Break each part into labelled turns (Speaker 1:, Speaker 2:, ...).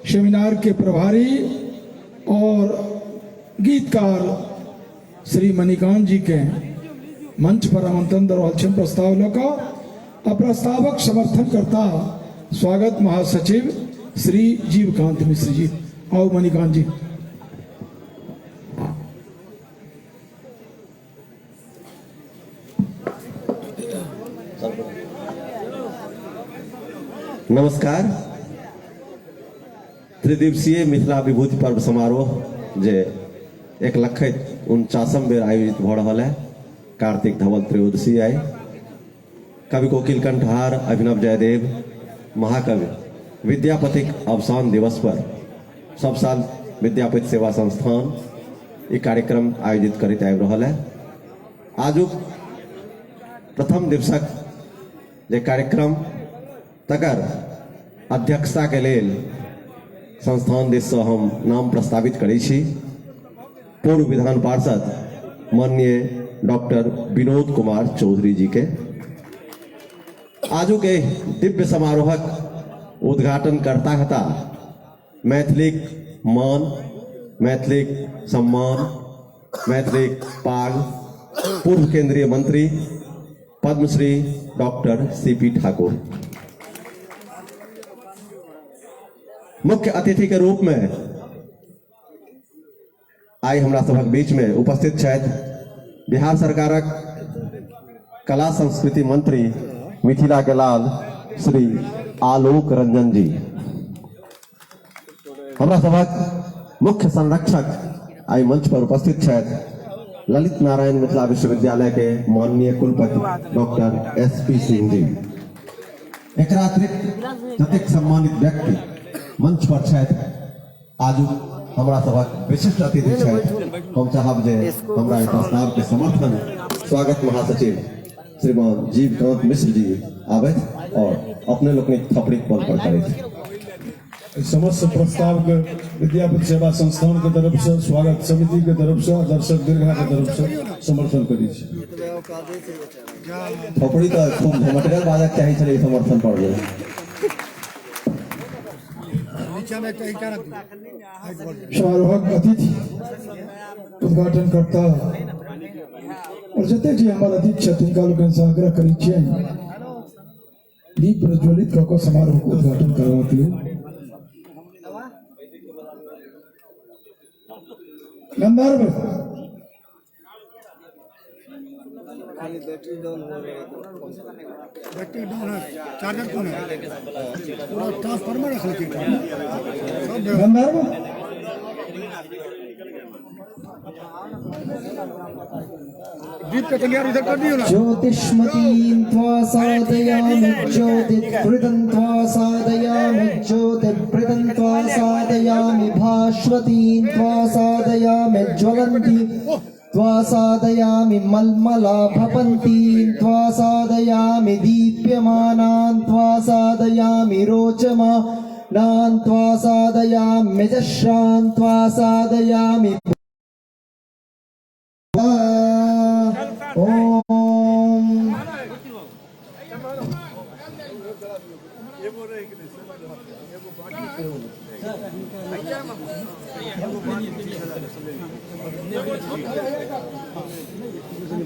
Speaker 1: Seminar के प्रभारी और गीतकार श्री मणिकांत जी के मंच पर आमंत्रण दरवाल प्रस्ताव का अप्रस्तावक समर्थन करता स्वागत महासचिव श्री जीवकांत मिश्र जी। आओ मणिकांत जी।
Speaker 2: नमस्कार। त्रिदिवसीय मिथिला विभूति पर्व समारोह जे 149 बेर आयोजित भ रहा है। कार्तिक धवल त्रयोदशी आई। कवि कोकिल कंठहार अभिनव जयदेव महाकवि विद्यापतिक अवसान दिवस पर सब साल विद्यापति सेवा संस्थान ये कार्यक्रम आयोजित करते आबि रहल है। आजुक प्रथम दिवसक जे कार्यक्रम तकर अध्यक्षता के लेल संस्थान दिस से हम नाम प्रस्तावित करै छी। पूर्व विधान पार्षद माननीय डॉक्टर विनोद कुमार चौधरी जी के आजुक दिव्य समारोहक उद्घाटन करता हता मैथिलीक मान, मैथिलीक सम्मान, मैथिलीक पाग पूर्व केंद्रीय मंत्री पद्मश्री डॉक्टर सीपी ठाकुर मुख्य अतिथि के रूप में आई हमरा सभक बीच में उपस्थित छथि बिहार सरकारक कला संस्कृति मंत्री मिथिला के लाल श्री आलोक रंजन जी। हमरा सभक मुख्य संरक्षक आई मंच पर उपस्थित छथि ललित नारायण मिथिला विश्वविद्यालय के माननीय कुलपति डॉक्टर एसपी सिंह जी। एकरा अतिरिक्त जतेक सम्मानित व्यक्ति मंच पर छथि आजू हमरा सभक विशिष्ट अतिथि छथि। हम चाहब जे हमरा एहि प्रस्ताव के समर्थन स्वागत महासचिव श्रीमान जीवकांत मिश्र जी आवे और अपने लोकनिक थपड़ी पद पर करें।
Speaker 1: समस्त प्रस्ताव के विद्यापति सेवा संस्थान के तरफ से स्वागत समिति के तरफ से दर्शक दीर्घा के तरफ से समर्थन करी छी।
Speaker 2: थपड़ी तो खूब झमटगर बाजक चाहिए छले समर्थन पड़ गए।
Speaker 1: समारोहक अतिथि उद्घाटन करता और जते जी हमारे अतिथि तिनका लोकन से आग्रह करी छियै दीप प्रज्वलित कऽ कऽ समारोह को उद्घाटन करबाक लेल। गंधर्व
Speaker 3: बैटरी डाउन हो रही है। बैटरी डाउन है, चार्जर कौन है? पूरा ट्रांसफार्मर रख लेते हैं।
Speaker 1: गंधर्व
Speaker 3: दीप का तैयार इधर कर दियो ना।
Speaker 4: ज्योतिष्मतीं त्वा साधयामि ज्योतिप्रीतं त्वा साधयामि ज्योतिप्रीतं त्वा साधयामि भास्वतीं त्वा साधयामि ज्वलन्ति त्वा साधयामि मल्मलाभपन्तीं त्वा साधयामि दीप्यमानां त्वा साधयामि रोचमानां त्वा साधयामि मेजश्रां त्वा साधयामि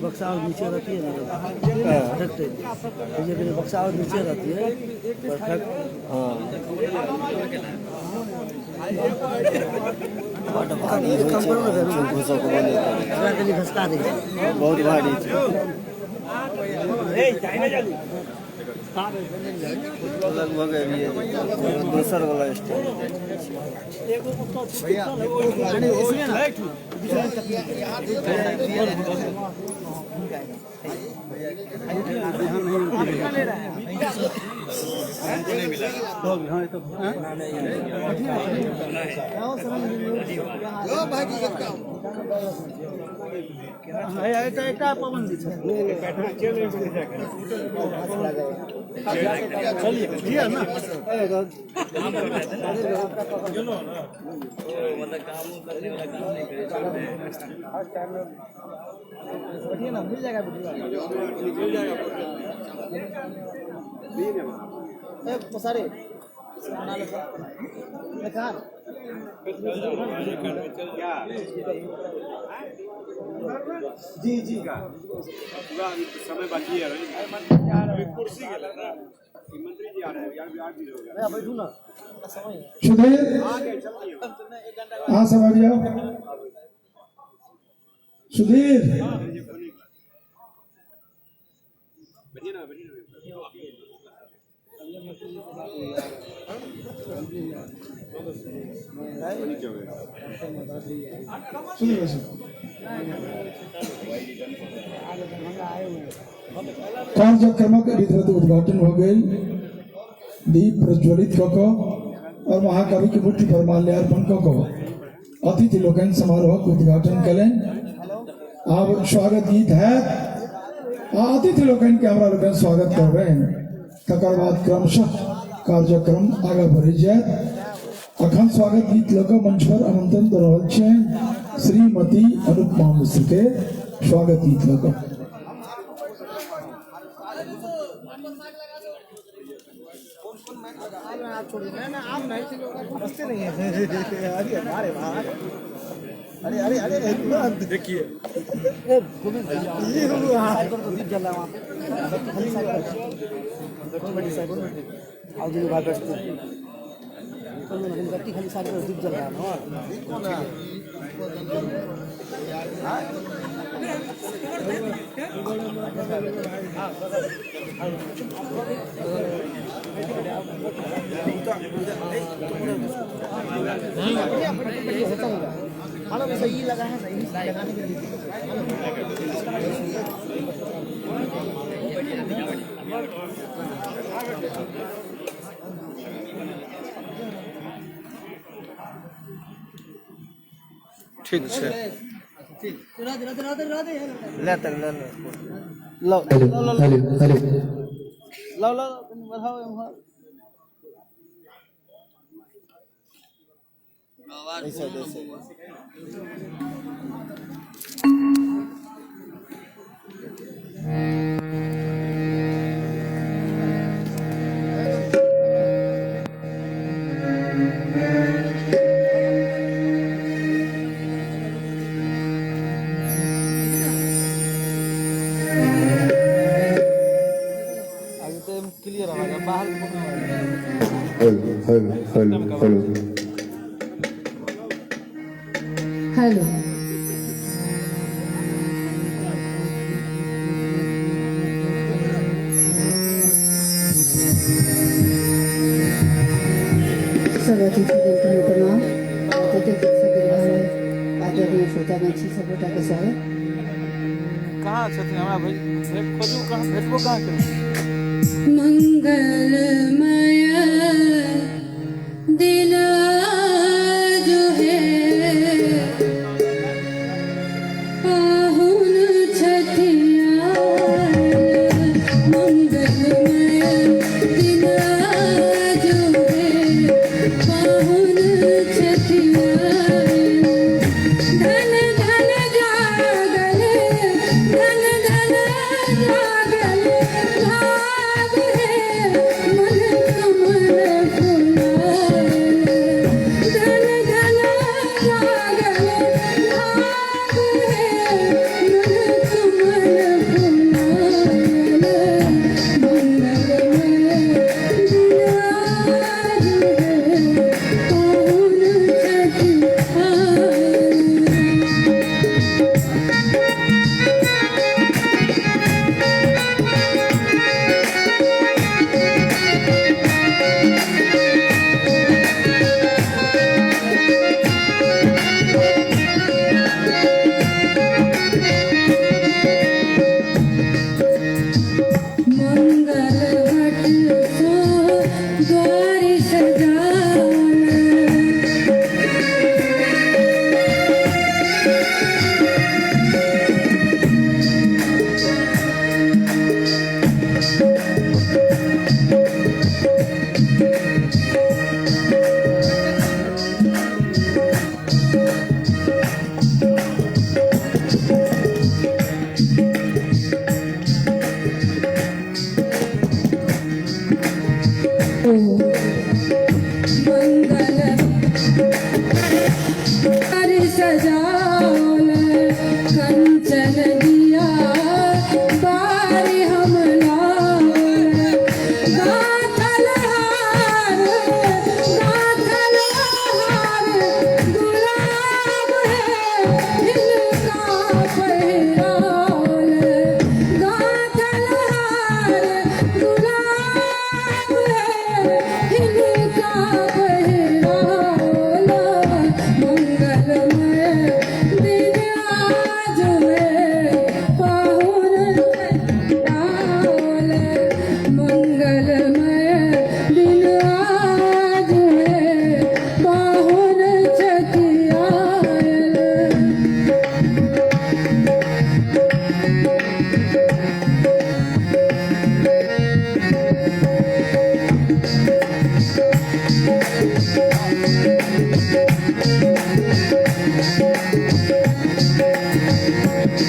Speaker 5: बक्सा और नीचे रहती है ना परफेक्ट। ये बक्सा और नीचे रहती है परफेक्ट।
Speaker 3: बहुत भारी लगभग दूसर वाला
Speaker 5: मिल जाएगा सारे
Speaker 6: समय बाकी है भाई कुर्सी के लिए ना मंत्री जी आ रहे हैं यार भी आठ भी हो गया
Speaker 5: बैठू ना
Speaker 1: सुधीर हाँ समझ गया सुधीर
Speaker 6: बढ़िया ना
Speaker 1: सुधीर कार्यक्रम के विधिवत उद्घाटन हो गए दीप प्रज्वलित को और महाकवि की मुट्ठी पर माल्यार्पण को अतिथि लोकन समारोह को उद्घाटन करें अब स्वागत गीत है अतिथि लोकन के हमारा लोकन स्वागत कर रहे हैं तकर बाद क्रमशः कार्यक्रम आगे बढ़ी जाए अखंड स्वागत गीत लोग मंच पर आमंत्रण दे रहल छे श्रीमती अनुपमा मिश्र के स्वागत गीत लोग
Speaker 5: अरे अरे अरे
Speaker 6: देखिए
Speaker 5: साइकिल तो दीप जल रहा है वहाँ पे खाली साइकिल बड़ी साइकिल आओ जी बाहर बैठते गट्टी खाली साइकिल दीप जल रहा है ना हाँ सही लगा है सही लगाने के लिए
Speaker 6: ठीक है
Speaker 5: लो क्लियर आवाज बाहर
Speaker 7: हेलो सब अतिथिगण के प्रणाम आदरणीय श्रोतागण सभोटा के सह
Speaker 5: कहाँ छथिन हमरा भाई खोजू कहाँ भेटबो कहाँ करी
Speaker 7: मंगलमय दिन जो है पाहुन छठिया मंगलमय दिन जो है पाहुन छठिया धन धन जागल धन धन जागल भाग है मन कमल हरि सजावल कंचन दिया बारी हम लावल गाथल हार गुलाब है इनका पहिरावल गाथल हार गुलाब है इनका पहिरावल मंगलमय दिन आज है पाहुन छठावल मंगलमय दिन आज है पाहुन छठियावल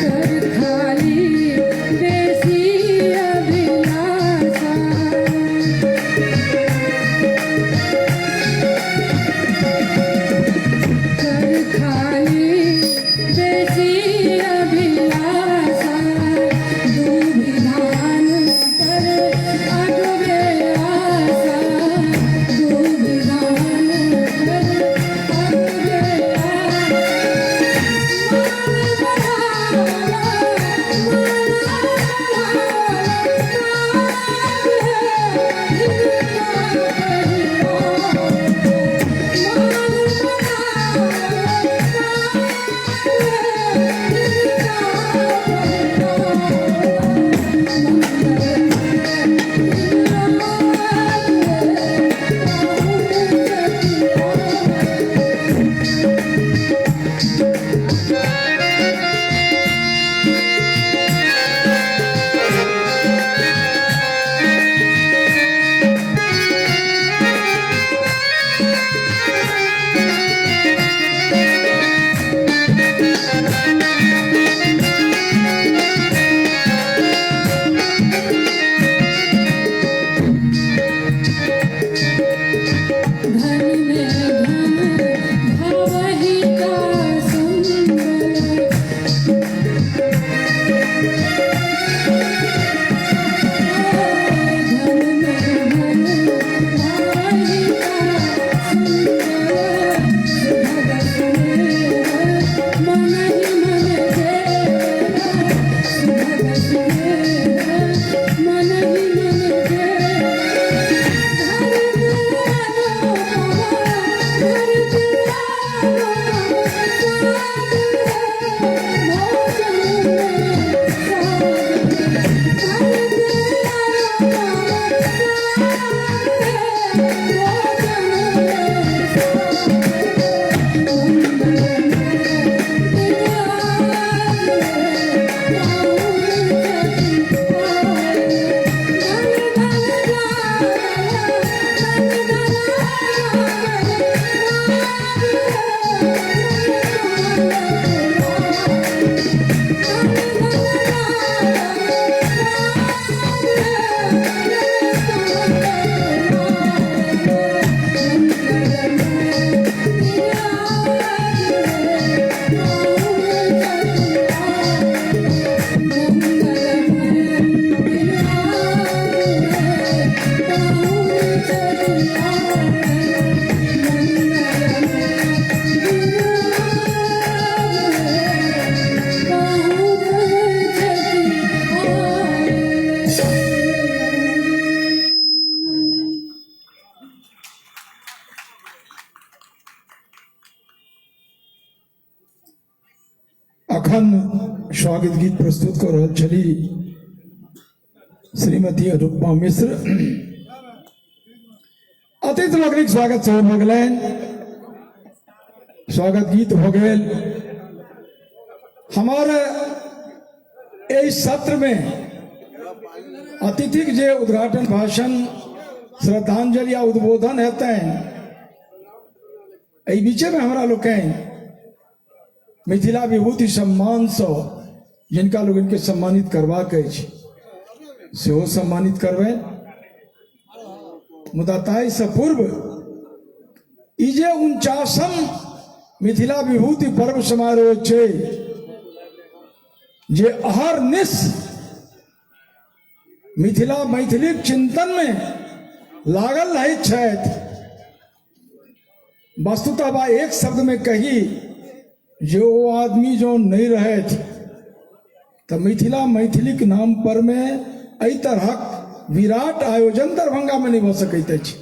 Speaker 7: कर खाली बेसी अभिलाषा कर खाली बेसी अभिलाषा दुविधान पर अगवे आशा दुविधान पर अगवे धन में धन भवहि का संबल धन में धन भवहि का संबल सुभग स्नेह मन ही मन जेरा सुभग स्नेह मन ही मन जेरा
Speaker 1: अखंड स्वागत गीत प्रस्तुत कर रहल छली श्रीमती अनुपमा मिश्र। अतिथि लोकनिक स्वागत सेहो भऽ गेलनि, स्वागत गीत भऽ गेल। हमारे इस सत्र में अतिथि के जे उद्घाटन भाषण श्रद्धांजलि या उद्बोधन हेतै, एहि बीचे में हमरा लोकनि मिथिला विभूति सम्मान से जिनका लोग इनके सम्मानित करबाक अछि सेहो सम्मानित करबनि। मुदा ताहि से पूर्व ई जे 49મ मिथिला विभूति पर्व समारोह छै जे अहरनिश मिथिला मैथिलीक चिंतन में लागल रहैत छथि। वस्तुतः बा एक शब्द में कही जो वो आदमी जो नहीं रहथि तो मिथिला मैथिलीक नाम पर में एहि तरहक विराट आयोजन दरभंगा में नहीं भ सकैत अछि।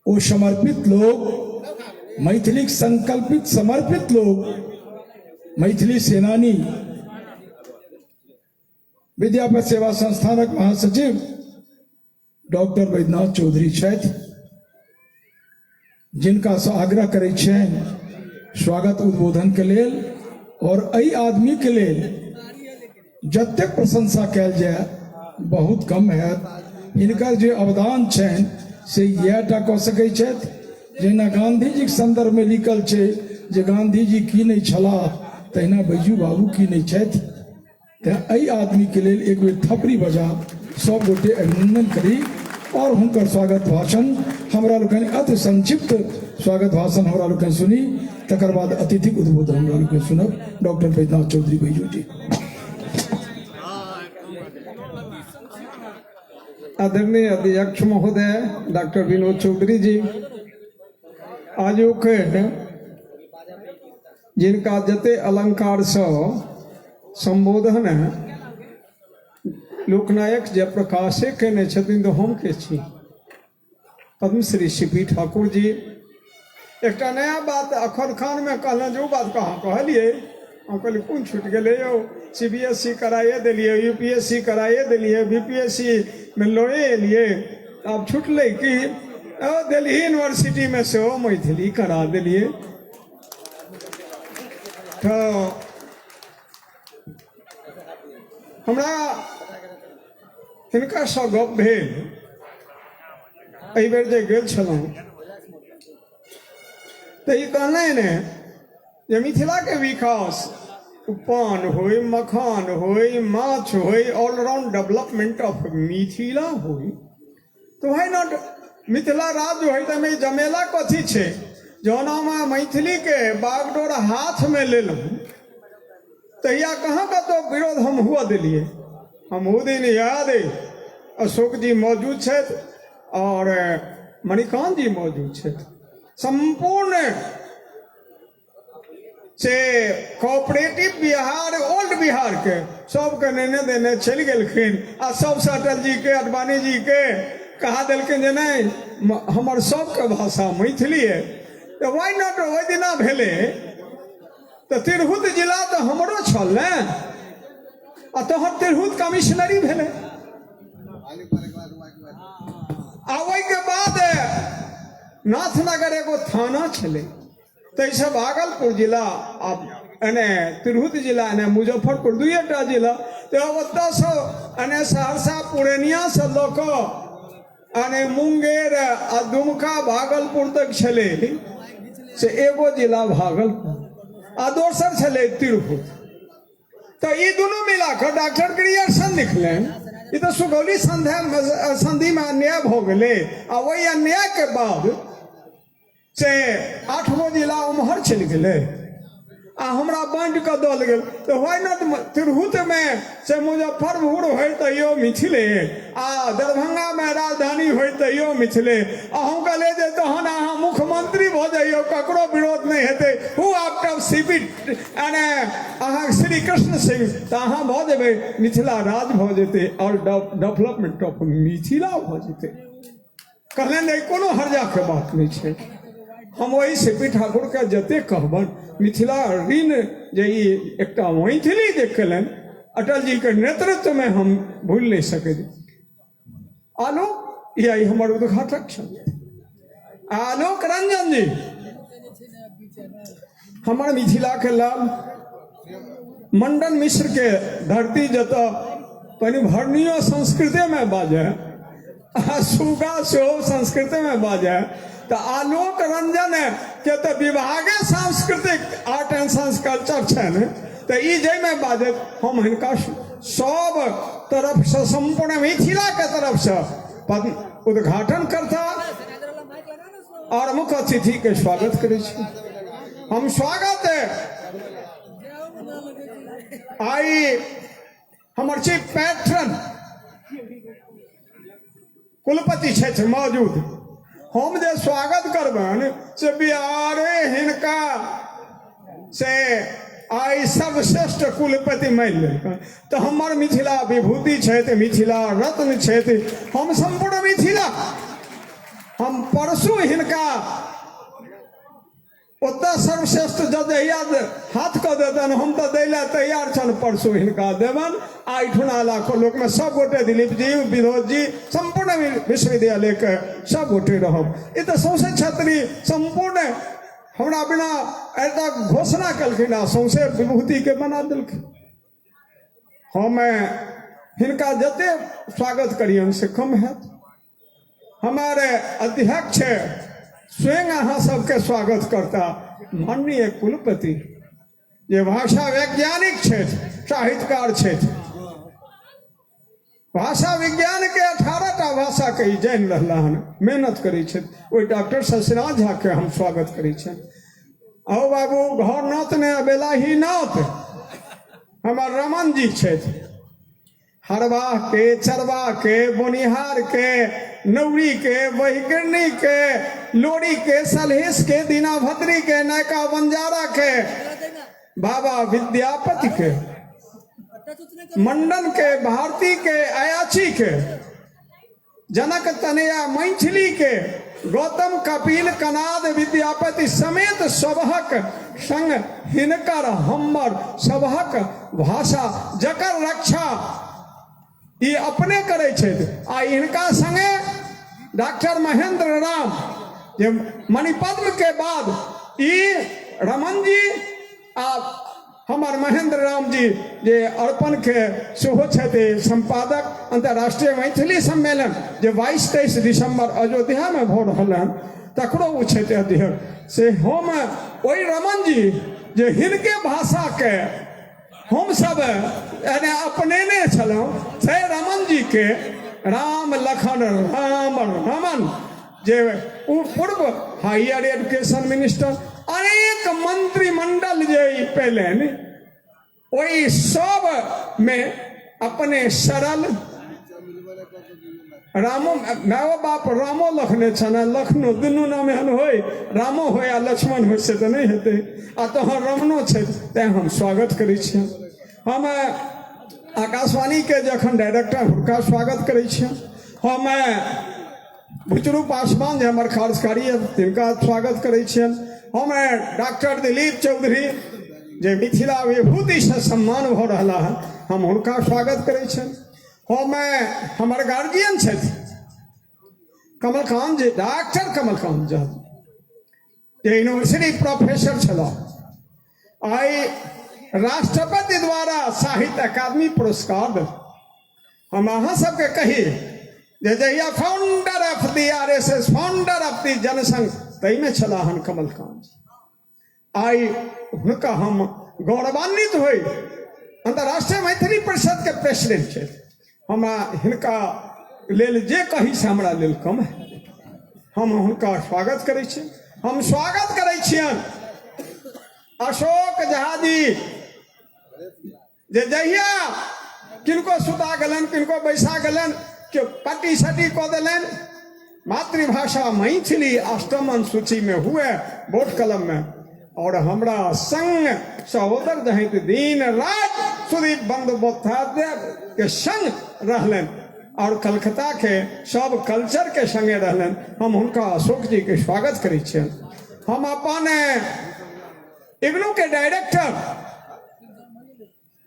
Speaker 1: ओ समर्पित लोग, मैथिलीक संकल्पित समर्पित लोग, मैथिली सेनानी, विद्यापति सेवा संस्थानक महासचिव डॉक्टर वैद्यनाथ चौधरी छथि, जिनका से आग्रह करै छियनि स्वागत उद्बोधन के लेल। और एहि आदमी के लेल जतेक प्रशंसा कयल जाय बहुत कम हैत। हिनकर जे अवदान छनि से इएह टा कऽ सकैत छथि, जहिना गांधी जी के संदर्भ में लिखल छै जे गांधी जी की नहीं छलाह तहिना बैजू बाबू की नहीं छथि। तेँ एहि आदमी के लेल एक बेर थपड़ी बजा सब गोटे अभिनंदन करी और हुनकर स्वागत भाषण हमरा लोकनि अति संक्षिप्त स्वागत भाषण हमरा लोकनि सुनी, तकर बाद अतिथिक उद्बोधन हमरा लोकनि सुनब। डॉक्टर वैद्यनाथ चौधरी बैजू जी।
Speaker 8: आदरणीय अध्यक्ष महोदय डॉक्टर विनोद चौधरी जी, आजुक जिनका जते अलंकार से संबोधन लोकनायक जयप्रकाशे केने छथिन तो हम के छी। पद्मश्री सीपी ठाकुर जी एक नया बात अखर खान में कहल, जो बात कहाँ कहलिए हम कहलिए कौन छूट गए यौ। CBSE कराइए दिलिए, UPSC कराइए दिलिए, BPSC में लड़े एलिए, अब छूटले कि दिल्ली यूनिवर्सिटी में से मैथिली करा दिलिए। तो हमरा हिनका से गप भेल एहि बेर जे गेल छलहुँ तो ई कहलनि जे मिथिला के विकास पान होय, मखान होय, माछ होय, ऑलराउंड डेवलपमेंट ऑफ मिथिला होय, तो व्हाई नॉट मिथिला राज्य होय। तो में जमेला कथी छै जौना में मैथिली के बागडोर हाथ में ले लूँ तहिया कहाँ का तो विरोध हम हुआ दिलिए। हम वो दिन याद है अशोक जी मौजूद छथि और मणिकांत जी मौजूद छथि। संपूर्ण से कोऑपरेटिव बिहार, ओल्ड बिहार के सबके लेने देने चलि गेलखिन आ सबसे अटल जी के, अडवाणी जी के कहा दिलखिन जे नहीं हमर सबके भाषा मैथिली है। तो वाई नॉट ओहि दिना भेले तो तिरहुत जिला तो हमरो छल ने, आ तोहर तिरहुत कमिश्नरी भेले। आ ओहि के बाद नाथनगर एगो थाना छले, तो ऐसे भागलपुर जिला अब एने तिरहुत जिला एने मुजफ्फरपुर दुएटा जिला। तो ओतऽ से एने सहरसा पूर्णिया से लोक एने मुंगेर आ दुमका भागलपुर तक छले से एगो जिला भागलपुर आ दोसर छले तिरहुत। तो ये दोनों मिलाकर डॉक्टर ग्रियर्सन लिखलें ये तो सुगौली संधि में अन्याय हो गए। आ वही अन्याय के बाद से 8गो जिला उम्हर चल गए आ हमरा बांट के दल गेल। तो व्हाई नॉट तिरहुत में से मुजफ्फरपुर हो तैयो मिथिले, आ दरभंगा में राजधानी हो तैयो मिथिले। अहूँ के ले जे तहन अहाँ मुख्यमंत्री भ जाइयो ककरो विरोध नहीं हेतै। हु आफ्टर सीपी यानी अहाँ श्री कृष्ण सिंह तो अहाँ भ जेबै मिथिला राज भ जेतै और डेवलपमेंट ऑफ मिथिला भ जेतै। कहलनि नहीं कोनो हर्जा के बात नहीं छै। हम वही सीपी ठाकुर के जते कहबन मिथिला ऋण जे एक मैथिली जे कलन अटल जी के नेतृत्व में हम भूल नहीं सके। आलोक यही हमारे उद्घाटक छल आलोक रंजन जी हमारे मिथिला के लाभ मंडन मिश्र के धरती जत पनी भरनियो संस्कृति में बाजे सुगा सेहो संस्कृति में बाजे। तो आलोक रंजन के तो विभागे सांस्कृतिक आर्ट एंड साइंस कल्चर छन तो ई जय में बाजे हम हिनका सब तरफ से संपूर्ण मिथिला के तरफ से उद्घाटन करता और मुख्य अतिथि के स्वागत करै छी। हम स्वागत आई हमर चीफ पैट्रन कुलपति छथि मौजूद, हम जे स्वागत करबनि से बिहारे हिनका से आई सर्वश्रेष्ठ कुलपति मान लेलकनि। तो हमर मिथिला विभूति छथि, मिथिला रत्न छथि, हम संपूर्ण मिथिला हम परसू हिनका ओतऽ सर्वश्रेष्ठ जजहिया हाथ कऽ देतनि, हम तऽ दै लए तैयार छनि, परसू हिनका देबनि। एहिठुना लाखों लोक में सब गोटे, दिलीप जी, विनोद जी, संपूर्ण विश्वविद्यालय के सब गोटे रहब। ई तऽ सौंसे छतरी संपूर्ण हमरा बिना तक घोषणा कलखिन आ सौंसे विभूति के बना देलखिन। हम हिनका जते स्वागत करियन से कम है। हमारे अध्यक्ष स्वयं अहाँ सबके स्वागत करता, माननीय कुलपति जे भाषा वैज्ञानिक छथि, साहित्यकार छथि, भाषा विज्ञान के 18टा भाषा के ई जानि रहला हन, मेहनत करै छथि। ओहि डॉक्टर शशिनाथ झा के हम स्वागत करै छियनि। आओ बाबू, घर नात ने बेलाही नात हमर रमन जी छथि, हरवाह के, चरवाह के, बोनिहार के, नौरी के, बहिकरनी के, लोरी के, सलहेश के, दीनाभद्री के, नायका बंजारा के, बाबा विद्यापति के, मंडन के, भारती के, अयाची के, जनक तनया मैथिली के, गौतम कपिल कनाद विद्यापति समेत सबहक संग हिनकर हमर सबहक भाषा जकर रक्षा ई अपने करे छथि। आ इनका संगे डॉक्टर महेंद्र राम जे मणिपद्म के बाद ई रमन जी आ हमर महेंद्र राम जी जे अर्पण के सेहो छथि संपादक। अंतर्राष्ट्रीय मैथिली सम्मेलन जे 22-23 दिसंबर अयोध्या में भऽ रहल हन तकरो ओ छथि अध्यक्ष। से हम ओहि रमन जी जे हिनके भाषा के हम सब अपनेने छलहुँ, से रमन जी के राम लखन राम रमन जे पूर्व हायर एजुकेशन मिनिस्टर, अनेक मंत्रिमंडल जे ई पेलनि, ओहि सब में अपने सरल रामो माओ बाप रामो लखने छन, लखनो दुनू नाम एहन होय, रामो होय आ लक्ष्मण होय से तऽ नहीं हेतै। आ तोहर रमनो छै, तें हम स्वागत करै छियनि। हम आकाशवाणी के जखन डायरेक्टर हुनका स्वागत करै छियनि। हम भुचरू पासवान जे हमर कार्यकारी तिनका स्वागत करै छियनि। हम डॉक्टर दिलीप चौधरी जे मिथिला विभूति से सम्मान भऽ रहला है, हम हुनका स्वागत करै छियनि। हम हमर गार्जियन छथि कमलकांत जी, डॉक्टर कमलकांत जी जे यूनिवर्सिटी प्रोफेसर छलाह, आइ राष्ट्रपति द्वारा साहित्य अकादमी पुरस्कार देल। हम अहाँ सबके कही जे जहिया founder of the RSS, founder of the Jansangh, तई में छला हन कमलकांत जी। आई हुनका हम गौरवान्वित होई, अंतर्राष्ट्रीय मैथिली परिषद के प्रेसिडेंट छथि। हमरा हिनका लेल जे कही से हमरा लेल कम है। हम हुनका स्वागत करै छी। हम स्वागत करै छियनि अशोक झा जी जे जहिया किनको सुता गेलन, किनको बैसा गेलन, कि पट्टी सटी कऽ देलनि, मातृभाषा मैथिली अष्टमन सूची में हुए बोर्ड कलम में, और हमरा संग सहोदर दहित दिन रात सुदीप बंदोपाध्याय के संग रहलन और कलकत्ता के सब कल्चर के संगे रहलन। हम हुनका अशोक जी के स्वागत करै छियनि। हम अपन इग्नू के डायरेक्टर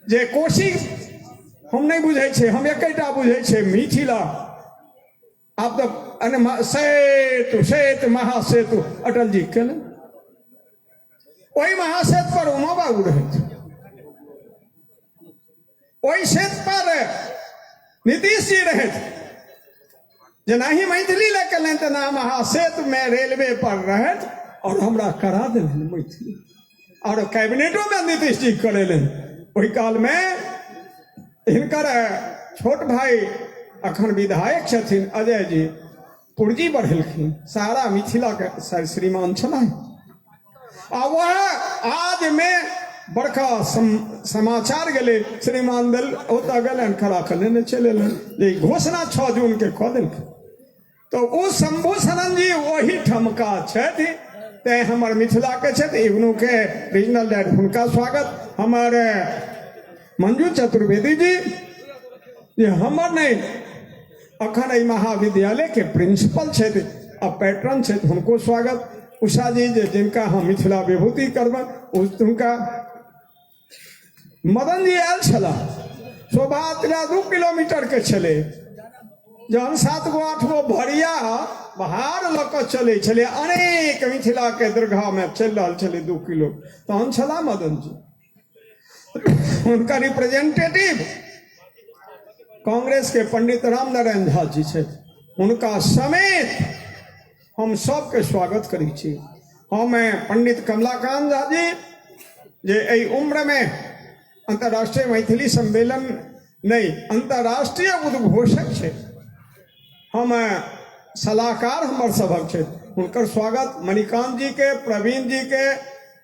Speaker 8: जे कोशी हम नहीं बुझे छे, हम एकटा बुझे छे मिथिला। आप तो सेतु सेतु महासेतु अटल जी केलन, वही महासेतु पर उमा बाबू रहे, वही सेतु पर नीतीश जी रहे। जना ही मैथिली लेके तो ना महासेतु में रेलवे पर रहे और हमरा करा दिल मैथिली, और कैबिनेटो में नीतीश जी करेलन। वही काल में हिनकर छोट भाई अखन विधायक छथिन अजय जी, पूर्जी बढ़ेलखिन सारा मिथिला के श्रीमान छला आ वह आज में बड़का समाचार गेले श्रीमान दल ओतऽ गेलन खड़ा करने चले जे घोषणा 6 जून के कऽ देलखिन। तो ओ शंभू शरण जी वही ठमका छथि ते हमर मिथिला के छथि इग्नू के रीजनल डायरेक्टर हुनका स्वागत। हमारे मंजू चतुर्वेदी जी ये हमर नहीं अखन एहि महाविद्यालय के प्रिंसिपल छथि आ पैट्रन छथि हुनको स्वागत। उषा जी जिनका हम मिथिला विभूति करबन उनका मदन जी आयल छला शोभा यात्रा 2 किलोमीटर के छले जहन 7 गो 8 गो भरिया बहार लऽ कऽ चले छले अनेक मिथिला के दीर्घा में चल रहा छले 2 किलो तहन छला मदन जी। उनका रिप्रेजेंटेटिव कांग्रेस के पंडित राम नारायण झा जी छथि उनका समेत हम सबके स्वागत करै छी। हम पंडित कमलाकांत झा जी जे एहि उम्र में अंतर्राष्ट्रीय मैथिली सम्मेलन नहीं अंतर्राष्ट्रीय उद्घोषक छे हम सलाहकार हमर सभक छे हुनकर स्वागत। मणिकांत जी के प्रवीण जी के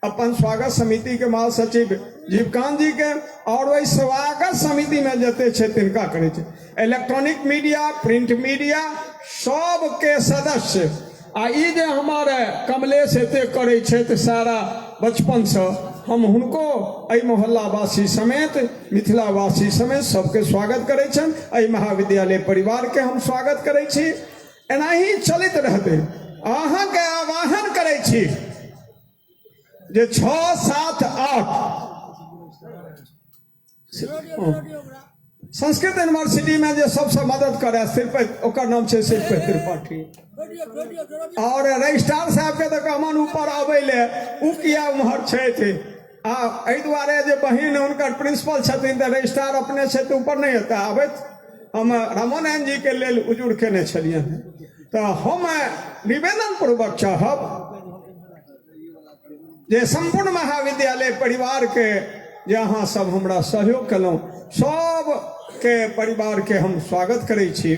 Speaker 8: अपन स्वागत समिति के महासचिव जीवकांत जी के और वही स्वागत समिति में जते छे तिनका करे छे। इलेक्ट्रॉनिक मीडिया प्रिंट मीडिया सब के सदस्य आ ई जे हमारे कमलेश एते करे छे सारा बचपन से हम हुनको एहि मोहल्ला वासी समेत मिथिला वासी समेत सबके स्वागत करे छन। एहि महाविद्यालय परिवार के हम स्वागत करे छी। एनाही चलित रहते अहाँ के आह्वान करे छी जे 6, 7, 8 संस्कृत यूनिवर्सिटी में जे सबसे मदद करे सिर्फ ओकर नाम छे सिर्फ त्रिपाठी और रजिस्ट्रार साहब के तो मन ऊपर आबे ले उ किया उम्हर छे एहि दुआरे जे बहिन हुनकर प्रिंसिपल छथिन तऽ रजिस्ट्रार अपने छै तऽ ऊपर नहीं होता आबैत हम रामानंद जी के लेल उजुड़ केने छलियनि तऽ हम निवेदन पूर्वक चाहब जे संपूर्ण महाविद्यालय परिवार के जे अहाँ सब हमरा सहयोग केलहुँ सब के परिवार के हम स्वागत करै छी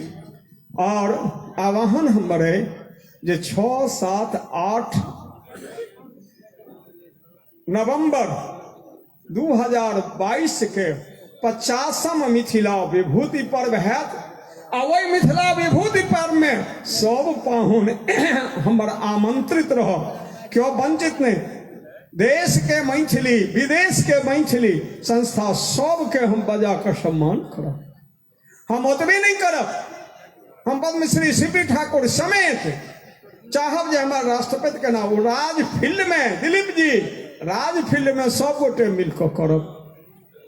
Speaker 8: और आह्वान हमर है जे 6, 7, 8 नवंबर 2022 के 50म मिथिला विभूति पर्व हैत आ वही मिथिला विभूति पर्व में सब पाहुन हमर आमंत्रित रह क्यों वंचित नहीं देश के मैथिली विदेश के मैथिली संस्था सब के हम बजा कर सम्मान करब। हम ओतबे नहीं करब हम पद्मश्री सीपी ठाकुर समेत चाहब जे हमारे राष्ट्रपति के नाम राज फील्ड में दिलीप जी राज फील्ड में सब गोटे मिलकर करब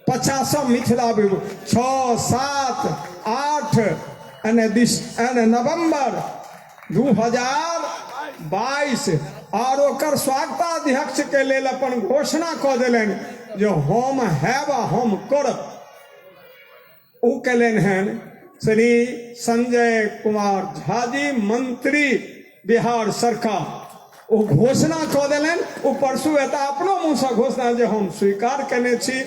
Speaker 8: 50म मिथिला विभूति 6, 7, 8 नवंबर 2022 और ओकर स्वागताध्यक्ष के लेल अपन घोषणा कऽ देलनि जो हम हैब हम करब ओ केलनि हैं श्री संजय कुमार झा जी मंत्री बिहार सरकार ओ घोषणा कऽ देलनि ओ परसू एता अपनो मुँह से घोषणा जे हम स्वीकार केने छी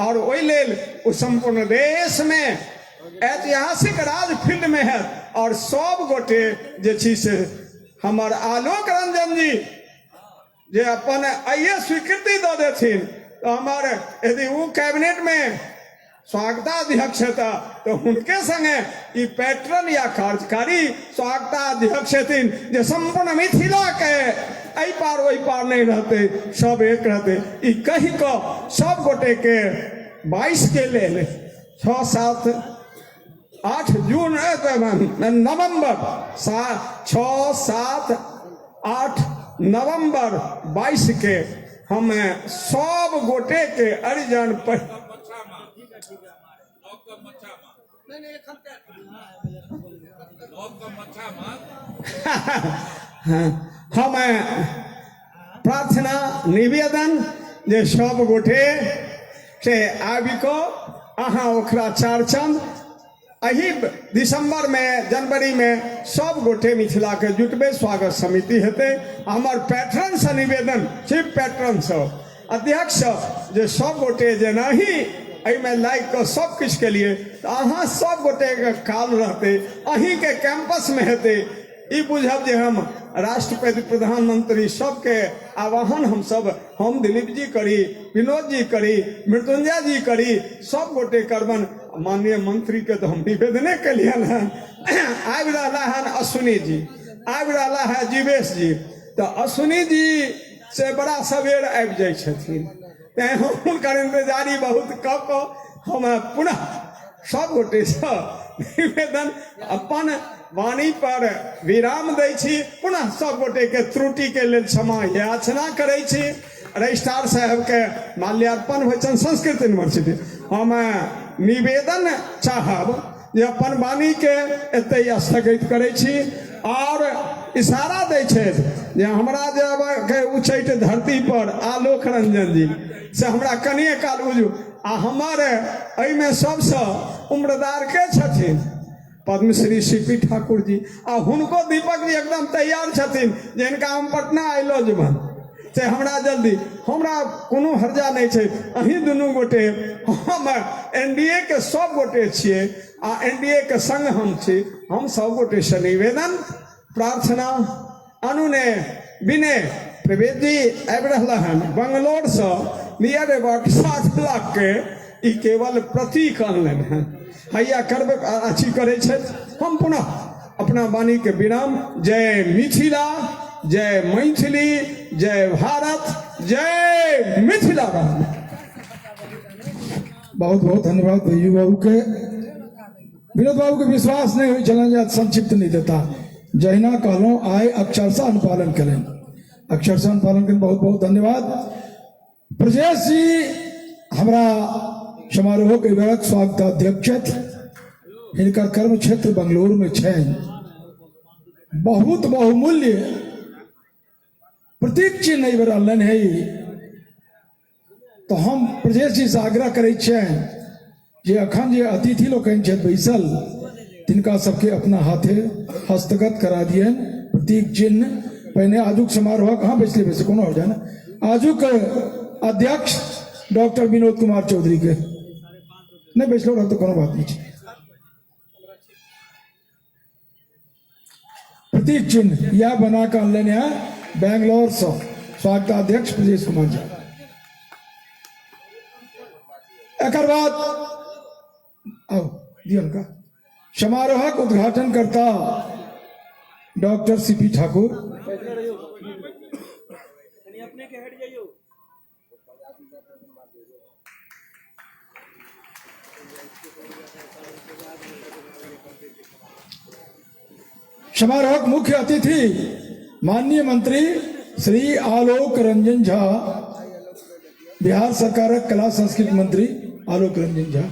Speaker 8: और ओहि लेल ओ संपूर्ण देश में ऐतिहासिक राज फील्ड में है और सब गोटे जे छी से हमार आलोक रंजन जी जे अपन आइए स्वीकृति दऽ देथिन तो हमारे यदि वो कैबिनेट में स्वागताध्यक्ष था तो उनके संगे ई पैट्रन या कार्यकारी स्वागताध्यक्ष छथिन जे संपूर्ण मिथिला के एहि पार ओहि पार नहीं रहते सब एक रहते ई कहि कऽ सब गोटे के 22 के लेल 6, 7, 8 जून नवंबर 6, 7, 8 नवंबर 22 के हम सब गोटे के अरिजन पर हम प्रार्थना निवेदन जे सब गोटे से आबि कऽ अहाँ ओकरा चारचंद एही दिसंबर में जनवरी में सब गोटे मिथिला के जुटबे स्वागत समिति हेतै हमर पैट्रन से निवेदन चीफ पैट्रन से अध्यक्ष जे सब गोटे जे नहीं में लाइक कर सब किछ के लिए तो अहाँ सब गोटे के काल रहते अहीं के कैंपस में हेतै ई बुझब जे हम राष्ट्रपति प्रधानमंत्री सबके आह्वान हम दिलीप जी करी, विनोद जी करी, मृत्युंजय जी करी, सब गोटे करबन। माननीय मंत्री के तो हम निवेदने के लिए आबि रहा है अश्विनी जी, आबि रहा है जीवेश जी, तो अश्विनी जी से बड़ा सवेर आबि जाइ छथिन, तैं हुनकर इंतजारी बहुत कऽ कऽ हम पुनः सब गोटे से निवेदन अपन वाणी पर विराम दै छी। पुनः सब गोटे के त्रुटि के लेल क्षमा याचना करै छी। रजिस्ट्रार साहब के माल्यार्पण होइ छनि संस्कृत यूनिवर्सिटी। हम निवेदन चाहब जे अपन वाणी के एतै स्थगित करै छी और इशारा दै छथि जे हमरा जे के उच्चैठ धरती पर आलोक रंजन जी से हमरा कनिए काल बुझू आ हमर एहिमे सबसँ उम्रदार के छथिन पद्मश्री सीपी ठाकुर जी, आ हुनको दीपक जी एकदम तैयार छथिन जे हिनका हम पटना आइलो जेबन से हमरा जल्दी, हमरा कोनो हर्जा नहीं छै। अहीं दुनू गोटे हम एनडीए के सब गोटे छियै आ एनडीए के संग हम छी। हम सब गोटे से निवेदन प्रार्थना अनुनय विनय प्रवेद जी आबि रहला हन बंगलोर से नियर अबाउट 7 लाख के ई केवल प्रतीक अनलन है, हैया करबे अच्छी करे छथि। हम पुनः अपना वाणी के विराम। जय मिथिला, जय मैथिली, जय भारत, जय मिथिला।
Speaker 1: बहुत बहुत धन्यवाद भैयू बाबू के। विनोद बाबू के विश्वास नहीं हुई चलन संक्षिप्त नहीं देता। जहिना कहलों आए अक्षरशः अनुपालन करें, अक्षरशः अनुपालन करें। बहुत बहुत धन्यवाद। ब्रजेश जी हमारा समारोह के बेरक स्वागताध्यक्ष, इनका कर्म क्षेत्र बंगलुरु में है। बहुत बहुमूल्य प्रतीक चिन्ह नहीं बरलन है। तो हम ब्रजेश जी से आग्रह करे जे अखन जे अतिथि लोग बैसल तिनका सबके अपना हाथे हस्तगत करा दिए प्रतीक चिन्ह। पहले आजुक समारोह कहाँ बैसले वैसे कोनो हो जाए ना। आजुक अध्यक्ष डॉक्टर विनोद कुमार चौधरी के नहीं बैसलो रह तो कोनो बात नहीं। प्रतीक चिन्ह यह बना कर लेने हैं बैंगलोर से स्वागताध्यक्ष ब्रजेश कुमार जी। एक बाद आओ दियो उनका समारोह का उद्घाटन करता डॉक्टर सीपी ठाकुर। समारोह के मुख्य अतिथि माननीय मंत्री श्री आलोक रंजन झा, बिहार सरकार कला संस्कृति मंत्री आलोक रंजन झा।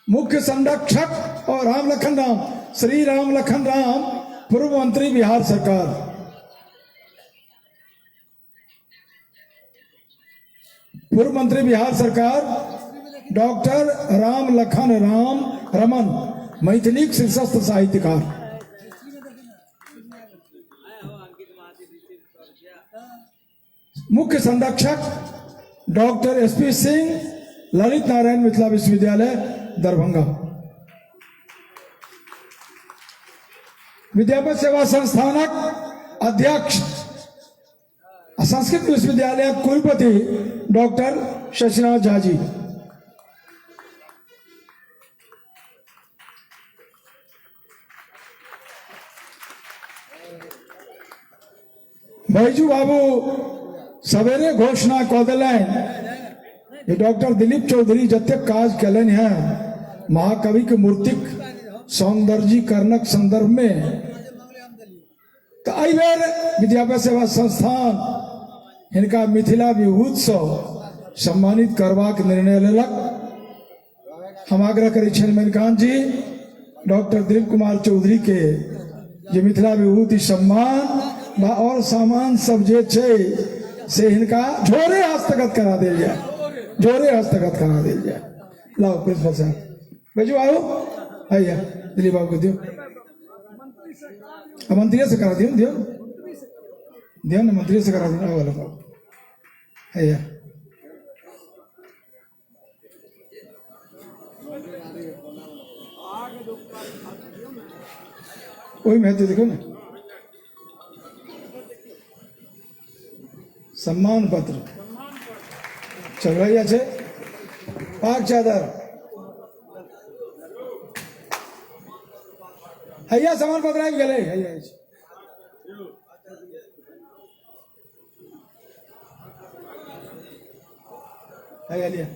Speaker 1: मुख्य संरक्षक और राम लखन राम श्री राम लखन राम, पूर्व मंत्री बिहार सरकार। पूर्व मंत्री बिहार सरकार डॉक्टर राम लखन राम रमन, मैथिली शीर्षस्थ साहित्यकार। मुख्य संरक्षक डॉक्टर एसपी सिंह, ललित नारायण मिथिला विश्वविद्यालय दरभंगा। विद्यापति सेवा संस्थानक अध्यक्ष संस्कृत विश्वविद्यालय कुलपति डॉक्टर शशिनाथ झा जी। बैजू बाबू सवेरे घोषणा कऽ देलनि जे डॉक्टर दिलीप चौधरी जतेक काज कयलनि हैं महाकवि के मूर्तिक सौंदर्यीकरणक संदर्भ में, तो एहि बेर विद्यापति सेवा संस्थान हिनका मिथिला विभूति सँ सम्मानित करबाक निर्णय लेलक। हम आग्रह करै छियनि मणिकांत जी डॉक्टर दिलीप कुमार चौधरी के जे मिथिला विभूति सम्मान और सामान सब जे छै से हिनका जोरे हस्तगत करा देल जाए, जोरे हस्तगत करा देल जाए। लाओ प्रिंसिपल साहब बेजू आओ, आइए दिलीप बाबू को दियो, मंत्री से करा दियो, दियो दियो ना, मंत्री से करा दियो। आओ बाबू आइए।
Speaker 6: आगे
Speaker 1: वही महत्व देखो ना, सम्मान पत्र चढ़ाइया छे, पाक चादर हैया सम्मान पत्र आबि गेलै, हैया अछि। हैया लिया।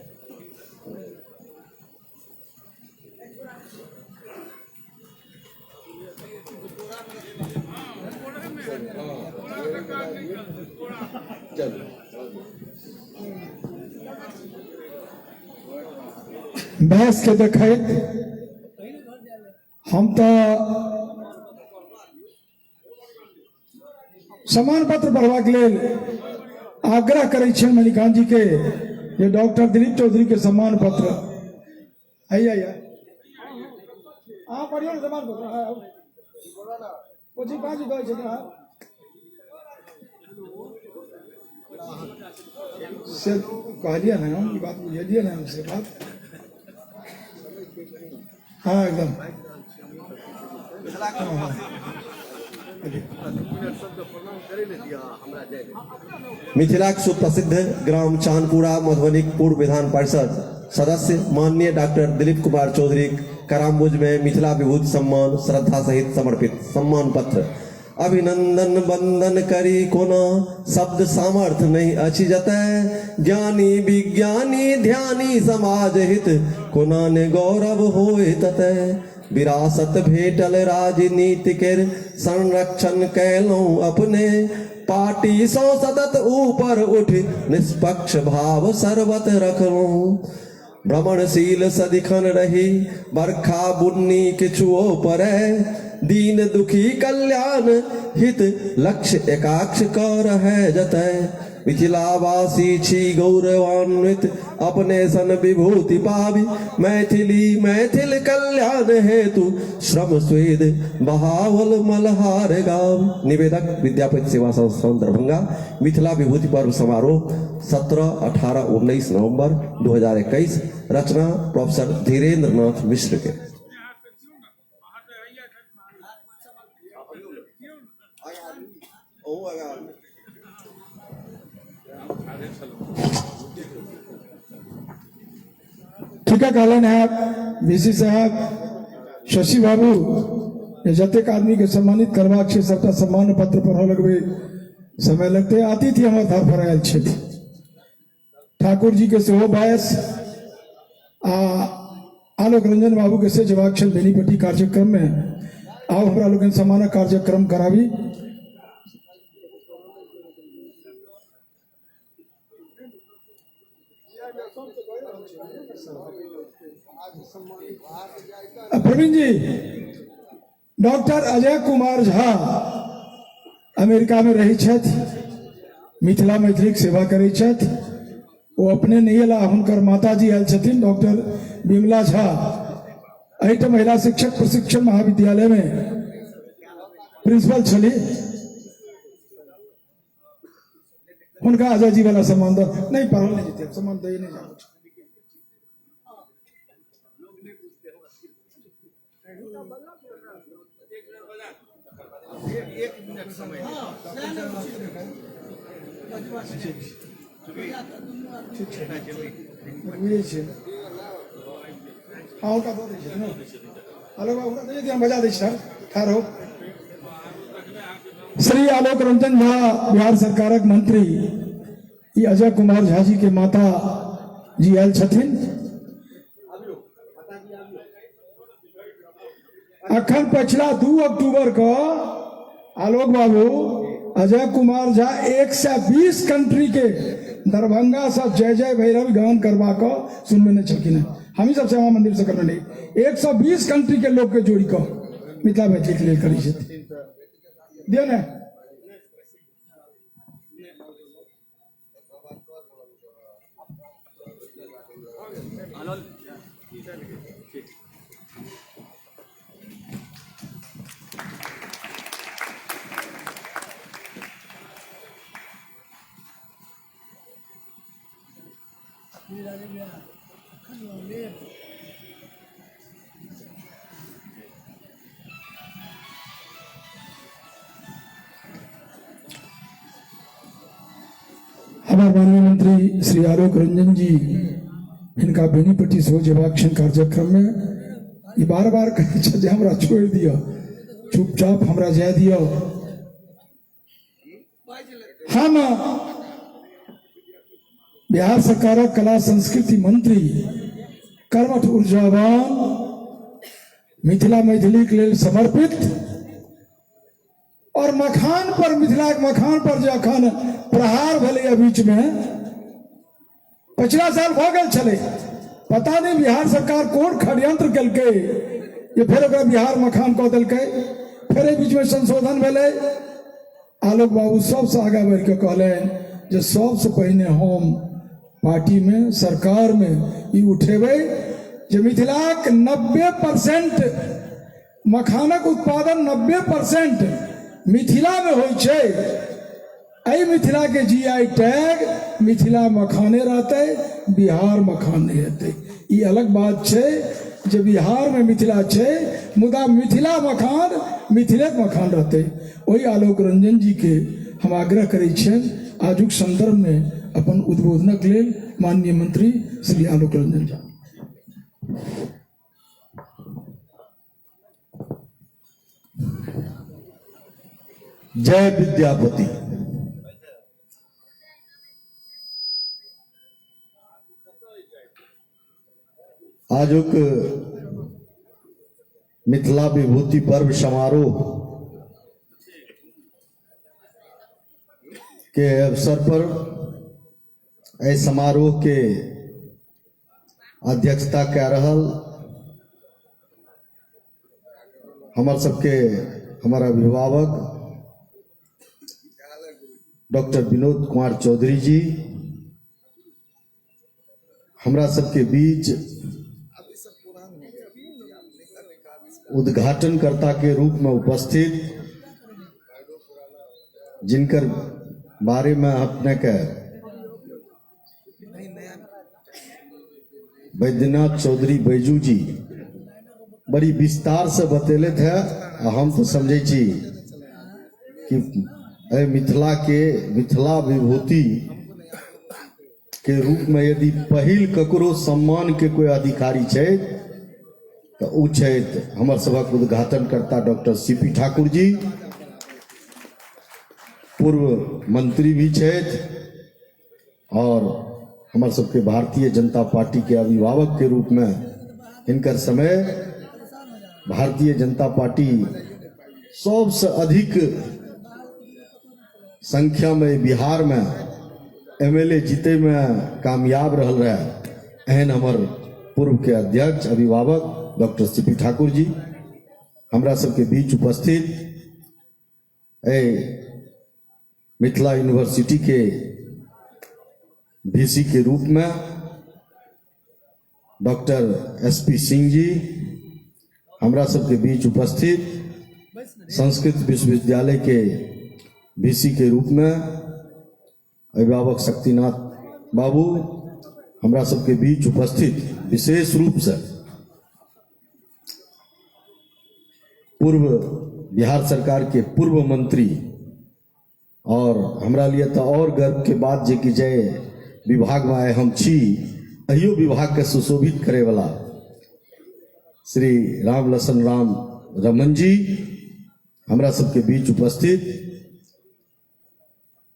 Speaker 1: बहस के देखैत हम तो सम्मान पत्र पढ़बाक लेल आग्रह करै छियनि मणिकांत जी के जे डॉक्टर दिलीप चौधरी के सम्मान पत्र हैया अहाँ पढ़ियौ ने सम्मान पत्र। कोची पाँच कहै छथिन अहाँ से कहलिए ना, हम ई बात बुझलिए ना हमसे बात। हाँ एकदम हाँ।
Speaker 2: मिथिलाक सुप्रसिद्ध ग्राम चांदपुरा मधुबनी पूर्व विधान परिषद सदस्य माननीय डॉक्टर दिलीप कुमार चौधरी करामबुज में मिथिला विभूति सम्मान श्रद्धा सहित समर्पित सम्मान पत्र। अभिनंदन बंदन करी कोना शब्द सामर्थ्य नहीं अछि जतै, ज्ञानी विज्ञानी ध्यानी समाज हित कोना ने गौरव होय ततै। विरासत भेटल राजनीति केर संरक्षण कैलहुं अपने, पार्टी सौ सतत ऊपर उठ निष्पक्ष भाव सर्वत रखलहुं। भ्रमणशील सदिखन रही बरखा बुन्नी किछुओ पड़ै, दीन दुखी कल्याण हित लक्ष्य एकाक्ष कर है जतै। मिथिलावासी छी गौरवान्वित अपने सन विभूति पावी, मैथिल कल्याण हेतु श्रम स्वेद बहावल मल्हार गाव। निवेदक विद्यापति सेवा संस्थान दरभंगा। मिथिला विभूति पर्व समारोह 17, 18, 19 नवंबर 2021। रचना प्रोफेसर धीरेन्द्र नाथ मिश्र के।
Speaker 1: ठीक है कहलन है वीसी साहब, शशि बाबू जतेक आदमी के सम्मानित करबाक छै सबटा सम्मान पत्र पढ़ लगबे समय लगते। अतिथि हमर घर पर आयल छथि, ठाकुर जी के सेहो बायस आलोक रंजन बाबू के से जवाब छल बेनीपट्टी कार्यक्रम में। आओ हमरा लोग सम्मान कार्यक्रम कराबी। प्रवीण जी, डॉक्टर अजय कुमार झा अमेरिका में रही छथि, मिथिला मैथिलीक सेवा करै छथि। वो अपने नहीं अला, हुनकर माताजी आयल छथिन डॉक्टर विमला झा, एहिठ महिला शिक्षक प्रशिक्षण महाविद्यालय में प्रिंसिपल छली। हुनका अजय जी वाला सम्मान दो नहीं पढ़ल नहीं जीते सम्मान दे नहीं जाओ। श्री आलोक रंजन झा बिहार सरकारक मंत्री, ई अजय कुमार झा जी के माता जी आयल छथिन। अखन पिछला 2 अक्टूबर को आलोक बाबू अजय कुमार झा 120 कंट्री के दरभंगा से जय जय भैरव गान करवा को सुनने छलखिन। हम ही सब श्यामा मंदिर से करने 120 कंट्री के लोग के जोड़ी को मिथिला मैथिली के लिए करी छथिन। दियो ने श्री आलोक रंजन जी इनका बेनीपट्टी से हो जेबाक्षण कार्यक्रम में ये बार बार कहे छे जे हमरा छोड़ दिया, चुपचाप हमरा जाय दिया। हम बिहार सरकार कला संस्कृति मंत्री कर्मठ ऊर्जावान मिथिला मैथिली के लिए समर्पित और मखान पर मिथिला के मखान पर जो अखन प्रहार भेलै बीच में पिछला साल भ गेल छलै, पता नहीं बिहार सरकार कोन षड्यंत्र केलकै ये फिर ओकरा बिहार मखान कह देलकै, फिर एहि बीच में संशोधन भेलै। आलोक बाबू सबसे आगे बढ़ के कहलनि जे सबसे पहिने हम पार्टी में सरकार में ई उठेबै जे मिथिलाक 90% मखानक उत्पादन 90% मिथिला में होइ छै। एहि मिथिला के जीआई टैग मिथिला मखाने रहते, बिहार मखान नहीं रहते। ई अलग बात छै जे बिहार में मिथिला छै मुदा मिथिला मखान मिथिले मखान रहते। वही आलोक रंजन जी के हम आग्रह करै छियनि आजुक संदर्भ में अपन उद्बोधनक लेल माननीय मंत्री श्री आलोक रंजन झा।
Speaker 9: जय विद्यापति। आजुक मिथिला विभूति पर्व समारोह के अवसर पर इस समारोह के अध्यक्षता कह रहल हमार अभिभावक डॉक्टर विनोद कुमार चौधरी जी, हमरा सबके बीच उद्घाटनकर्ता के रूप में उपस्थित, जिनकर बारे में अपने के बैद्यनाथ चौधरी बैजू जी बड़ी विस्तार से बतेले थे। हम तो समझे छी कि मिथिला विभूति के रूप में यदि पहिल ककरो सम्मान के कोई अधिकारी छै तो उ छथि हमर सभक उद्घाटनकर्ता डॉक्टर सीपी ठाकुर जी, पूर्व मंत्री भी छथि और हमारे सबके भारतीय जनता पार्टी के अभिभावक के रूप में इनकर समय भारतीय जनता पार्टी सबसे अधिक संख्या में बिहार में एमएलए जीते में कामयाब रहल रहे। एहन हमर पूर्व के अध्यक्ष अभिभावक डॉक्टर सीपी ठाकुर जी हमरा सबके बीच उपस्थित, मिथिला यूनिवर्सिटी के वीसी के रूप में डॉक्टर एसपी सिंह जी हमरा सबके बीच उपस्थित, संस्कृत विश्वविद्यालय के वीसी के रूप में अभिभावक शक्तिनाथ बाबू हमरा सबके बीच उपस्थित, विशेष रूप से पूर्व बिहार सरकार के पूर्व मंत्री और हमरा लिए तो और गर्व के बात जे कि जय विभाग में आए हम छी, अहियो विभाग के सुशोभित करे वाला श्री राम लसन राम रमन जी हमरा सबके बीच उपस्थित,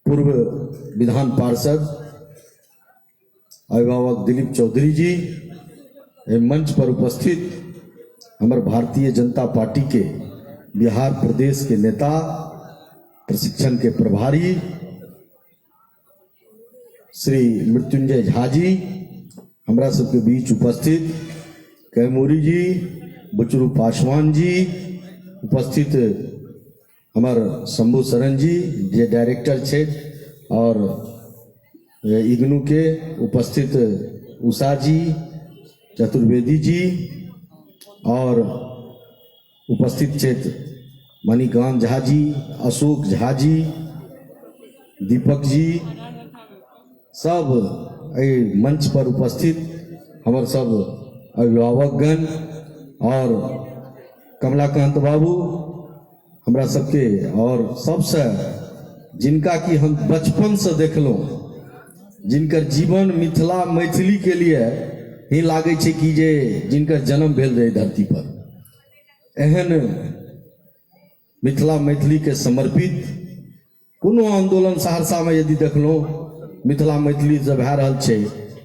Speaker 9: पूर्व विधान पार्षद अभिभावक दिलीप चौधरी जी, मंच पर उपस्थित हमारे भारतीय जनता पार्टी के बिहार प्रदेश के नेता, प्रशिक्षण के प्रभारी श्री मृत्युंजय झा जी हमरा सबके बीच उपस्थित, कैमूरी जी, बुचरू पासवान जी उपस्थित, हमार शंभू शरण जी जे डायरेक्टर छे और इग्नू के उपस्थित उषा जी, चतुर्वेदी जी और उपस्थित छे मणिकांत झा जी, अशोक झा जी, दीपक जी, सब मंच पर उपस्थित हमार सब अभिभावकगण और कमलाकांत बाबू हमरा सबके और सबसे जिनका कि हम बचपन से देखलों जिनकर जीवन मिथिला मैथिली के लिए ही लागे छे कि जे जिनकर जन्म भेल रहे धरती पर, एहन मिथिला मैथिली के समर्पित कोनो आंदोलन सहरसा में यदि देखलहुँ मिथिला मैथिली से भए रहल छै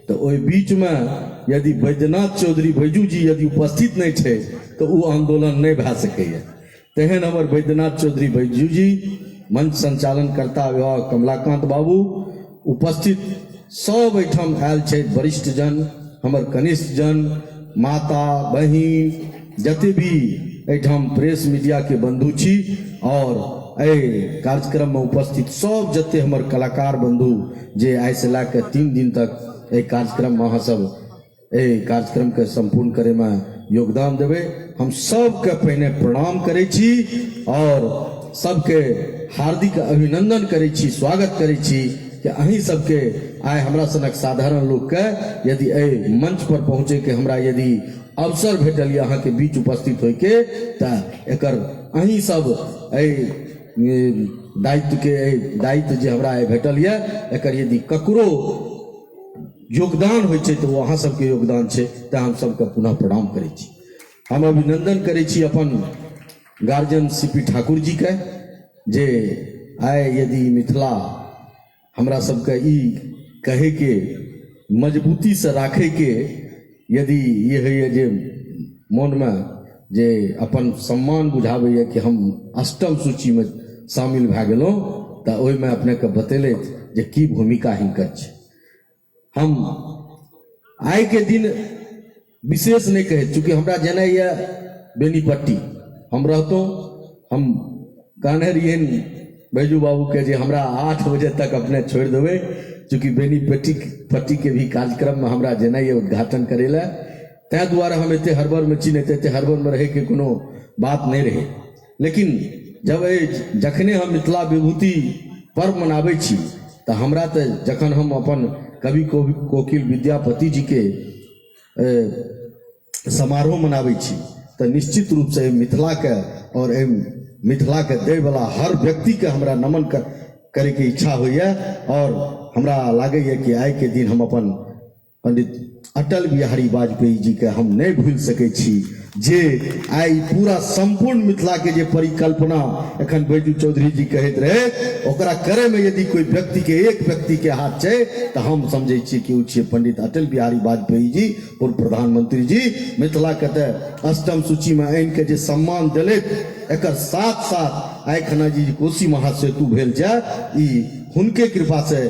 Speaker 9: तो ओहि बीच में यदि बैद्यनाथ चौधरी बैजू जी यदि उपस्थित नहीं थे तो वो आंदोलन नहीं भए सकैए। तेहन हमर बैद्यनाथ चौधरी बैजू जी, मंच संचालन करता विभाग कमलाकांत बाबू, उपस्थित सब एहिठाम आयल छै वरिष्ठ जन, हमर कनिष्ठ जन, माता बहिन, जते भी एहिठाम प्रेस मीडिया के बंधु छी और एहि कार्यक्रम में उपस्थित सब जते हमर कलाकार बंधु जे आइ से लए के 3 दिन तक एहि कार्यक्रम में अहाँ सब एहि कार्यक्रम के संपूर्ण करे में योगदान देवे, हम सबके पहिने प्रणाम करै छी और सबके हार्दिक अभिनंदन करै छी, स्वागत करै छी कि अहीं सबके आइ हमरा सनक साधारण लोग के यदि एहि मंच पर पहुँचे के हमरा यदि अवसर भेटल या अहाँ के बीच उपस्थित होय के तऽ एकर अहीं सब दायित्व जे हमरा भेटल ये एकर यदि ककरो योगदान होइ छै तो वो अहाँ सबके योगदान छै, तऽ हम सबके पुनः प्रणाम करै छी। हम अभिनंदन करै छी अपन गार्जियन सीपी ठाकुर जी के जे आइ यदि मिथिला हमरा सबके ई कहे के मजबूती से राखे के यदि ये है जे मन में जे अपन सम्मान बुझाबैए कि हम 8म सूची में शामिल भए गेलहुँ तऽ ओहिमे अपने के बतेलैथ जे की भूमिका हिनकर छै। हम आइ के दिन विशेष नहीं कहे, चूँकि हमरा जेनाइ यऽ बेनीपट्टी, हम रहतों, हम कहने रहिए बैजू बाबू के जे हमरा 8 बजे तक अपने छोड़ देवे, चूँकि बेनीपट्टी के भी कार्यक्रम में हमरा जेनाइ यऽ उद्घाटन करे ला, तै दुआरे हम एते हड़बड़ में छी, नहीं एते हड़बड़ में रहे के कोनो बात नहीं रहे। लेकिन जब जखने हम मिथिला विभूति पर्व मनाबै छी तऽ हमरा तऽ जखन हम अपन कवि कोकिल विद्यापति जी के समारोह मनाबै छी तऽ निश्चित रूप से मिथिला के और मिथिला के दै वाला हर व्यक्ति के हमरा नमन करे के इच्छा होइए और हमरा लागैए कि आइ के दिन हम अपन पंडित अटल बिहारी वाजपेयी जी के हम नहीं भूल सकै छी जे आई पूरा संपूर्ण मिथिला के जे परिकल्पना एखन बैजू चौधरी जी कहैत रहे ओकरा करे में यदि कोई व्यक्ति के एक व्यक्ति के हाथ छै तो हम समझै छी कि उ छियै पंडित अटल बिहारी वाजपेयी जी, पूर्व प्रधानमंत्री जी। मिथिला के तऽ 8म सूची में आनि के जे सम्मान देलैथ एकर साथ साथ आइ खना जी कोसी महासेतु भेल छै, ई हुनके कृपा से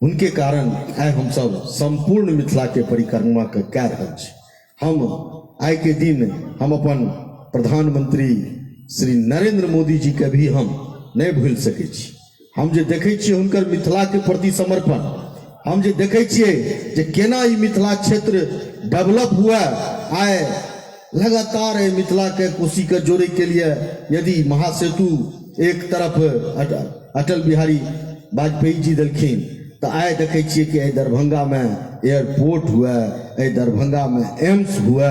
Speaker 9: उनके कारण आइ हम सब संपूर्ण मिथिला के परिक्रमा के कए रहल छी। हम आइ के दिन हम अपन प्रधानमंत्री श्री नरेंद्र मोदी जी के भी हम नहीं भूल सकै छी। हम जे देखै छियै हुनकर मिथिला के प्रति समर्पण, हम जे देखै छियै जे केना ई मिथिला क्षेत्र डेवलप हुआ, आइ लगातार मिथिला के कोसी के जोड़े के लिए यदि महासेतु एक तरफ अटल बिहारी वाजपेयी जी देलखिन तो आइ देखै छियै कि दरभंगा में एयरपोर्ट हुआ, दरभंगा में एम्स हुआ,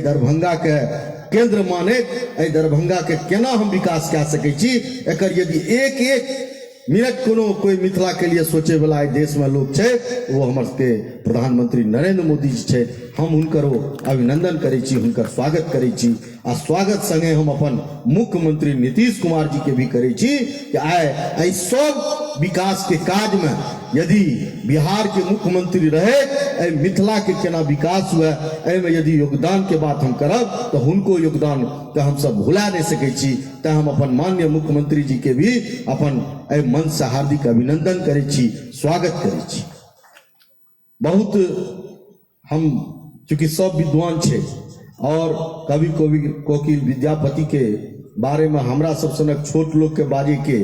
Speaker 9: दरभंगा के केंद्र माने दरभंगा के केना हम विकास कए सकै छी, एकर यदि एक मिनट कोनो कोई मिथिला के लिए सोचे वाला देश में लोग छै वो हमर के प्रधानमंत्री नरेंद्र मोदी जी छै। हम हुनकर अभिनंदन करै छी, हुनकर स्वागत करै छी आ स्वागत संगे हम अपन मुख्यमंत्री नीतीश कुमार जी के भी करै छी कि आइ सब विकास के काज में यदि बिहार के मुख्यमंत्री रहे मिथिला के केना विकास हुआ में यदि योगदान के बात हम करब तो हुनको योगदान तो हम सब भुला नहीं सकै छी। तो हम अपन माननीय मुख्यमंत्री जी के भी अपन मन से हार्दिक अभिनंदन करै छी, स्वागत करै छी। बहुत हम चूंकि सब विद्वान छे और कवि कोकिल विद्यापति के बारे में हमरा सब सनक छोट लोग के बाजे के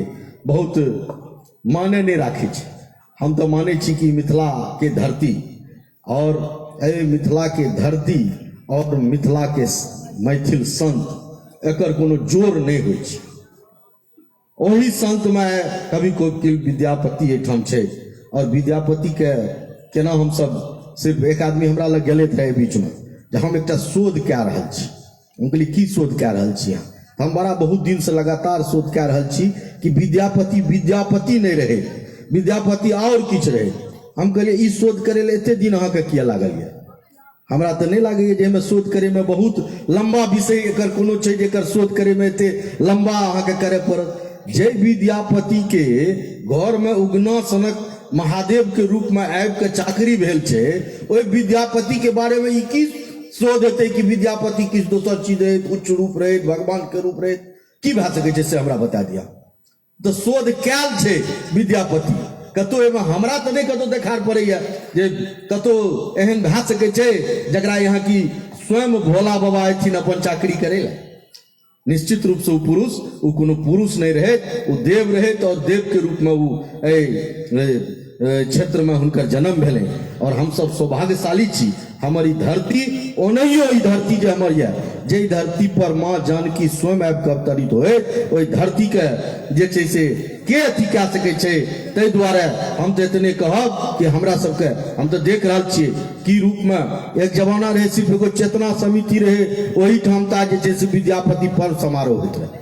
Speaker 9: बहुत माने नहीं राखे छे। हम तो माने छी कि मिथिला के धरती और मिथिला के धरती और मिथिला के मैथिल संत एकर कोनो जोर नहीं होइ छै। ओही संत में कवि कोकिल विद्यापति एठाम छै और विद्यापति के केना हम सब सिर्फ एक आदमी हमरा लग गेले रहे बीच में जे हम एकटा शोध कए रहल छी। हम कहलिए की शोध कए रहल छी अहाँ? हम बड़ा बहुत दिन से लगातार शोध कए रहल छी कि विद्यापति नहीं रहे, विद्यापति और किछ रहे। हम कहलिए ई शोध करे ले एते दिन अहाँके किया लागल ये? हमरा तो नहीं लागैए जे एहिमे शोध करे में बहुत लंबा विषय एकर कोनो छै जेकर शोध करे में एते लंबा अहाँके करे पड़त। जे विद्यापति के घर में उगना सनक महादेव के रूप में आबि के चाकरी भेल छै, ओहि विद्यापति के बारे में ई की शोध हेतै कि विद्यापति किछु दोसर चीज रहै, उच्च रूप रहै, भगवान के रूप रहै? की भए सकै छै से हमरा बता दिया। तो शोध कैल छै विद्यापति, कतो एहिमे हमरा तो नहीं कतो देखार पड़ैया जे कतो एहन भए सकै छै जकरा यहाँ की स्वयं भोला बाबा अयथिन अपन चाकरी करे ला। निश्चित रूप से वो पुरुष, वो कोनो पुरुष नहीं रहे, वो देव रहे और देव के रूप में वो क्षेत्र में हुनकर जन्म भेले। और हम सब सौभाग्यशाली छी। हमारी धरती ओनहियो ई धरती जे हमर ये, जे धरती पर माँ जानकी स्वयं आबि कऽ अवतरित होए, ओहि धरती के जे छै से के अथी कए सकै छै। ताहि दुआरे हम तो इतने कहब कि हमरा सबके हम तो देख रहल छियै की रूप में एक जमाना रहे सिर्फ एगो चेतना समिति रहे, ओही ठाम ता जे छै से विद्यापति पर्व समारोह होइत रहे।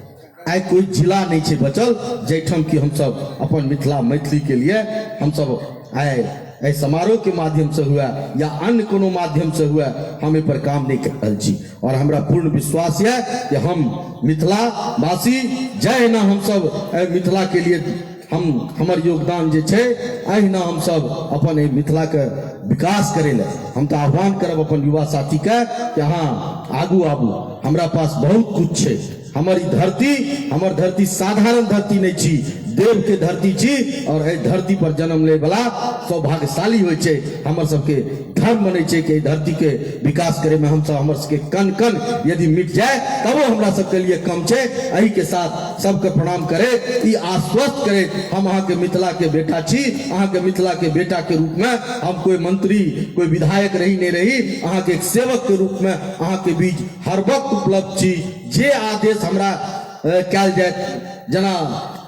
Speaker 9: आइ कोई जिला नहीं छै बचल जाहिठाम कि हम सब अपन मिथिला मैथिली के लिए हम सब आइ समारोह के माध्यम से हुआ या अन्य कोनो माध्यम से हुआ, हम एहि पर काम नहीं कर रहल छी। और हमरा पूर्ण विश्वास है कि हम मिथिला वासी जहिना हम सब मिथिला के लिए हमर योगदान जे छै, अहिना हम सब अपन मिथिला के विकास करे ले हम तो आह्वान करब अपन युवा साथी के कि हाँ आगू आबू, हमरा पास बहुत कुछ छै। हमारी हमर धरती साधारण धरती नहीं छी, देव के धरती छी। और एहि धरती पर जन्म ले वाला सौभाग्यशाली होइ छै। हमर सबके धर्म बनै छै कि धरती के विकास करे में हम सब हमर सबके कन कन यदि मिट जाए तबो हमरा सबके लिए कम छै। एही के साथ सबके प्रणाम करे, ई आश्वस्त करे हम अहाँ के मिथिला के बेटा छी। अहाँ के मिथिला के बेटा के रूप में हम कोई मंत्री कोई विधायक रही नहीं रही, अहाँ के एक सेवक के रूप में अहाँ के बीच हर वक्त उपलब्ध छी। जे आदेश हमरा कल जाए, जना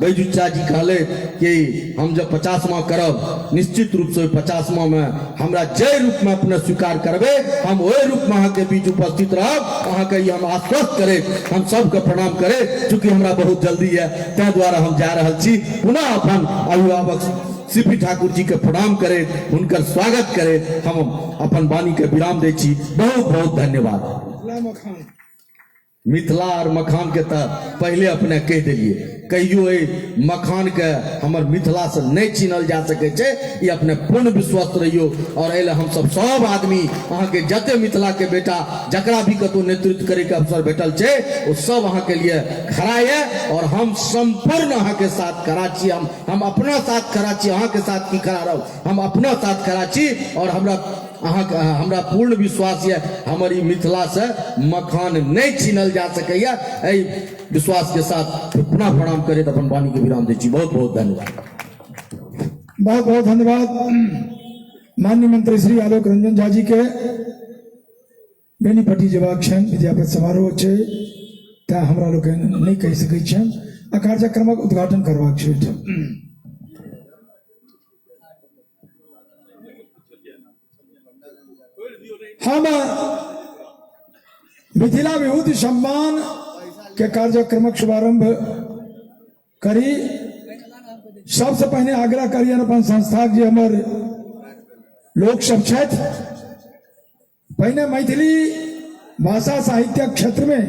Speaker 9: बैजुच्चा जी कहले कि हम जब 50वां करब, निश्चित रूप से 50वां में हमरा जय रूप में अपने स्वीकार करबे, हम वही रूप में अहाँ के बीच उपस्थित रहब। अहाँ के हम आश्वस्त करे, हम सबके प्रणाम करे, चूंकि हमरा बहुत जल्दी है तै द्वारा हम जा रहल छी। पुनः अपन अभिभावक सीपी ठाकुर जी के प्रणाम करे, उनकर स्वागत करे, हम अपन वाणी के विराम दे छी। बहुत बहुत धन्यवाद। मिथिला और मखान के तो पहले अपने कह दिलिए, कहियो मखान के हमर मिथिला से नहीं छीनल जा सके छे, ये अपने पूर्ण विश्वस्त रहियो। और एले हम सब आदमी अहाँ के जते मिथिला के बेटा जकरा भी कतो नेतृत्व करे के अवसर भेटल छे, वो सब अहाँ के लिए खड़ा है। और हम संपूर्ण अहाँ के साथ खड़ा छी, हम अपना साथ खड़ा छी। अहाँ के साथ की खड़ा रहो, हम अपना साथ खड़ा छी। और हमरा पूर्ण विश्वास है हमारी मिथिला से मखान नहीं छीनल जा सकैया। एहि विश्वास के साथ पुनः प्रणाम करे तो अपन वाणी के विराम दे छी। बहुत बहुत धन्यवाद।
Speaker 1: बहुत बहुत धन्यवाद माननीय मंत्री श्री आलोक रंजन झा जी के। बेनीपट्टी जेबाक छनि विद्यापति समारोह छै, तें हमरा लोग नहीं कहि सकै छनि। आ कार्यक्रमक उद्घाटन करबाक छै। हम मिथिला विभूति सम्मान के कार्यक्रमक शुभारंभ करी। सबसे पहले आग्रह करियन अपन संस्था जे हमर लोक सब छथि, पहले मैथिली भाषा साहित्य क्षेत्र में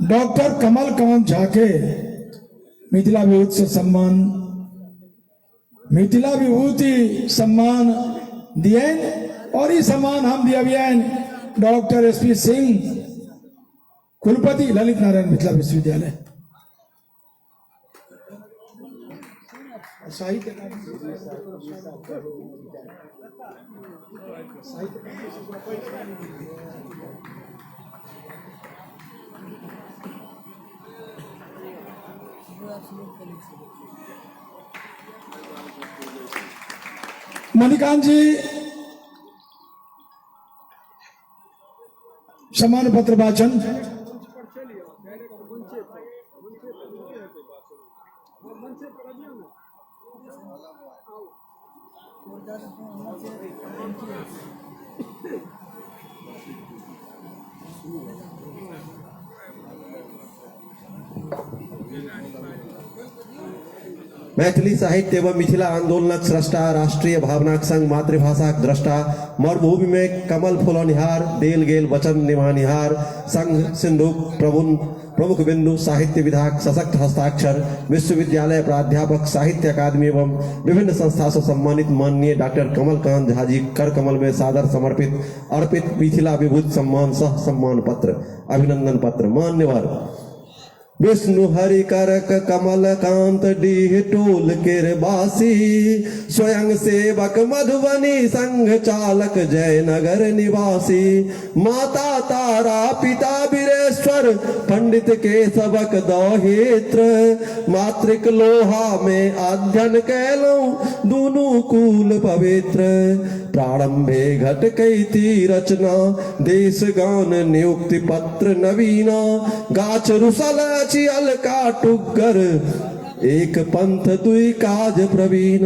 Speaker 1: डॉक्टर कमल कांत झा के मिथिला विभूति सम्मान दिए। और ये सम्मान हम दियन डॉक्टर एसपी सिंह कुलपति ललित नारायण मिथिला विश्वविद्यालय। मणिकांत जी सम्मान पत्र वाचन।
Speaker 2: मैथिली साहित्य एवं मिथिला आंदोलनक स्रष्टा, राष्ट्रीय भावनाक संग मातृभाषाक द्रष्टा, मरुभूमि में कमल फुलनिहार, देल गेल वचन निभानिहार, संघ सिंधुक प्रमुख बिंदु, साहित्य विधाक, सशक्त हस्ताक्षर, विश्वविद्यालय प्राध्यापक, साहित्य अकादमी एवं विभिन्न संस्था से सम्मानित माननीय डॉक्टर कमलकांत झा जी कर कमल में सादर समर्पित अर्पित मिथिला विभूति सम्मान सह सम्मान पत्र, अभिनंदन पत्र। मान्यवर विष्णु हरि करक कमल कांत डीह टोल केरबासी, स्वयं सेवक मधुबनी संघ चालक जयनगर निवासी, माता तारा पिता बीरेश्वर पंडित के सबक दौहित्र, मातृक लोहा में अध्ययन कैलूं दुनू कूल पवित्र, प्रारंभे घट कई रचना देश गान नियुक्ति पत्र नवीना, गाछ रुसल अल का टुगर एक पंथ दुई काज प्रवीण,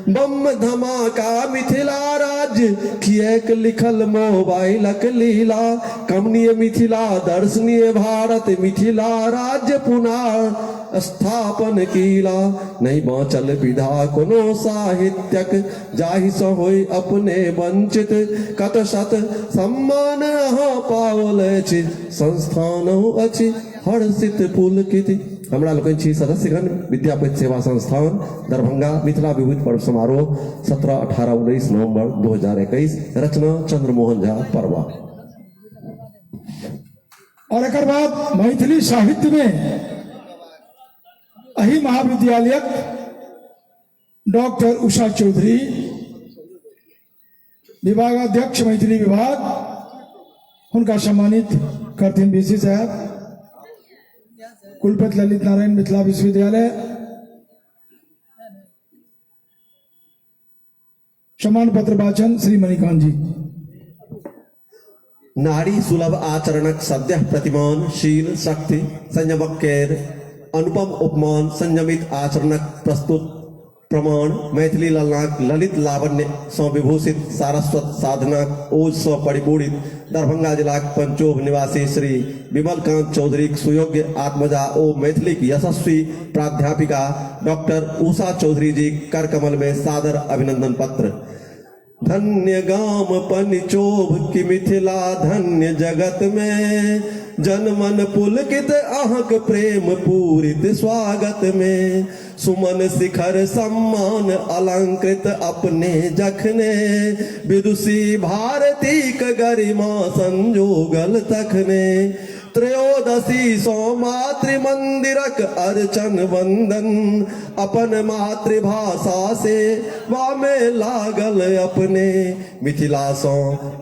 Speaker 2: बम धमाका मिथिला राज्य किएक लिखल मोबाइलक लीला, कमनीय मिथिला दर्शनीय भारत मिथिला राज्य पुनः स्थापन कीला, नहीं बाँचल विधा कोनो साहित्यक जाहि सँ होय अपने वंचित, कत शत सम्मान अहाँ पाओल अछि संस्थान अछि हर्षित पुलकित। हमरा लोकनि छी सदस्यगण विद्यापति सेवा संस्थान दरभंगा मिथिला विभूति पर्व समारोह 17, 18, 19 नवंबर 2021। रचना चंद्रमोहन झा परवा।
Speaker 1: और एक बाद मैथिली साहित्य में अही महाविद्यालय डॉक्टर उषा चौधरी विभागाध्यक्ष मैथिली विभाग उनका सम्मानित करथिन बीसी साहब, कुलपति ललित नारायण मिथिला विश्वविद्यालय, सम्मान पत्र वाचन श्री मणिकांत जी।
Speaker 2: नारी सुलभ आचरणक सद्यः प्रतिमान शील शक्ति संयमक केर अनुपम उपमान संयमित आचरणक प्रस्तुत प्रमाण, मैथिली ललनाक ललित लावण्य सौ विभूषित सारस्वत साधनाक ओज सौ परिपूरित दरभंगा जिलाक पंचोभ निवासी श्री विमलकांत चौधरी सुयोग्य आत्मजा ओ मैथिली की यशस्वी प्राध्यापिका डॉक्टर उषा चौधरी जी कर कमल में सादर अभिनंदन पत्र। धन्य गाम पंचोभ की मिथिला धन्य जगत में, जनमन पुलकित अहक प्रेम पूरित स्वागत में, सुमन शिखर सम्मान अलंकृत अपने जखने, विदुषी भारती गरिमा संजोगल तखने, त्रयोदशी सो मातृ मंदिरक अर्चन वंदन, अपन मातृभाषा से वामे लागल अपने, मिथिला सो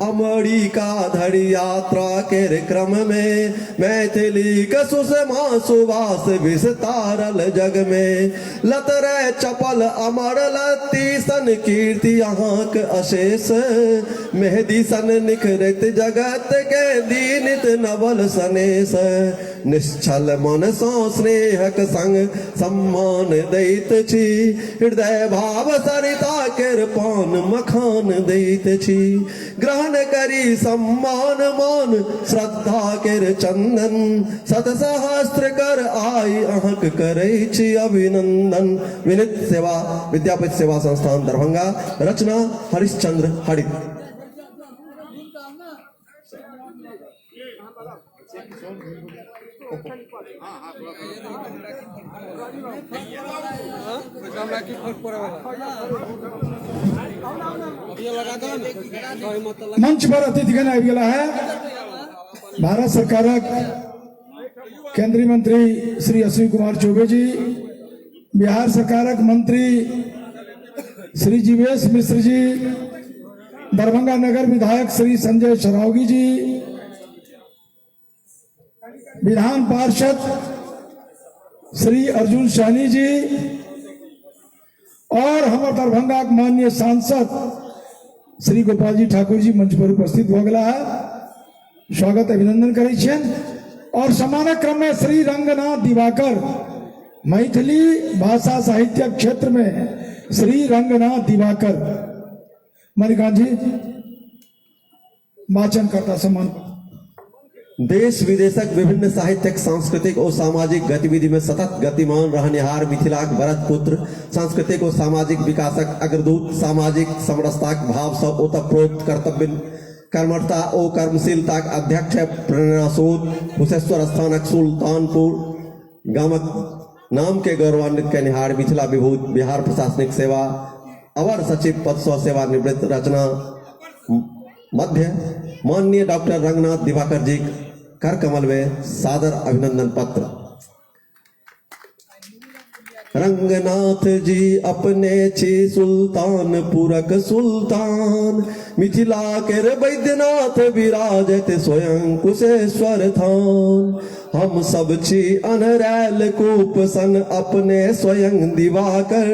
Speaker 2: अमेरिका धरि यात्रा के क्रम में, मैथिली सुषमा सुवास विस्तारल जग में, लतरे चपल अमर लती सन कीर्ति अहाँक अशेष, मेहदी सन निखरित जगत के दीनित नवल सनेस, निश्चल मन सो स्नेहक संग सम्मान दैत छी, हृदय भाव सरिता केर पान मखान दैत छी, ग्रहण करी सम्मान मान श्रद्धा केर चंदन, सत सहस्त्र कर आई अहक करै छी अभिनंदन। विनित सेवा विद्यापति सेवा संस्थान दरभंगा। रचना हरिश्चंद्र हरित।
Speaker 1: मंच पर अतिथिगण आबि गेला है। भारत सरकार केंद्रीय मंत्री श्री अश्विनी कुमार चौबे जी, बिहार सरकार मंत्री श्री जीवेश मिश्र जी, दरभंगा नगर विधायक श्री संजय शरावगी जी, विधान पार्षद श्री अर्जुन सहनी जी और हमारे दरभंगा के माननीय सांसद श्री गोपाल जी ठाकुर जी मंच पर उपस्थित हो गया है। स्वागत अभिनंदन करै छियनि। और सम्मानक क्रम में श्री रंगनाथ दिवाकर, मैथिली भाषा साहित्य क्षेत्र में श्री रंगनाथ दिवाकर मणिकांत जी वाचन करता सम्मान।
Speaker 2: देश विदेशक विभिन्न साहित्यिक सांस्कृतिक और सामाजिक गतिविधि में सतत गतिमान रहनिहार मिथिलाक भरत पुत्र सांस्कृतिक और सामाजिक विकासक अग्रदूत सामाजिक समरसताक भाव सँ ओतप्रोत कर्तव्य कर्मठता और कर्मशीलताक अध्यक्ष प्रेरणास्रोत कुशेश्वर स्थानक सुल्तानपुर गामक नाम के गौरवान्वित कनिहार मिथिला विभूत बिहार प्रशासनिक सेवा अवर सचिव पद सँ सेवानिवृत्त रचना मध्य माननीय डॉक्टर रंगनाथ दिवाकर जी कर कमल में सादर अभिनंदन पत्र। रंगनाथ जी अपने छी सुल्तानपुरक सुल्तान मिथिला के वैद्यनाथ विराजत स्वयं कुशेश्वर थान हम सब छी अनरैल कूप सन अपने स्वयं दिवाकर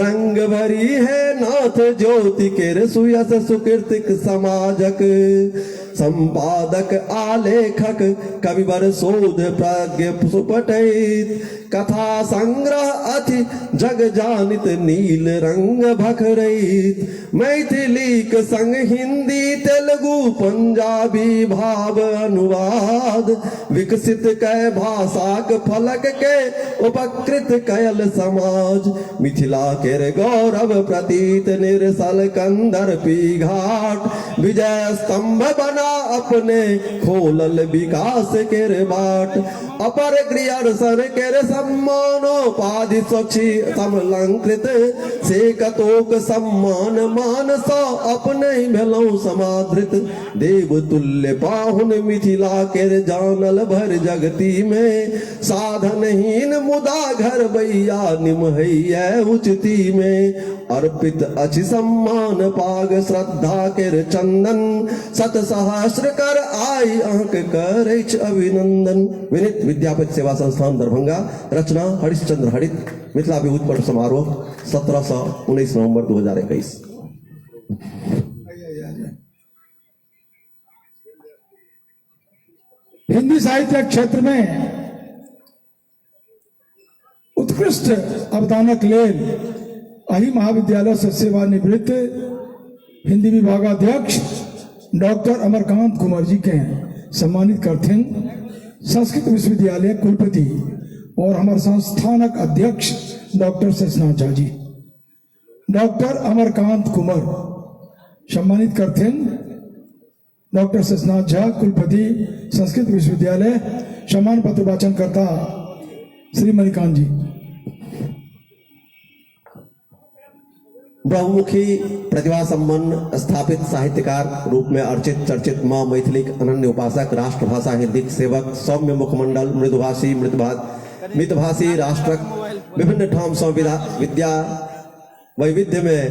Speaker 2: रंग भरी है नाथ ज्योति के सुयस सुकृतिक समाजक संपादक आलेखक कविवर शोध प्राज्ञ सुपटैत कथा संग्रह अति जग जानित नील रंग भखरैत मैथिलीक संग हिंदी तेलुगु पंजाबी भाव अनुवाद विकसित कै भाषाक फलक के उपकृत कयल समाज मिथिला के गौरव प्रतीत निरसल कंदर्पी घाट विजय स्तंभ बना अपने खोलल विकास के बाट अपर ग्रियर्सन के सम्मानोपाधि स्वच्छी समलंकृत से कतोक सम्मान मान सा अपने भेलौ समाधृत देव तुल्य पाहुन मिथिला के जानल भर जगती में साधनहीन मुदा घर बैया निमहैया उचती में अर्पित अछि सम्मान पाग श्रद्धा के चंदन सत सहस्र कर आई अंक करैछ अभिनंदन। विनित विद्यापति सेवा संस्थान दरभंगा रचना हरिश्चंद्र हरित मिथिला विभूत पर्व समारोह 17 से 19 नवंबर 2021।
Speaker 1: हिंदी साहित्य क्षेत्र में उत्कृष्ट अवदानक लेल अही महाविद्यालय से सेवानिवृत्त हिंदी विभागाध्यक्ष डॉक्टर अमरकांत कुमार जी के सम्मानित करथिन संस्कृत विश्वविद्यालय कुलपति और हमारे संस्थानक अध्यक्ष डॉक्टर शेषनाथ झा जी। डॉक्टर अमरकांत कुमार सम्मानित करथिन डॉक्टर शेषनाथ झा कुलपति संस्कृत विश्वविद्यालय सम्मान पत्र वाचन करता श्री मणिकांत जी।
Speaker 2: बहुमुखी प्रतिभा संपन्न स्थापित साहित्यकार रूप में अर्चित चर्चित माँ मैथिली अनन्य उपासक राष्ट्रभाषा हिंदी सेवक सौम्य मुखमंडल मृदुभाषी मितभाषी राष्ट्रक विभिन्न ठाम सौ विद्या वैविध्य में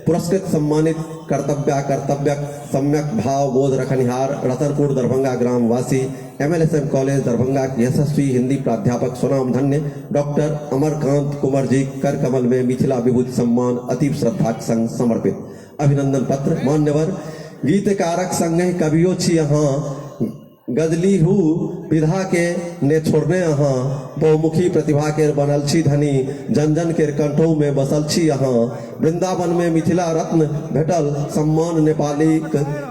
Speaker 2: पुरस्कृत सम्मानित कर्तव्य सम्यक भाव बोध रखनिहार रतनपुर दरभंगा ग्राम वासी MLSM कॉलेज दरभंगा के यशस्वी हिंदी प्राध्यापक स्वनाम धन्य डॉक्टर अमरकांत कुमार जी कर कमल में मिथिला विभूति सम्मान अतीब श्रद्धा संग समर्पित अभिनंदन पत्र। मान्यवर गीतकारक संगे कवियो छी यहाँ गजली हु विधा के ने छोड़ने यहाँ बहुमुखी प्रतिभा के बनल छी धनी जन जन के कंठों में बसल छी यहाँ वृंदावन में मिथिला रत्न भेटल सम्मान नेपाली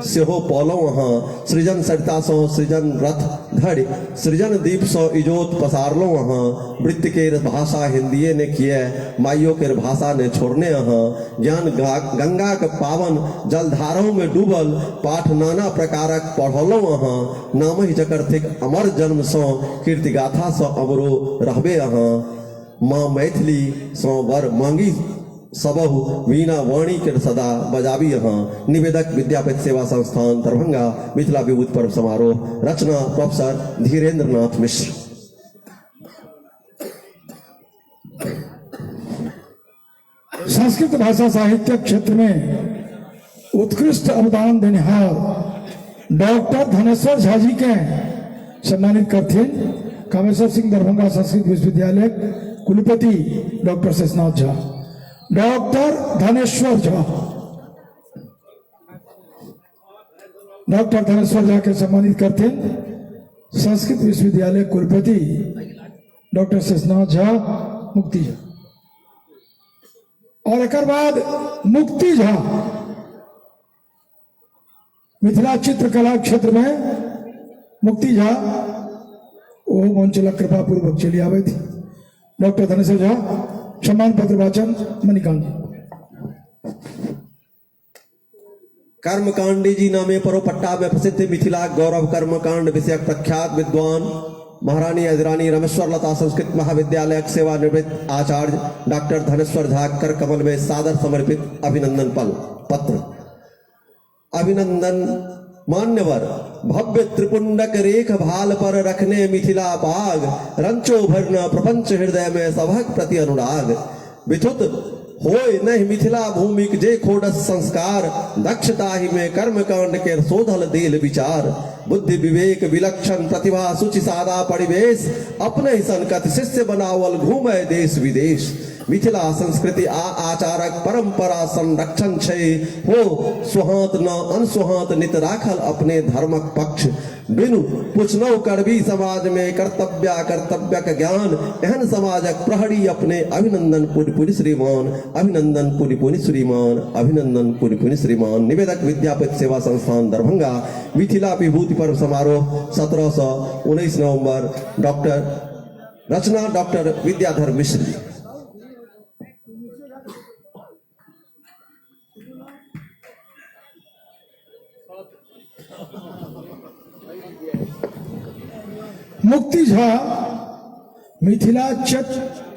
Speaker 2: सेहो पौलौ वहाँ सृजन सरिता सौ सृजन रथ धड़ सृजन दीप सौ इजोत पसारलो वहाँ वृत्ति के भाषा हिंदिये ने किए माइयो के भाषा ने छोड़ने यहाँ ज्ञान गंगा के पावन जलधारों में डूबल पाठ नाना प्रकारक पढ़लो वहाँ नाम ही जकर्थिक अमर जन्म सौ कीर्ति गाथा सौ अमरो रहबे यहाँ माँ मैथिली सौ वर मांगी सबहु वीणा वाणी के सदा बजाबी यहाँ। निवेदक विद्यापति सेवा संस्थान दरभंगा मिथिला विभूति पर्व समारोह रचना प्रोफेसर धीरेन्द्र नाथ मिश्र।
Speaker 1: संस्कृत भाषा साहित्य क्षेत्र में उत्कृष्ट अवदान देनिहार डॉक्टर धनेश्वर झा जी के सम्मानित करथिन कामेश्वर सिंह दरभंगा संस्कृत विश्वविद्यालय कुलपति डॉक्टर शेषनाथ झा। डॉक्टर धनेश्वर झा के सम्मानित करथिन संस्कृत विश्वविद्यालय कुलपति डॉक्टर शेषनाथ झा मुक्ति झा। और एक बाद मुक्ति झा मिथिला चित्रकला क्षेत्र में मुक्ति झा वो मंचला कृपा पूर्वक चली आवे थी। डॉक्टर धनेश्वर झा सम्मान पत्र वाचन मणिकांत जी।
Speaker 2: कर्मकांडी जी नामे परोपट्टा में प्रसिद्ध मिथिला गौरव कर्मकांड विषयक प्रख्यात विद्वान महारानी अधिरानी रमेश्वर लता संस्कृत महाविद्यालय सेवानिवृत्त आचार्य डॉक्टर धनेश्वर झा कर कमल में सादर समर्पित अभिनंदन पत्र। अभिनंदन मान्यवर भव्य त्रिपुंडक रेख भाल पर रखने मिथिला बाग रंचो भरन प्रपंच हृदय में सभक प्रति अनुराग विथुत होय नहीं मिथिला भूमि जे खोडस संस्कार दक्षता ही में कर्म कांड के शोधल देल विचार बुद्धि विवेक विलक्षण प्रतिभा सुचि सादा परिवेश अपने ही संकट शिष्य बनावल घूमे देश विदेश मिथिला संस्कृति आचारक परंपरा संरक्षण छे हो सुहात न अनसुहात नित राखल अपने धर्मक पक्ष बिनु पुछनौ करबी समाज में कर्तव्यक ज्ञान एहन समाजक प्रहरी अपने अभिनंदन पुनि श्रीमान अभिनंदन पुनि श्रीमान अभिनंदन पुनि श्रीमान। निवेदक विद्यापति सेवा संस्थान दरभंगा मिथिला विभूति पर्व समारोह 1719 नवंबर। डॉक्टर रचना डॉक्टर विद्याधर मिश्र जी।
Speaker 1: मुक्ति झा मिथिला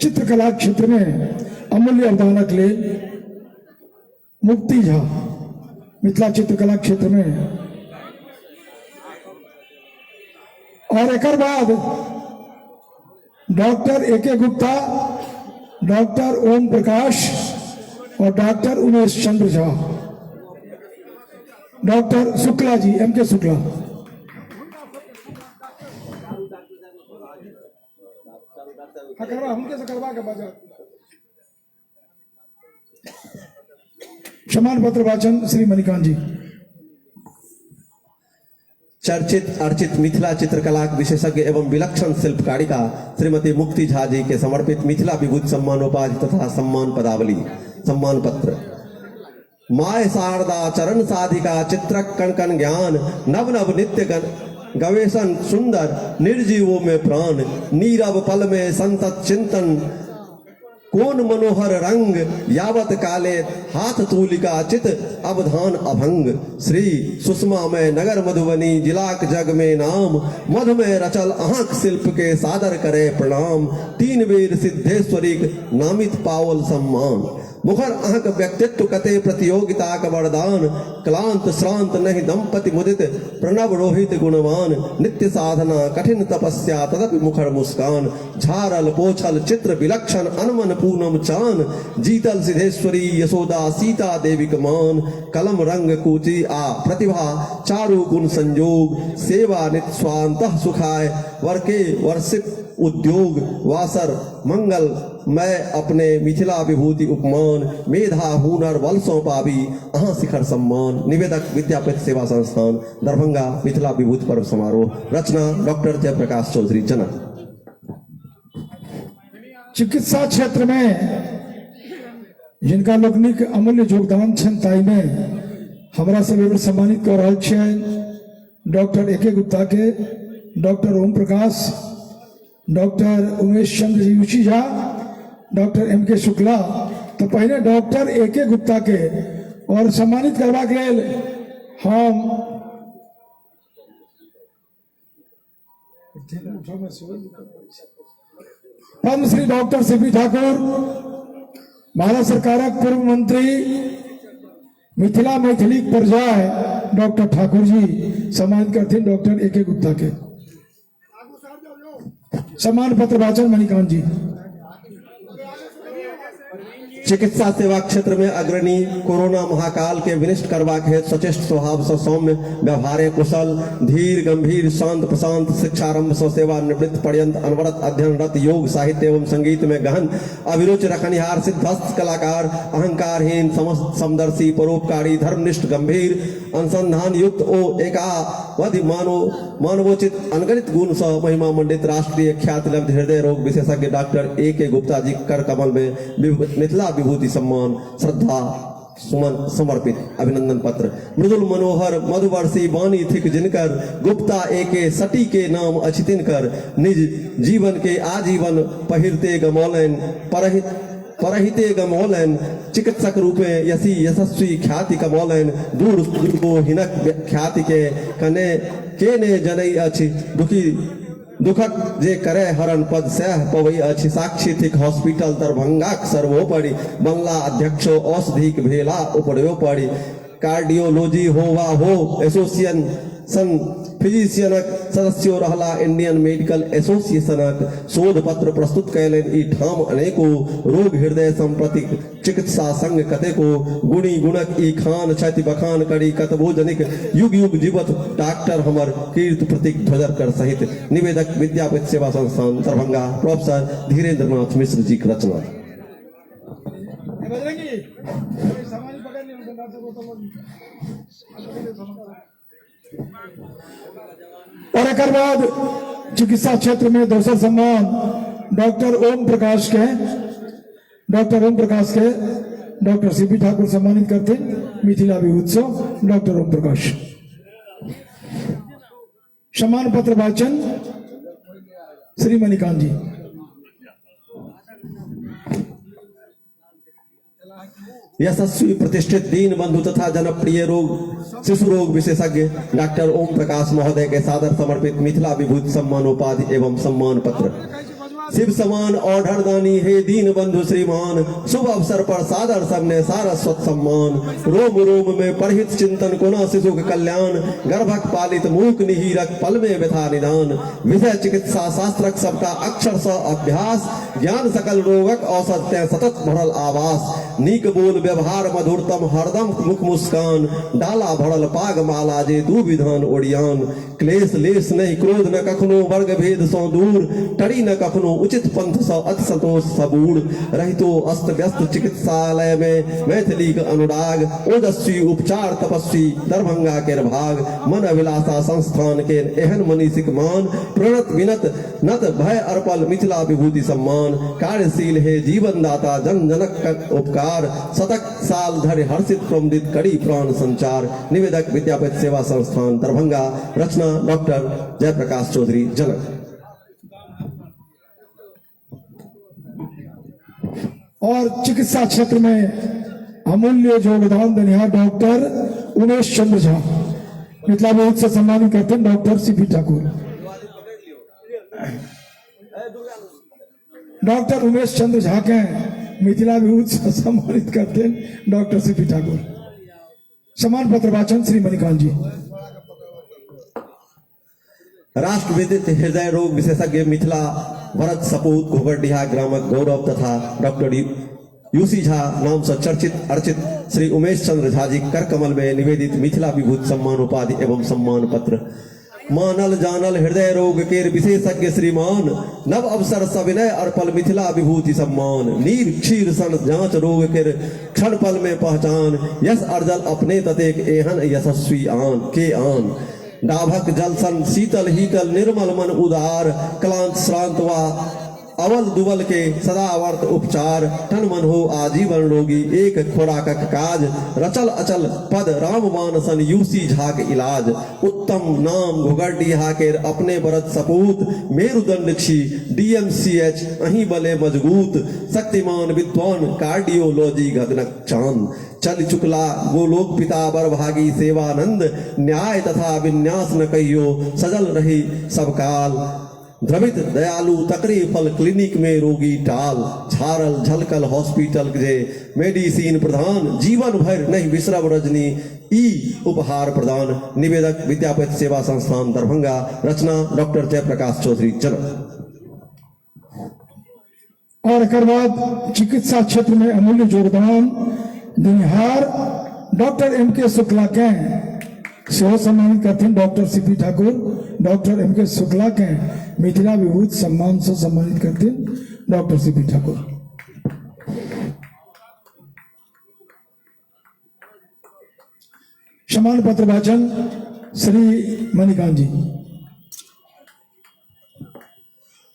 Speaker 1: चित्रकला क्षेत्र में अमूल्य अवदानक ले मुक्ति झा मिथिला चित्रकला क्षेत्र में और एक बाद डॉक्टर ए.के. गुप्ता डॉक्टर ओम प्रकाश और doctor Umesh Chandra Jha doctor Shukla ji M.K. Shukla सम्मान पत्र वाचन श्री मणिकांत जी।
Speaker 2: चर्चित अर्चित मिथिला चित्रकला विशेषज्ञ एवं विलक्षण शिल्पकारिका श्रीमती मुक्ति झा जी के समर्पित मिथिला विभूति सम्मानोपाधि तथा सम्मान पदावली सम्मान पत्र। माय शारदा चरण साधिका चित्रक कण कण ज्ञान नव नव नित्य गवेषण सुंदर निर्जीवों में प्राण नीरव पल में संतत चिंतन कौन मनोहर रंग यावत काले हाथ तूलिका चित अवधान अभंग श्री सुषमा में नगर मधुबनी जिलाक जग में नाम मधु में रचल आंख शिल्प के सादर करे प्रणाम तीन वीर सिद्धेश्वरी नामित पावल सम्मान मुखर अहक व्यक्तित्व कते प्रतियोगिता का वरदान क्लांत श्रांत नहीं दंपति मुदित प्रणव रोहित गुणवान नित्य साधना कठिन तपस्या तदपि मुखर मुस्कान झारल पोछल चित्र विलक्षण अनमन पूनम चान जीतल सिद्धेश्वरी यशोदा सीता देवी कमान कलम रंग कूची आ प्रतिभा चारु गुण संयोग सेवा नित स्वांत सुखाय वर्के वर्षित उद्योग वासर मंगल मैं अपने मिथिला विभूति उपमान मेधा हुनर वलसों पावी अहाँ शिखर सम्मान। निवेदक विद्यापति सेवा संस्थान दरभंगा मिथिला विभूति पर्व समारोह। रचना डॉक्टर जयप्रकाश चौधरी जनक।
Speaker 1: चिकित्सा क्षेत्र में जिनका लोकनिक अमूल्य योगदान छन ताई में हमारा सब सम्मानित कर रहल छे डॉक्टर ए.के. गुप्ता के doctor Om Prakash doctor Umesh Chandra ji Jha doctor M.K. Shukla. तो पहले डॉक्टर ए.के. गुप्ता के और सम्मानित करवा के लेल हम पद्मश्री डॉक्टर सी.पी. ठाकुर भारत सरकार पूर्व मंत्री मिथिला मैथिली पर्याय डॉक्टर ठाकुर जी सम्मानित करते डॉक्टर ए.के. गुप्ता के। सम्मान पत्र वाचन मणिकांत जी।
Speaker 2: चिकित्सा सेवा क्षेत्र में अग्रणी कोरोना महाकाल के विनिष्ट करवा के सचेष्ट स्वभाव से सौम्य व्यवहारे कुशल धीर गंभीर शांत प्रशांत शिक्षारंभ से सेवा निवृत्त पर्यंत अनवरत अध्ययनरत योग साहित्य एवं संगीत में गहन अभिरुचि रखनिहार सिद्धस्त कलाकार अहंकारहीन समदर्शी परोपकारी धर्मनिष्ठ गंभीर अनुसंधान युक्त ओ एकावधि मानवोचित अनगणित गुण सह महिमा मंडित राष्ट्रीय ख्याति लब्ध हृदय रोग विशेषज्ञ डॉक्टर ए.के. गुप्ता जी कर कमल में मिथिला विभूति सम्मान श्रद्धा सुमन समर्पित अभिनंदन पत्र। मृदुल मनोहर मधुवर्षी वाणी थिक जिनकर, गुप्ता एके सटी के नाम अछि तिनकर, निज जीवन के आजीवन पहिरते गमौलन, परहिते गमौलन, चिकित्सक रूपे यसी यशस्वी ख्याति कमौलन, दूर को हिनक ख्याति के कने केने जनई अछि, दुखक जे करे हरण पद सह पवई अछि, साक्षी थिक हॉस्पिटल दरभंगाक सर्वोपरि, बंगला अध्यक्षो औषधिक भेला उपड़ोपरि, कार्डियोलॉजी होवा हो एसोसिएशन फिजिशियनक सदस्यो रहला इंडियन मेडिकल एसोसिएशनक, शोध पत्र प्रस्तुत कैलन ई ठाम अनेको, रोग हृदय संप्रतिक चिकित्सा संघ कतेको, गुणी गुणक ई खान छति बखान करी कतबो जनिक, युग युग जीवत डॉक्टर हमर कीर्ति प्रतीक ध्वजर कर सहित। निवेदक विद्यापति सेवा संस्थान दरभंगा, प्रोफेसर धीरेन्द्र नाथ मिश्र जी की रचना।
Speaker 1: और एक बाद चिकित्सा क्षेत्र में दोसर सम्मान डॉक्टर ओम प्रकाश के डॉक्टर सीपी ठाकुर सम्मानित करते हैं। मिथिला विभूत्सव डॉक्टर ओम प्रकाश। सम्मान पत्र वाचन श्री मणिकांत जी।
Speaker 2: यशस्वी प्रतिष्ठित दीन बंधु तथा जनप्रिय रोग शिशु रोग विशेषज्ञ डॉक्टर ओम प्रकाश महोदय के सादर समर्पित मिथिला विभूति सम्मानोपाधि एवं सम्मान पत्र। शिव समान औढ़ दानी हे दीन बंधु श्रीमान, शुभ अवसर पर सादर सबने सारस्वत सम्मान, रोम रोम में परहित चिंतन कोना शिशु के कल्याण, गर्भक पालित मूक निहीरक पल में व्यथा निदान, विषय चिकित्सा शास्त्रक सबका अक्षर स अभ्यास, ज्ञान सकल रोगक औषध ते सतत भरल आवास, नीक बोल व्यवहार मधुरतम हरदम मुख मुस्कान, डाला भरल पाग माला जे दू विधान ओडियान, क्लेश लेस नहीं क्रोध न कखनो वर्ग भेद सो दूर, टरी न कखनो उचित पंथ स अति संतोष सबूर, रहितो अस्त व्यस्त चिकित्सालय में मैथिली का अनुराग, ओजस्वी उपचार तपस्वी दरभंगा के भाग, मन अभिलाषा संस्थान के एहन मनीषिक मान, प्रणत विनत नत भय अर्पल मिथिला विभूति सम्मान, कार्यशील है जीवन दाता जन जनक उपकार, शतक साल धरि हर्षित प्रमुदित करी प्राण संचार। निवेदक विद्यापति सेवा संस्थान दरभंगा, रचना डॉक्टर जयप्रकाश चौधरी जनक।
Speaker 1: और चिकित्सा क्षेत्र में अमूल्य योगदान देनिहार डॉक्टर उमेश चंद्र झा मिथिला विभूति से सम्मानित करते हैं डॉक्टर सीपी ठाकुर। डॉक्टर उमेश चंद्र झा के मिथिला विभूति से सम्मानित करते हैं डॉक्टर सीपी ठाकुर। सम्मान पत्र वाचन श्री मणिकांत जी।
Speaker 2: राष्ट्रविदित हृदय रोग विशेषज्ञ मिथिला भरत सपूत घोगरडीहा ग्रामक गौरव तथा डॉक्टर यूसी झा नाम से चर्चित अर्चित श्री उमेश चंद्र झा जी कर कमल में निवेदित मिथिला विभूति सम्मान उपाधि एवं सम्मान पत्र। मानल जानल हृदय रोग के विशेषज्ञ श्रीमान, नव अवसर सविनय अर्पल मिथिला विभूति सम्मान, नीर क्षीर सन जांच रोग के क्षण पल में पहचान, यस अर्जल अपने ततेक एहन यशस्वी आन के आन, डाभक जलसन शीतल हीतल निर्मल मन उदार, क्लांत श्रांत वा अवल दुवल के सदावर्त उपचार, तन मन हो आजीवन रोगी एक खोराकक काज, रचल अचल पद राम मानसन यूसी झा के इलाज, उत्तम नाम घोगरडीहा के अपने बरत सपूत, मेरुदंड छी DMCH अही बले मजबूत, शक्तिमान विद्वान कार्डियोलॉजी गगनक चांद, चल चुकला गोलोक पिता बर भागी सेवानंद, न्याय तथा विन्यास न कहियो सजल रही सब काल, द्रवित दयालु तकरी फल क्लिनिक में रोगी टाल, झारल झलकल हॉस्पिटल जे मेडिसिन प्रधान, जीवन भर नहीं विश्रम रजनी ई उपहार प्रदान। निवेदक विद्यापति सेवा संस्थान दरभंगा, रचना डॉक्टर जयप्रकाश चौधरी जनक।
Speaker 1: और एक बाद चिकित्सा क्षेत्र में अमूल्य योगदान देनिहार डॉक्टर MK शुक्ला के सेवा सम्मानित करते हैं doctor CP Thakur. Doctor MK Shukla के मिथिला विभूति सम्मान से सम्मानित करते हैं डॉक्टर सीपी ठाकुर। सम्मान पत्र वाचन श्री मणिकांत जी।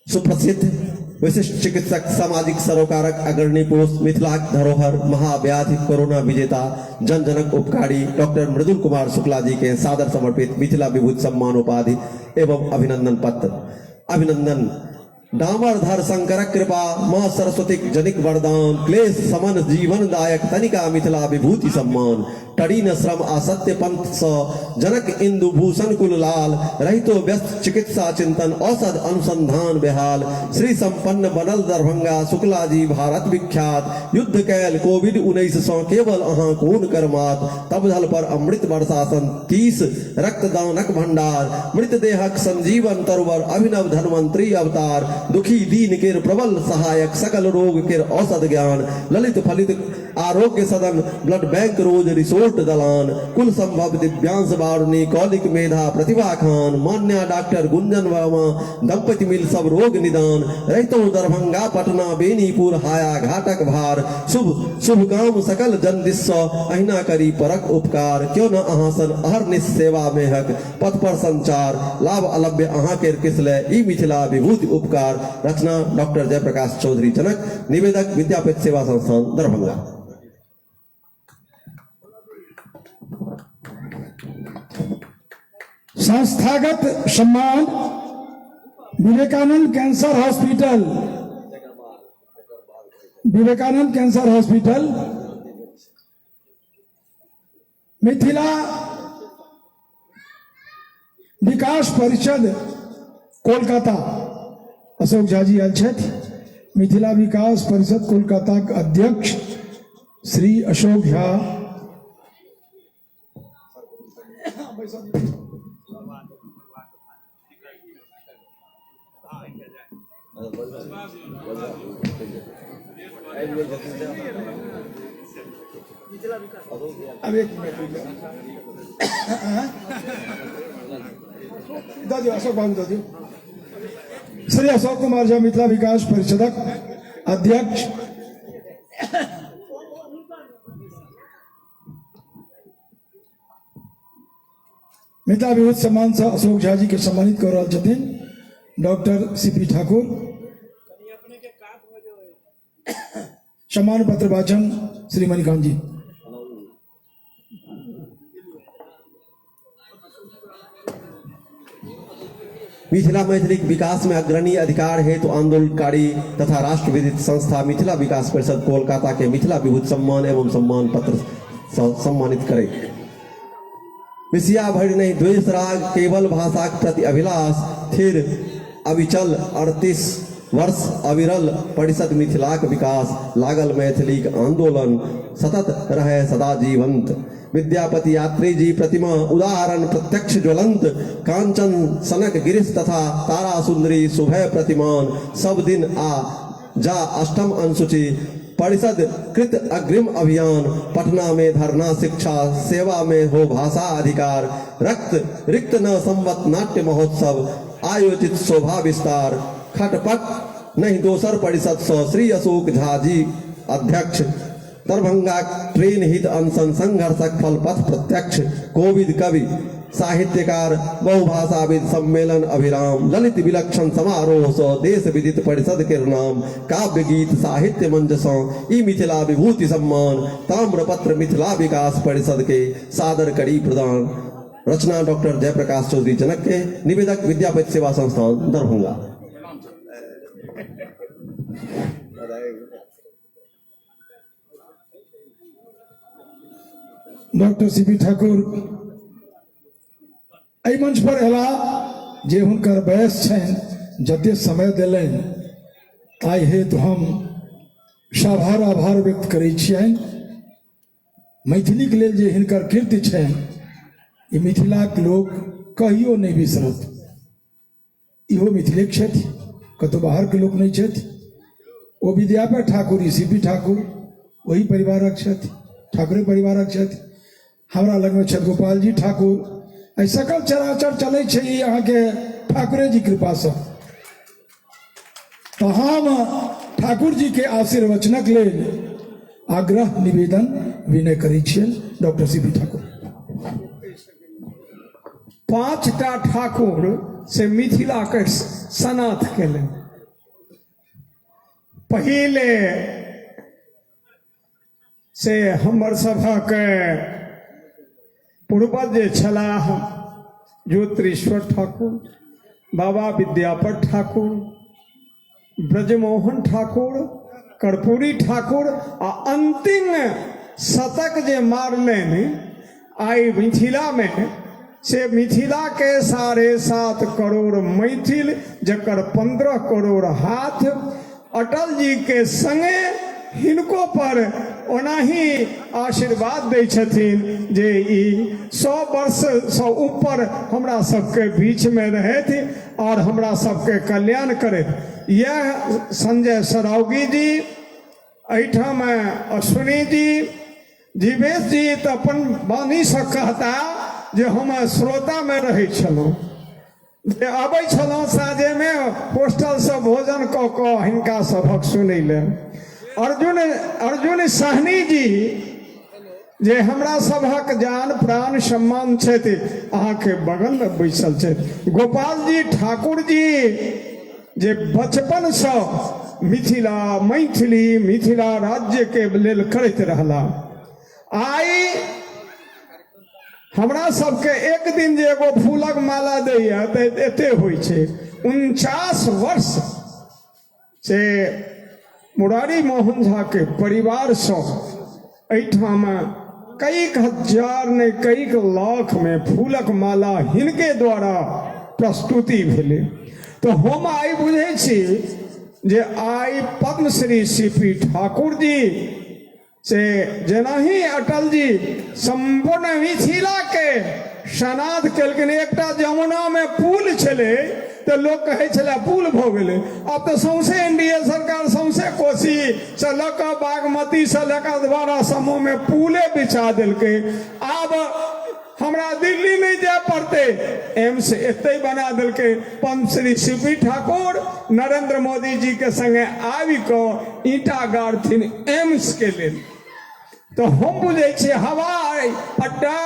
Speaker 2: सुप्रसिद्ध विशिष्ट चिकित्सक, सामाजिक सरोकारक, अग्रणी पुरुष, मिथिलाक धरोहर, महाव्याधि कोरोना विजेता, जन जनक उपकारी डॉक्टर मृदुल कुमार शुक्ला जी के सादर समर्पित मिथिला विभूति सम्मान उपाधि एवं अभिनंदन पत्र। अभिनंदन। डामरधर शंकर कृपा मां सरस्वती जनिक वरदान, क्लेश समन जीवन दायक तनिका मिथिला विभूति सम्मान। टड़ीन श्रम असत्य पंथ स जनक इंदु भूषण कुल लाल, रहितो व्यस्त चिकित्सा चिंतन औषध अनुसंधान बेहाल। श्री संपन्न बनल दरभंगा शुक्ला जी भारत विख्यात, युद्ध कैल कोविड 19 सौ केवल अहाँ कोन करमात। तब धल पर अमृत वर्षासन 30 रक्तदानक भंडार, मृतदेहक संजीवन तरवर अभिनव धन्वंतरी अवतार। दुखी दीन केर प्रबल सहायक, सकल रोग केर औषध ज्ञान। ललित फलित आरोग्य सदन, ब्लड बैंक रोज रिसोर्ट दलान। कुल संभव दिव्यांश बारुणी, कौलिक मेधा प्रतिभा खान। मान्या डॉक्टर गुंजन वर्मा, दंपति मिल सब रोग निदान। रहतो दरभंगा पटना बेनीपुर, हाया घाटक भार। शुभ शुभ काम सकल जन दिस्स, अहिना करी परक उपकार। क्यों न अहाँ सन अहरनिश सेवा में हक, पथ पर संचार। लाभ अलभ्य अहाँ केर किसले, ई मिथिला विभूति उपकार। रचना डॉक्टर जयप्रकाश चौधरी जनक। निवेदक विद्यापीठ सेवा संस्थान दरभंगा।
Speaker 1: संस्थागत सम्मान Vivekananda cancer hospital, Vivekananda cancer hospital, Mithila Vikas Parishad Kolkata. Ashok Jha ji आयल छथि। मिथिला विकास परिषद कोलकाता के अध्यक्ष श्री अशोक झा। अब एक मिनट दादी अशोक बाबू दादी। श्री अशोक कुमार झा मिथिला विकास परिषदक अध्यक्ष। मिथिला विभूति सम्मान से अशोक झा जी के सम्मानित कर रहल छथिन डॉक्टर सीपी ठाकुर। सम्मान पत्र वाचन श्री मणिकांत जी।
Speaker 2: मिथिला मैथिलिक विकास में अग्रणी अधिकार हेतु आंदोलनकारी तथा राष्ट्रविदित संस्था मिथिला विकास परिषद कोलकाता के मिथिला विभूति सम्मान एवं सम्मान पत्र सम्मानित करे। विषया भरि नहीं द्वेष राग, केवल भाषा प्रति अभिलाष, थिर अविचल 38 वर्ष अविरल परिषद मिथिलाक विकास। लागल मैथिलीक आंदोलन सतत रहे सदा जीवंत। विद्यापति यात्री जी प्रतिमा उदाहरण प्रत्यक्ष ज्वलंत। कांचन सनक गिरीश तथा तारा सुंदरी सुभय प्रतिमान। सब दिन आ जा अष्टम अनुसूची परिषद कृत अग्रिम अभियान। पटना में धरना शिक्षा सेवा में हो भाषा अधिकार। रक्त रिक्त न संवत नाट्य महोत्सव आयोजित शोभा विस्तार। खटपट नहीं दोसर परिषद सौ श्री अशोक झा जी अध्यक्ष। दरभंगा ट्रेन हित अनशन संघर्षक फल पथ प्रत्यक्ष। कोविद कवि साहित्यकार बहुभाषाविद सम्मेलन अभिराम। ललित विलक्षण समारोह सो देश विदित परिषद के नाम। काव्य गीत साहित्य मंच सो ई मिथिला विभूति सम्मान। ताम्रपत्र मिथिला विकास परिषद के सादर करी प्रदान। रचना डॉक्टर जयप्रकाश चौधरी जनक के। निवेदक विद्यापीठ सेवा संस्थान दरभंगा।
Speaker 1: डॉक्टर सीपी ठाकुर एहि मंच पर अयला जे हुनकर बयस छनि, जते समय देलनि ताहि हेतु हम साभार आभार व्यक्त करैत छियनि। मैथिलीक लेल जे हिनकर कीर्ति छनि, ई मिथिलाक लोक कहियो नहि बिसरत। इहो मिथिलेक छथि, कतहु बाहरके लोक नहि छथि। ओ विद्यापति ठाकुर, ई सीपी ठाकुर वही परिवारक छथि, ठाकुरे परिवारक छथि। हमरा लगमे छथि गोपाल जी ठाकुर। एहि सकल चराचर चलै छै ई अहाँके ठाकुरे जी कृपासँ। तो हम ठाकुर जी के आशीर्वचनक लेल आग्रह निवेदन विनय करै छियनि डॉक्टर सीपी ठाकुर।
Speaker 8: 5टा ठाकुर से मिथिला के सनाथ केलनि। पहले से हमर सभक पूर्वज जे छलाह ज्योतिश्वर ठाकुर, बाबा विद्यापत ठाकुर, ब्रजमोहन ठाकुर, कर्पूरी ठाकुर आ अंतिम शतक जे मारलनि आई मिथिला में, से मिथिला के 7.5 करोड़ मैथिल जकर 15 करोड़ हाथ अटल जी के संगे हिनको पर ओनाही आशीर्वाद दै छथिन जे ई 100 वर्ष से ऊपर हमरा सबके बीच में रहथि और हमरा सबके कल्याण करैत। यह संजय सरावगी जी, एहिठाम अश्विनी जी, जीवेश जी तो अपन वाणी से कहता जे हम श्रोता में रहे छलहुँ, जे अबै छलहुँ साँझे में होस्टल से भोजन कऽ कऽ हिनका सभक सुनै ले। अर्जुन सहनी जी जे हमरा सभक जान प्राण सम्मान छथि, अहाँके बगल में बैसल छथि। गोपाल जी ठाकुर जी जे बचपन से मिथिला मैथिली मिथिला राज्य के लेल करैत रहला। आई हमरा सबके एक दिन जे एगो फूलक माला दैया तऽ एते होइ छै। 49 वर्ष से मुरारी मोहन झा के परिवार से एहिठाम कई हजार ने कई लाख में फूलक माला हिनके द्वारा प्रस्तुति भेलै। तो हम आई बुझे छी जे आई पद्मश्री सीपी ठाकुर जी से जेना ही अटल जी संपूर्ण मिथिला के सनाद केलखिन। एकटा जमुना में पुल छलै तो लोग कहे छले पुल भऽ गेलै, अब तो सौंसे एनडीए सरकार सौंसे कोसी से लऽ कऽ बागमती से लऽ कऽ द्वारा समूह में पुले बिछा देलकै। आब हमरा दिल्ली नहीं जाय पड़ते, एम्स एते बना देलकै। पद्मश्री सीपी ठाकुर नरेंद्र मोदी जी के संगे आबि कऽ ईंटा गाड़थिन एम्स के लेल। तो हम बुझे छी हवाई अड्डा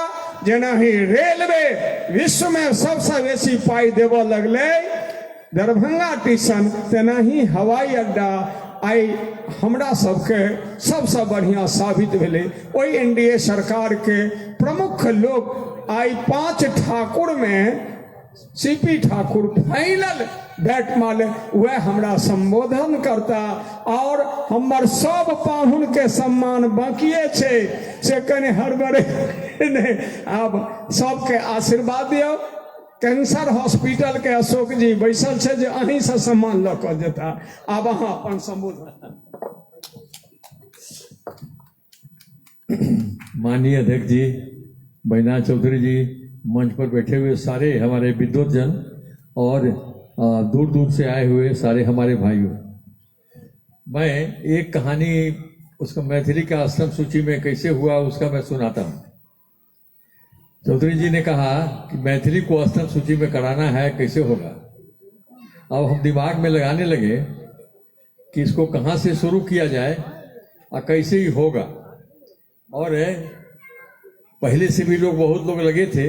Speaker 8: जेना ही रेलवे विश्व में सबसे बेसी पाई देव लगले दरभंगा स्टेशन, तेना ही हवाई अड्डा आई हमरा सबके सबसे बढ़िया साबित भेले। ओई एनडीए सरकार के प्रमुख लोग आई 5 ठाकुर में सीपी ठाकुर फाइनल बैट माले वह हमरा संबोधन करता और हमर सब पाहुन के सम्मान बाकिए छे से कने हड़बड़े नहीं। अब सबके आशीर्वाद दियो। कैंसर हॉस्पिटल के अशोक जी बैसल छे जे अहीं से सम्मान ल क देता। अब अहाँ अपन संबोधन।
Speaker 10: माननीय अध्यक्ष जी, बैनाथ चौधरी जी, मंच पर बैठे हुए सारे हमारे विद्वत जन और दूर दूर से आए हुए सारे हमारे भाइयों, मैं एक कहानी उसका मैथिली का आश्रम सूची में कैसे हुआ उसका मैं सुनाता हूँ। चौधरी जी ने कहा कि मैथिली को आश्रम सूची में कराना है, कैसे होगा। अब हम दिमाग में लगाने लगे कि इसको कहाँ से शुरू किया जाए और कैसे ही होगा। और पहले से भी लोग बहुत लोग लगे थे,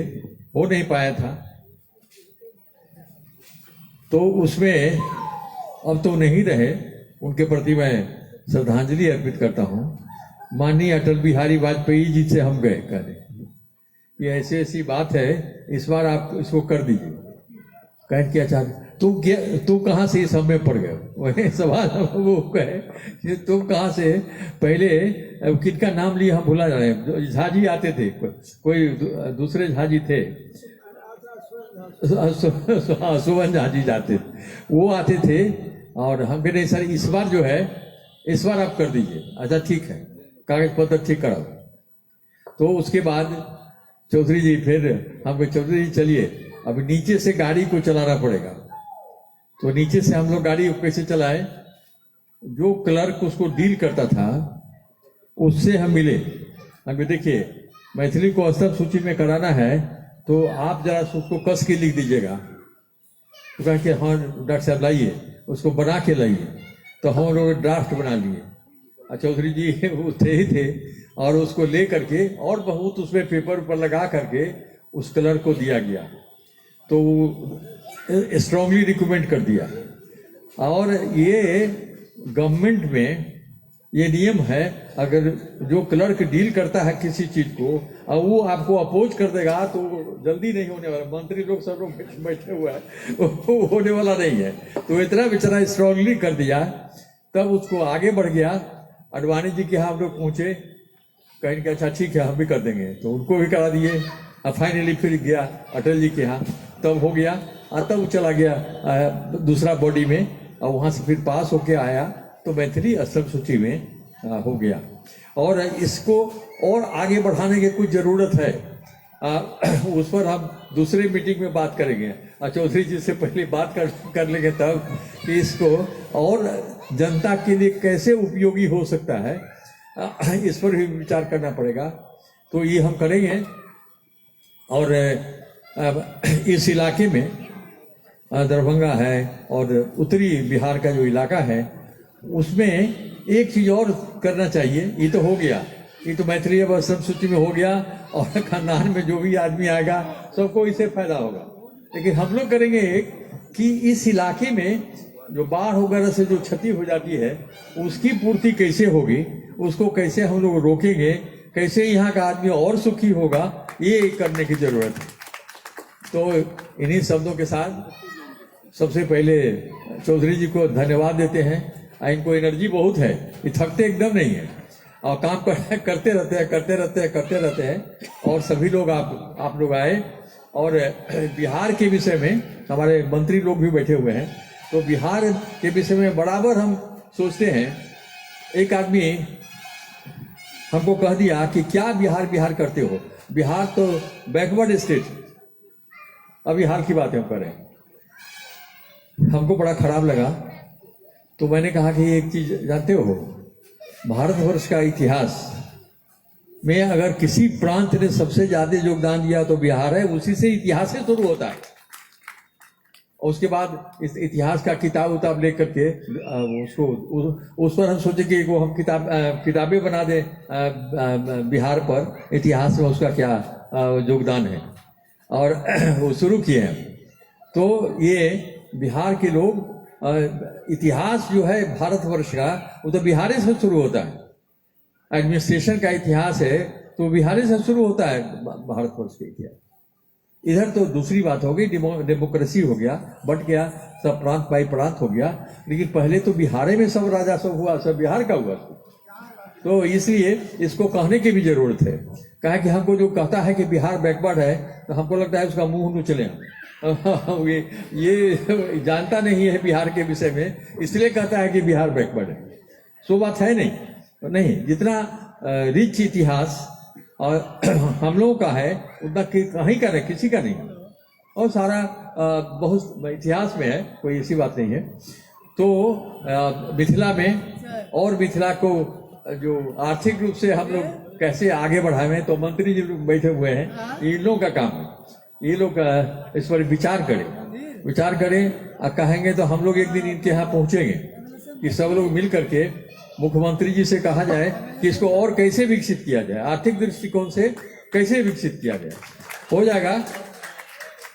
Speaker 10: हो नहीं पाया था। तो उसमें अब तो नहीं रहे, उनके प्रति मैं श्रद्धांजलि अर्पित करता हूँ। माननीय अटल बिहारी वाजपेयी जी से हम गए कहने ये ऐसी ऐसी बात है, इस बार आप इसको कर दीजिए। कह क्या चाहते तुम कहाँ से इस हम में पड़ गए। वही सवाल वो कहे कि तुम कहाँ से, पहले किनका नाम लिए हम भुला जा रहे हैं। झा जी आते थे, कोई दूसरे झा जी थे, सुवन झा जी जाते, वो आते थे। और हम कह नहीं सर इस बार जो है, इस बार आप कर दीजिए। अच्छा ठीक है, कागज पत्र ठीक कराओ। तो उसके बाद चौधरी जी फिर हम कहे चौधरी जी चलिए अब नीचे से गाड़ी को चलाना पड़ेगा। तो नीचे से हम लोग गाड़ी कैसे चलाए, जो क्लर्क उसको डील करता था उससे हम मिले। हम देखिए मैथिली को आश्रम सूची में कराना है तो आप जरा उसको कस के लिख दीजिएगा। तो कहा कि हाँ डॉक्टर साहब लाइए, उसको बना के लाइए। तो हम लोग ड्राफ्ट बना लिए। चौधरी जी वो थे ही थे और उसको ले करके और बहुत उसमें पेपर पर लगा करके उस क्लर्क को दिया गया। तो स्ट्रांगली रिकमेंड कर दिया। और ये गवर्नमेंट में ये नियम है, अगर जो क्लर्क डील करता है किसी चीज को और वो आपको अपोज कर देगा तो जल्दी नहीं होने वाला। मंत्री लोग सब लोग बैठे हुए हैं, वो होने वाला नहीं है। तो इतना बेचारा स्ट्रांगली कर दिया, तब उसको आगे बढ़ गया। अडवाणी जी के यहाँ हम लोग पहुंचे, कहीं कि अच्छा ठीक है हम भी कर देंगे, तो उनको भी करा दिए। और फाइनली फिर गया अटल जी के यहाँ, तब हो गया। और तब चला गया दूसरा बॉडी में, और वहाँ से फिर पास होके आया तो मैथिली असम सूची में हो गया। और इसको और आगे बढ़ाने की कुछ ज़रूरत है, उस पर हम दूसरे मीटिंग में बात करेंगे। और चौधरी जी से पहले बात कर लेंगे तब कि इसको और जनता के लिए कैसे उपयोगी हो सकता है, इस पर भी विचार करना पड़ेगा। तो ये हम करेंगे। और इस इलाके में दरभंगा है और उत्तरी बिहार का जो इलाका है, उसमें एक चीज़ और करना चाहिए। ये तो हो गया, ये तो मैथिली अब असम सूची में हो गया, और खानदान में जो भी आदमी आएगा सबको इससे फायदा होगा। लेकिन हम लोग करेंगे एक कि इस इलाके में जो बाढ़ वगैरह से जो क्षति हो जाती है उसकी पूर्ति कैसे होगी, उसको कैसे हम लोग रोकेंगे, कैसे यहाँ का आदमी और सुखी होगा, ये करने की जरूरत है। तो इन्हीं शब्दों के साथ सबसे पहले चौधरी जी को धन्यवाद देते हैं। इनको एनर्जी बहुत है, ये थकते एकदम नहीं है और काम करते रहते हैं। और सभी लोग आप लोग आए, और बिहार के विषय में हमारे मंत्री लोग भी बैठे हुए हैं। तो बिहार के विषय में बराबर हम सोचते हैं। एक आदमी हमको कह दिया कि क्या बिहार करते हो, बिहार तो बैकवर्ड स्टेट। अभी हाल की बात हम करें, हमको बड़ा खराब लगा। तो मैंने कहा कि एक चीज जानते हो, भारतवर्ष का इतिहास में अगर किसी प्रांत ने सबसे ज्यादा योगदान दिया तो बिहार है। उसी से इतिहास से शुरू होता है, और उसके बाद इस इतिहास का किताब लेकर के उसको उस पर हम सोचे कि वो हम किताबें बना दें बिहार पर, इतिहास में उसका क्या योगदान है, और वो शुरू किए हैं। तो ये बिहार के लोग, इतिहास जो है भारतवर्ष का, वो तो बिहार से शुरू होता है। एडमिनिस्ट्रेशन का इतिहास है तो बिहार से शुरू होता है भारतवर्ष का इतिहास। इधर तो दूसरी बात हो गई, डेमोक्रेसी हो गया, बट गया, सब प्रांत बाई प्रांत हो गया। लेकिन पहले तो बिहार में सब राजा सब हुआ, सब बिहार का हुआ। तो इसलिए इसको कहने की भी जरूरत है। कहा कि हमको जो कहता है कि बिहार बैकवर्ड है, तो हमको लगता है उसका मुंह न चले। ये जानता नहीं है बिहार के विषय में, इसलिए कहता है कि बिहार बैकवर्ड है। सो बात है नहीं। जितना रिच इतिहास और हम लोगों का है उतना कहीं का नहीं, किसी का नहीं। और सारा बहुत इतिहास में है, कोई ऐसी बात नहीं है। तो मिथिला में, और मिथिला को जो आर्थिक रूप से हम लोग कैसे आगे बढ़ाएं, तो मंत्री जी लोग बैठे हुए हैं, इन लोगों का काम है। ये लोग इस पर विचार करें और कहेंगे तो हम लोग एक दिन इनके यहाँ पहुंचेंगे कि सब लोग मिल करके मुख्यमंत्री जी से कहा जाए कि इसको और कैसे विकसित किया जाए, आर्थिक दृष्टिकोण से कैसे विकसित किया जाए। हो जाएगा,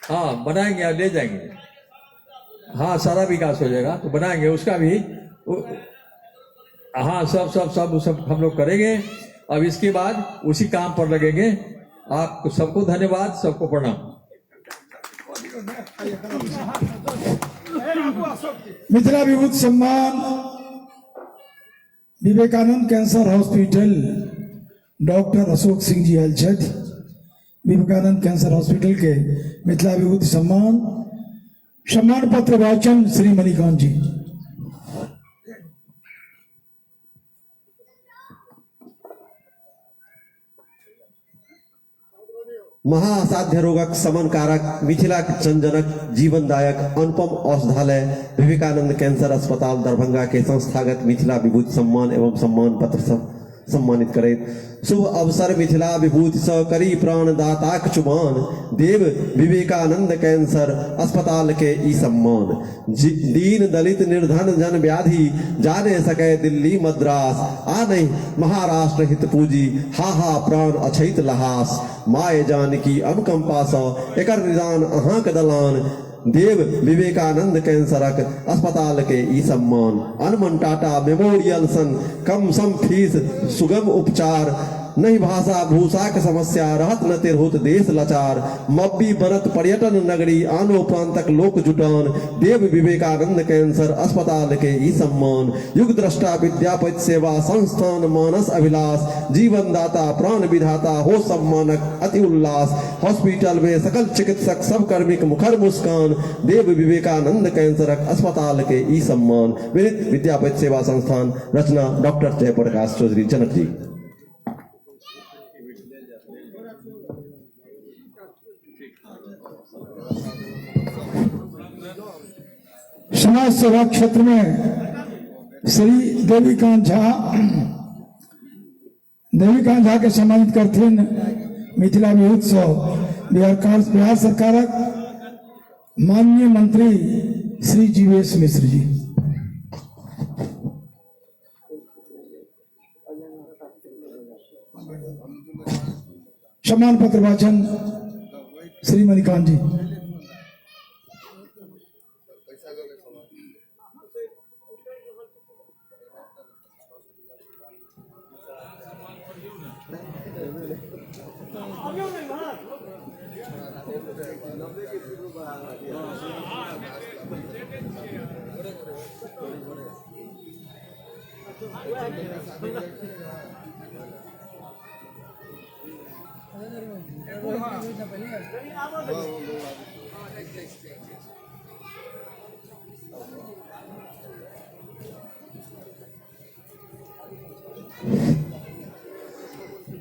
Speaker 10: हाँ बनाएंगे और ले जाएंगे, हाँ सारा विकास हो जाएगा तो बनाएंगे उसका भी। हाँ सब हम लोग करेंगे। अब इसके बाद उसी काम पर लगेंगे। आपको सबको धन्यवाद, सबको प्रणाम।
Speaker 1: Mithila Vibhuti Samman Vivekananda cancer hospital, doctor Ashok Singh ji अलछठ, विवेकानंद कैंसर हॉस्पिटल के मिथिला विभूति सम्मान पत्र वाचन श्री मणिकांत जी।
Speaker 2: महाअसाध्य रोगक समन कारक, मिथिला जनजनक, जीवनदायक, अनुपम औषधालय विवेकानंद कैंसर अस्पताल दरभंगा के संस्थागत मिथिला विभूति सम्मान एवं सम्मान पत्र सम्मानित करे। शुभ अवसर मिथिला विभूति स करी प्राण दाताक चुमान, देव विवेकानंद कैंसर अस्पताल के ई सम्मान। दीन दलित निर्धन जन व्याधि जाने सके दिल्ली मद्रास, आ नहीं महाराष्ट्र हित पूजी हा प्राण अछैत लहास। माए जानकी अनुकंपा स एकर निदान अहाँक दलान, देव विवेकानंद कैंसरक अस्पताल के ई सम्मान अनमन टाटा मेमोरियल सन कम सम फीस सुगम उपचार नहीं भाषा भूषा के समस्या रहत न तिरहुत देश लाचार मब्बी बनत पर्यटन नगरी आनो प्रांतक लोक जुटान देव विवेकानंद कैंसर अस्पताल के ई सम्मान युग दृष्टा विद्यापति सेवा संस्थान मानस अभिलाष जीवन दाता प्राण विधाता हो सम्मानक अति उल्लास हॉस्पिटल में सकल चिकित्सक सब कर्मिक मुखर मुस्कान देव विवेकानंद कैंसर अस्पताल के ई सम्मान विनित विद्यापति सेवा संस्थान रचना डॉक्टर जयप्रकाश चौधरी जनक जी।
Speaker 1: समाज सेवा क्षेत्र में श्री देवीकांत झा के सम्मानित करते मिथिला महोत्सव बिहार सरकारक माननीय मंत्री श्री जीवेश मिश्र जी। सम्मान पत्र वाचन श्री मणिकांत जी।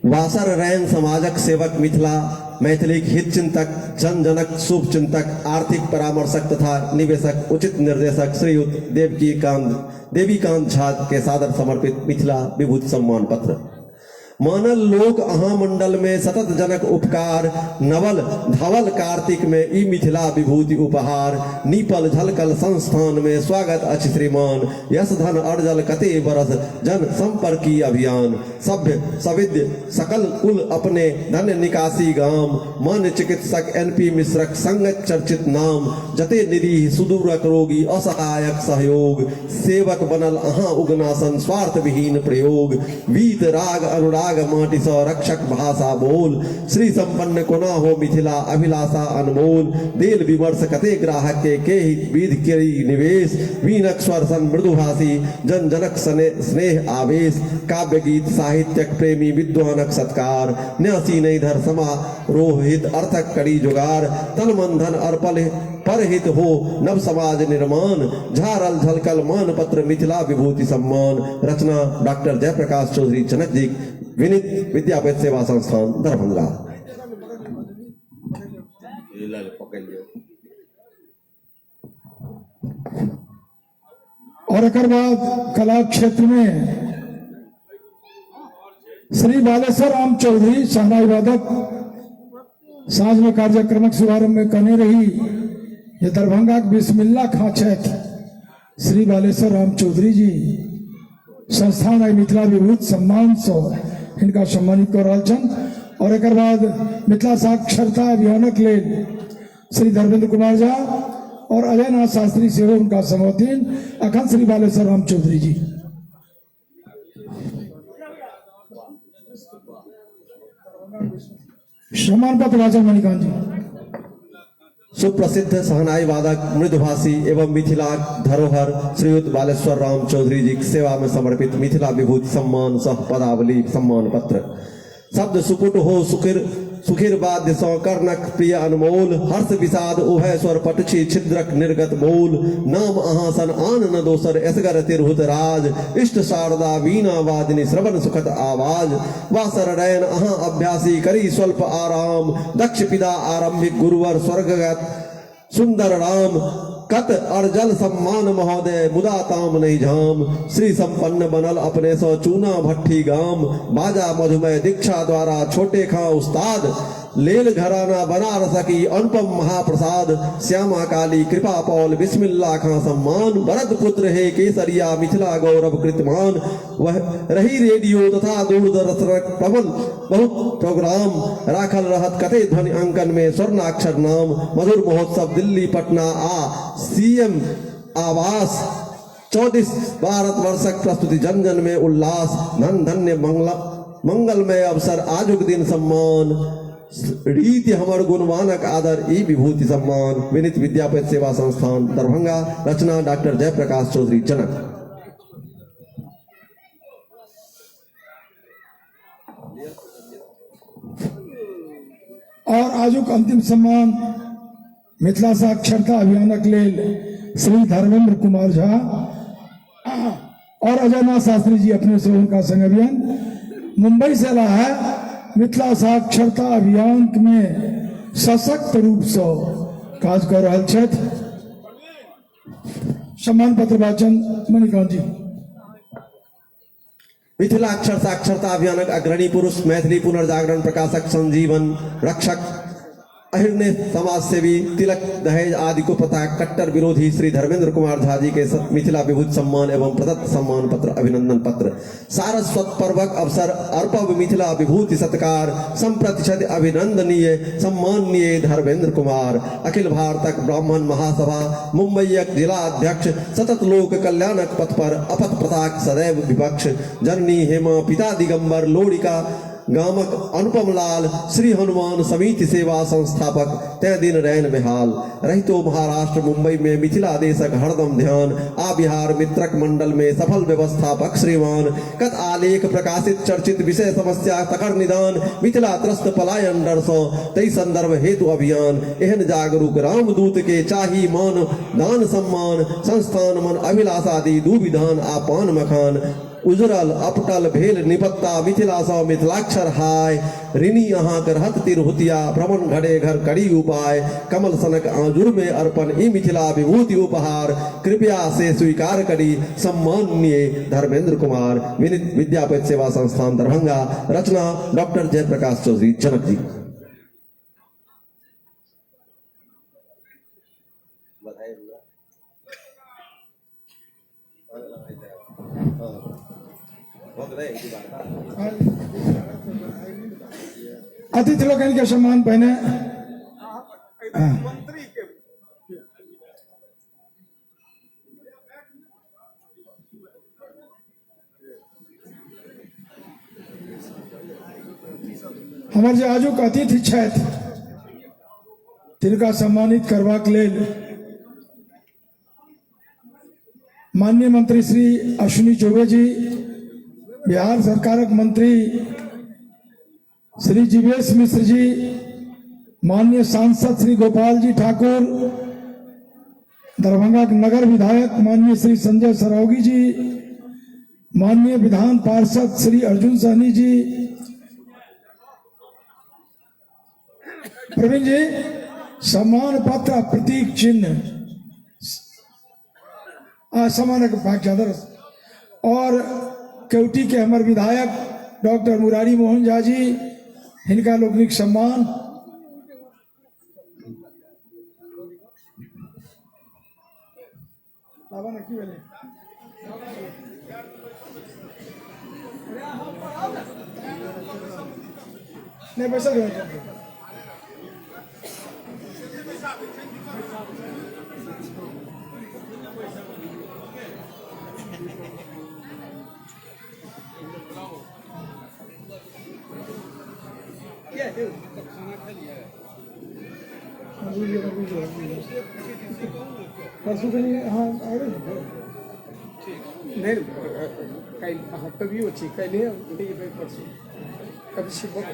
Speaker 2: वासर रैन समाजक सेवक मिथिला मैथिलिक हित चिंतक जन जनक शुभ चिंतक आर्थिक परामर्शक तथा निवेशक उचित निर्देशक श्रीयुत देवीकांत झा के सादर समर्पित मिथिला विभूति सम्मान पत्र। मानल लोक अहा मंडल में सतत जनक उपकार नवल धवल कार्तिक में ई मिथिला विभूति उपहार नीपल झलकल संस्थान में स्वागत अछि श्रीमान यश धन अर्जल कते बरस जन संपर्की अभियान सभ्य सविद्य सकल कुल अपने धन निकासी गाम मान चिकित्सक NP मिश्रक संगत चर्चित नाम जते निधि सुदूरक रोगी असहायक सहयोग सेवक बनल अहा उगनासन स्वार्थ विहीन प्रयोग वीत राग अनुराग माटी स रक्षक भाषा बोल श्री संपन्न कोना हो मिथिला अभिलाषा अनमोल देल विमर्श कते ग्राहक के हित विध केरी निवेश वीनक स्वर सन मृदुभाषी जन जनक स्नेह आवेश काव्य गीत साहित्यक प्रेमी विद्वानक सत्कार न्यासी नहीं धर समारोहित अर्थक कड़ी जुगार तन मन धन अर्पल परहित हो नव समाज निर्माण झारल झलकल मान पत्र मिथिला विभूति सम्मान रचना डॉक्टर जयप्रकाश चौधरी जनक जी विनित विद्यापति सेवा संस्थान दरभंगा।
Speaker 1: और एक बाद कला क्षेत्र में श्री बालेश्वर राम चौधरी शहनाई वादक साँझ में कार्यक्रमक शुभारंभ में कहने रही ये दरभंगा के बिस्मिल्ला खाचैत श्री बालेश्वर राम चौधरी जी संस्थान है मिथिला विभूति सम्मान सो इनका सम्मानित कर रहल छन। और एक बाद मिथिला साक्षरता अभियानक लेल श्री धर्मेंद्र कुमार झा और अजय नाथ शास्त्री से उनका समर्थन अखन श्री बालेश्वर राम चौधरी जी। सम्मान पत्र वाचन मणिकांत जी।
Speaker 2: सुप्रसिद्ध सहनाई वादक मृदुभाषी एवं मिथिला धरोहर श्रीयुत बालेश्वर राम चौधरी जी की सेवा में समर्पित मिथिला विभूति सम्मान सह पदावली सम्मान पत्र। शब्द सुपुट हो सुखिर वाद्य सौ कर्णक प्रिय अनमोल हर्ष विषाद उभय स्वर पटछी छिद्रक निर्गत बोल नाम अहाँ सन आन न दोसर एसगर तिरहुत राज इष्ट शारदा वीणा वादिनी श्रवण सुखद आवाज वासर रैन अहाँ अभ्यासी करी स्वल्प आराम दक्ष पिता आरंभिक गुरुवर स्वर्गगत सुंदर राम कत अर्जल सम्मान महोदय मुदा ताम नहीं झाम श्री संपन्न बनल अपने सो चूना भट्टी गाम बाजा मधुमय दीक्षा द्वारा छोटे खा उस्ताद लेल घराना बनारस की अनुपम महाप्रसाद श्यामा काली कृपा पौल बिस्मिल्ला खां सम्मान भरत पुत्र है केसरिया मिथिला गौरव कृतमान वह रही रेडियो तथा दूरदर्शन प्रबल बहुत प्रोग्राम राखल रहत कते ध्वनि अंकन में स्वर्णाक्षर नाम मधुर महोत्सव दिल्ली पटना सीएम आवास 34 भारत वर्षक प्रस्तुति जन जन में उल्लास धन धन्य मंगलमय अवसर आजुक दिन सम्मान रीति हमर गुणवानक आदर ई विभूति सम्मान विनीत विद्यापति सेवा संस्थान दरभंगा रचना डॉक्टर जयप्रकाश चौधरी जनक।
Speaker 1: और आजुक अंतिम सम्मान मिथिला साक्षरता अभियानक लेल श्री धर्मेंद्र कुमार झा और अजयनाथ शास्त्री जी अपने से उनका संग अभियान मुंबई से ला है। मिथिला साक्षरता अभियान में सशक्त रूप से काज कर रहा छथि। सम्मान पत्र वाचन मणिकांत जी।
Speaker 2: मिथिला अक्षर साक्षरता अभियानक अग्रणी पुरुष मैथिली पुनर्जागरण प्रकाशक संजीवन रक्षक अहिर्ने समाज सेवी तिलक दहेज आदि को पता कट्टर विरोधी श्री धर्मेंद्र कुमार झा जी के मिथिला विभूति सम्मान एवं प्रदत्त सम्मान पत्र अभिनंदन पत्र सारस्वत पर्वक अवसर अर्पव मिथिला विभूति सत्कार संप्रतिशत अभिनंदनीय सम्माननीय धर्मेंद्र कुमार अखिल भारतक ब्राह्मण महासभा मुंबईक जिला अध्यक्ष सतत लोक कल्याणक पथ पर अपथ प्रताक सदैव विपक्ष जननी हेमा पिता दिगंबर लोडिका गामक अनुपम लाल श्री हनुमान समिति सेवा संस्थापक तय दिन रैन बेहाल रहितो महाराष्ट्र मुंबई में मिथिला देशक हरदम ध्यान आ बिहार मित्रक मंडल में सफल व्यवस्थापक श्रीमान कत आलेख प्रकाशित चर्चित विषय समस्या तकर निदान मिथिला त्रस्त पलायन डर सो तई संदर्भ हेतु अभियान एहन जागरूक रामदूत के चाही मान दान सम्मान संस्थान मन अभिलाषादि दू विधान आ पान मखान उजरल अपटल भेल निपत्ता मिथिला सा मिथिलाक्षर हाय ऋणी अहाँ करहत तिरहुतिया भ्रमण घड़े घर कड़ी उपाय कमल सनक आजुर में अर्पण ई मिथिला विभूति उपहार कृपया से स्वीकार करी सम्माननीय धर्मेंद्र कुमार विनीत विद्यापति सेवा संस्थान दरभंगा रचना डॉक्टर जयप्रकाश चौधरी जनक जी।
Speaker 1: अतिथि लोग इनके सम्मान पहने
Speaker 8: मंत्री के
Speaker 1: हमारे जे आजुक अतिथि छथि तिनका सम्मानित करबाक लेल माननीय मंत्री श्री अश्विनी चौबे जी, बिहार सरकारक मंत्री श्री जीवेश मिश्र जी, माननीय सांसद श्री गोपाल जी ठाकुर, दरभंगा के नगर विधायक माननीय श्री संजय सरावगी जी, माननीय विधान पार्षद श्री अर्जुन सहनी जी, प्रवीण जी सम्मान पत्र प्रतीक चिन्ह सम्मान ज्यादा और केवटी के हमारे विधायक डॉक्टर मुरारी मोहन झा जी इनका लोकनिक सम्मान नहीं पैसा परसों के लिए हाँ
Speaker 8: नहीं कल कभी अच्छी कल परसों कभी शिवक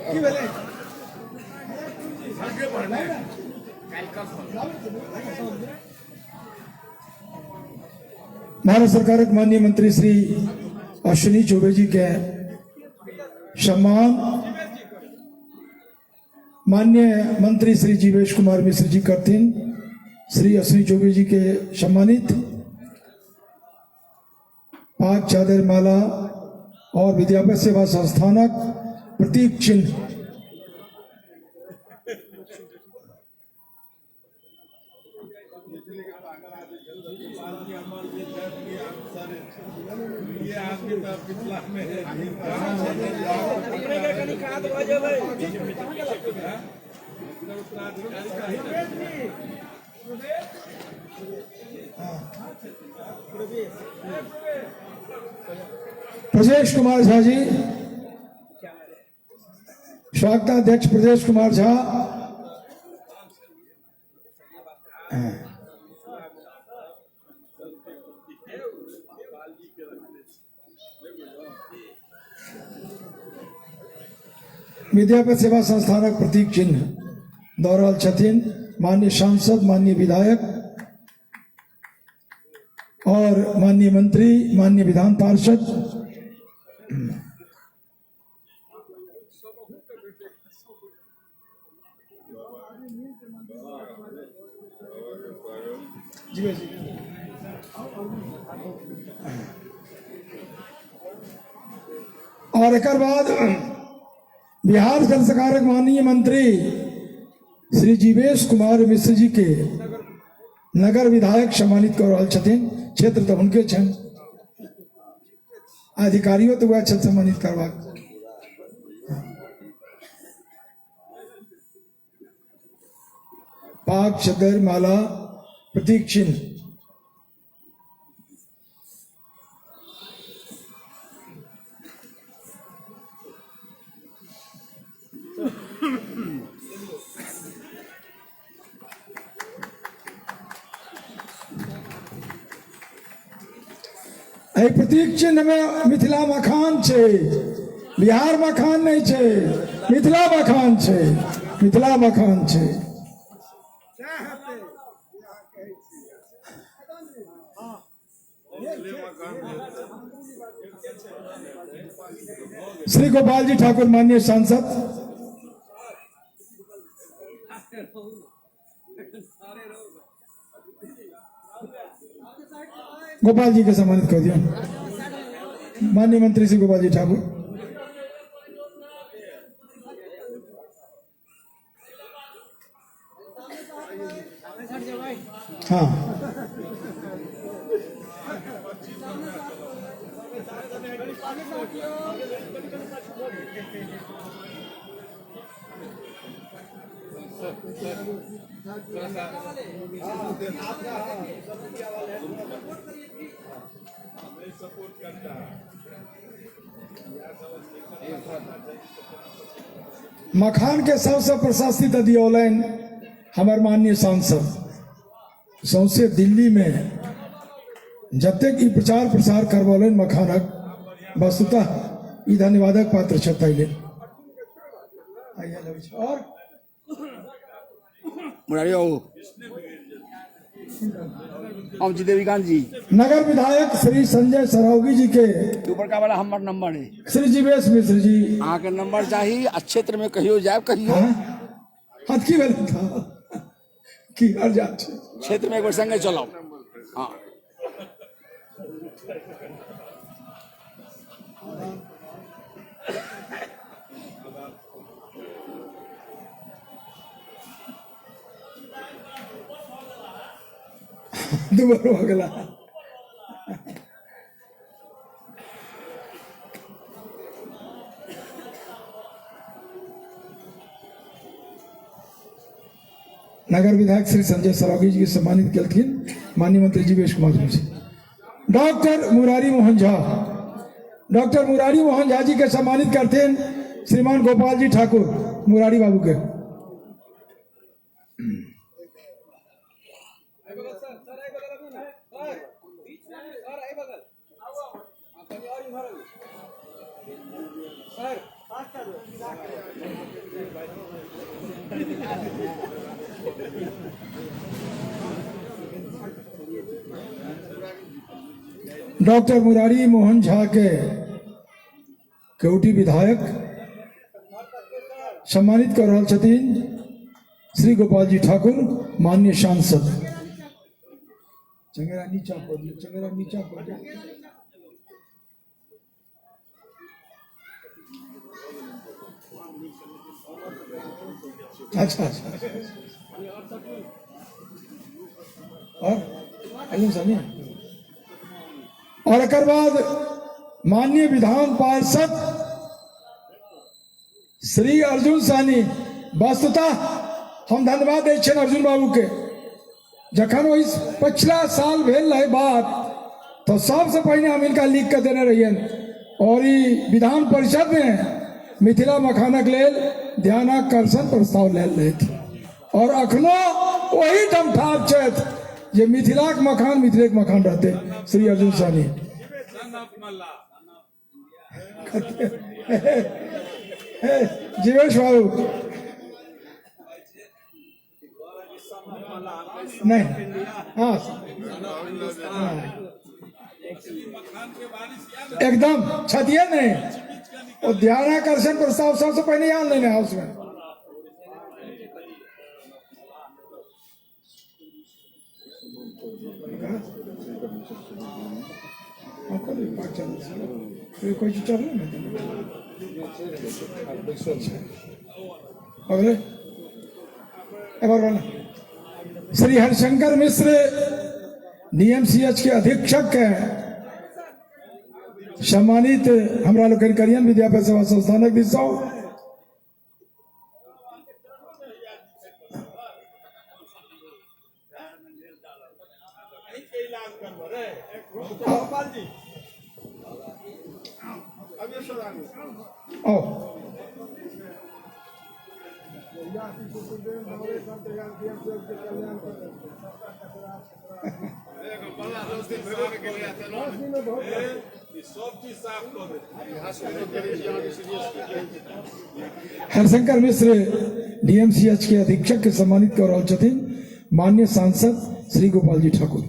Speaker 1: भारत सरकार के माननीय मंत्री श्री अश्विनी चौबे जी के सम्मान माननीय मंत्री श्री जीवेश कुमार मिश्र जी करतीन श्री अश्विनी चौबे जी के सम्मानित पाक चादर माला और विद्यापति सेवा संस्थानक प्रतीक चिन्ह प्रजेश कुमार झा जी, स्वागताध्यक्ष प्रजेश कुमार झा। विद्यापति सेवा संस्थानक प्रतीक चिन्ह दऽ रहल छथिन माननीय सांसद, माननीय विधायक और माननीय मंत्री, माननीय विधान पार्षद। और एक बाद बिहार जल सरकारक माननीय मंत्री श्री जीवेश कुमार मिश्र जी के नगर विधायक सम्मानित कर रहल छथिन। क्षेत्र तो उनके छन, अधिकारियों तो वह छन सम्मानित करबाक। पाक चदर माला प्रतीक चिन्ह। एहि प्रतीक चिन्ह में मिथिला मखान छै, बिहार मखान नहीं छै, मिथिला मखान छै, मिथिला मखान छै। श्री गोपाल जी ठाकुर माननीय सांसद, गोपाल जी के सम्मानित कर दिया। माननीय मंत्री श्री गोपाल जी ठाकुर। हाँ, मखान के सबसे प्रशासित दियोलन हमार माननीय सांसद। सौंसे दिल्ली में जब तक ई प्रचार प्रसार करवलन मखानक, वस्तुतः ई धन्यवादक पात्र छथि। और
Speaker 5: मुरारी बाबू, हम जी देवीकांत जी,
Speaker 1: नगर विधायक श्री संजय सरावगी जी के
Speaker 5: ऊपर का वाला हमार नंबर है।
Speaker 1: श्री जीवेश मिश्र जी,
Speaker 5: अहाँ के नंबर चाहिए आ क्षेत्र में कहियो जाए, कहियो
Speaker 1: हाथ की बेल था की हर जात छै।
Speaker 5: क्षेत्र में एक बार संगे चलाओ। हाँ,
Speaker 1: दोबारा अगला नगर विधायक श्री संजय सरावगी जी के सम्मानित कलखिन माननीय मंत्री जीवेश कुमार जी। डॉक्टर मुरारी मोहन झा, डॉक्टर मुरारी मोहन झा जी के सम्मानित करते हैं श्रीमान गोपाल जी ठाकुर मुरारी बाबू के। डॉक्टर मुरारी मोहन झा के केवटी विधायक सम्मानित कर रहल छथिन श्री गोपाल जी ठाकुर माननीय सांसद। चंगेरा नीचा कर दियो, चंगेरा नीचा कर दियो। अच्छा अच्छा। और अर्जुन सानी और एक बाद माननीय विधान पार्षद श्री अर्जुन सानी वस्तुतः हम धन्यवाद दै छियनि अर्जुन बाबू के जखन वो इस पिछला साल भेल रहे बात तो सबसे पहले हम इनका लिख के देने रहिए और ई विधान परिषद में मिथिला मखानक लेल ध्यानाकर्षण प्रस्ताव लेल रहे थे और अखनो वही ठाम ठाप छथि जे मिथिलाक मखान मिथिलेक मखान रहते श्री अर्जुन सानी जीवेश बाबू नहीं हाँ एकदम छतिए नहीं और ध्यानाकर्षण प्रस्ताव सबसे पहले यहाँ लेने हाउस में कोई चीज चल रही है श्री हरिशंकर मिश्र डीएमसीएच के अधीक्षक हैं सम्मानित हमरा लोग करियन विद्यापति सेवा संस्थानक दिशा हरशंकर मिश्र डीएमसीएच के अधीक्षक के सम्मानित कर रहल छथिन माननीय सांसद श्री गोपाल जी ठाकुर।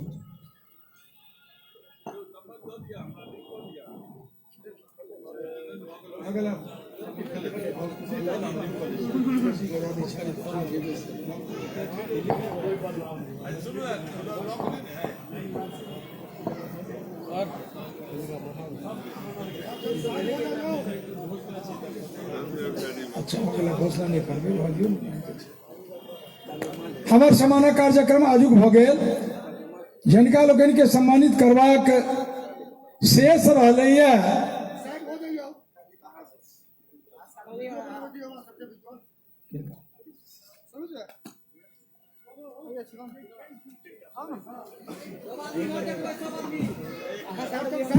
Speaker 1: अच्छा घोषणा नहीं कर हमार समाना कार्यक्रम आजुक भ गेल जिनका लोगन के सम्मानित करवाक शेष रहलैया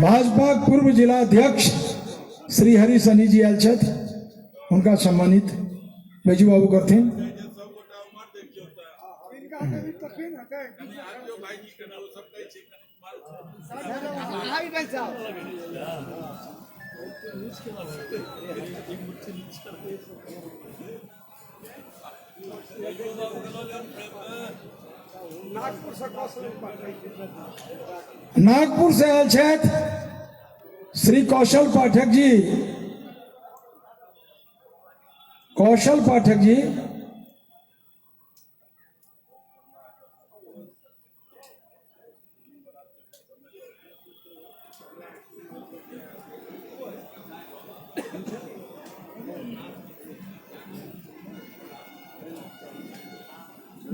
Speaker 1: भाजपा पूर्व जिला अध्यक्ष श्री हरि सनी जी आयल छथि उनका सम्मानित बेजू बाबू करथिन। नागपुर से आयल छथि श्री कौशल पाठक जी। कौशल पाठक जी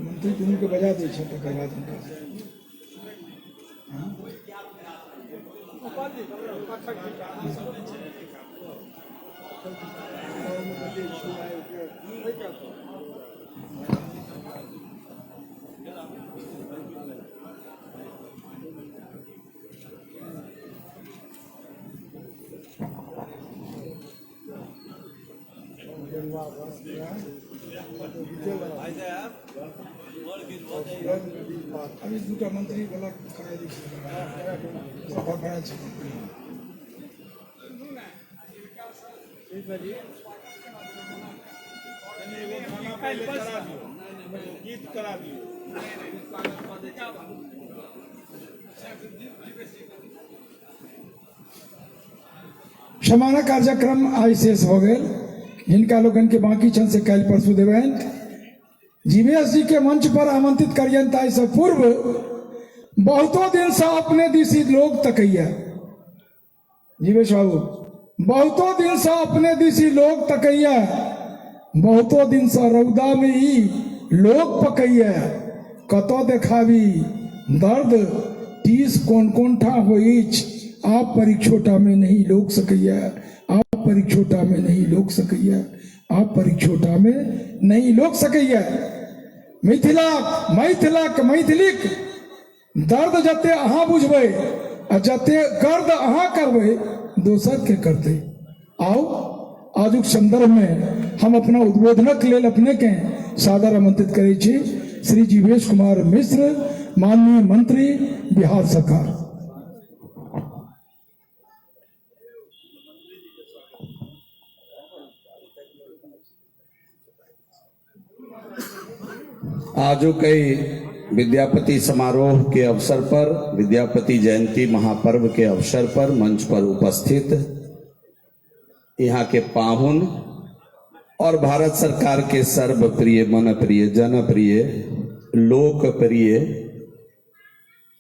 Speaker 1: मंत्री दुनू के बजा दै छै तकर बाद हुनका अभी दूटा मंत्री वाला करा दी सभा करा छै
Speaker 6: गीत करा दियो
Speaker 1: क्षमाना कार्यक्रम आई शेष हो गए जिनका लोगन के बाकी छन से कल परसू देवेन जीवेश जी के मंच पर आमंत्रित करियन ताई से पूर्व बहुतों दिन से अपने दिशी लोग तकैया जीवेश बाबू बहुतों दिन से अपने दिशी लोग तकैया बहुतों दिन से रौदा में ही लोग पकैया कतो देखावी दर्द टीस कोन कोन ठा होइच आप परीक्षोटा में नहीं लोक सकैया, आप परीक्षोटा में नहीं लोक सकैया, आप परीक्षोटा में नहीं लोक सकैया। मिथिलाक मैथिलक मैथिलिक दर्द जते अहाँ बुझबै आ जते गर्द अहाँ करबै दोसर के करते। आओ आजुक संदर्भ में हम अपना उद्बोधनक लेल अपने के सादर आमंत्रित करै छी श्री जीवेश कुमार मिश्र, माननीय मंत्री बिहार सरकार।
Speaker 11: आजो कई विद्यापति समारोह के अवसर पर, विद्यापति जयंती महापर्व के अवसर पर मंच पर उपस्थित यहाँ के पाहुन और भारत सरकार के सर्वप्रिय, मनप्रिय, जनप्रिय, लोकप्रिय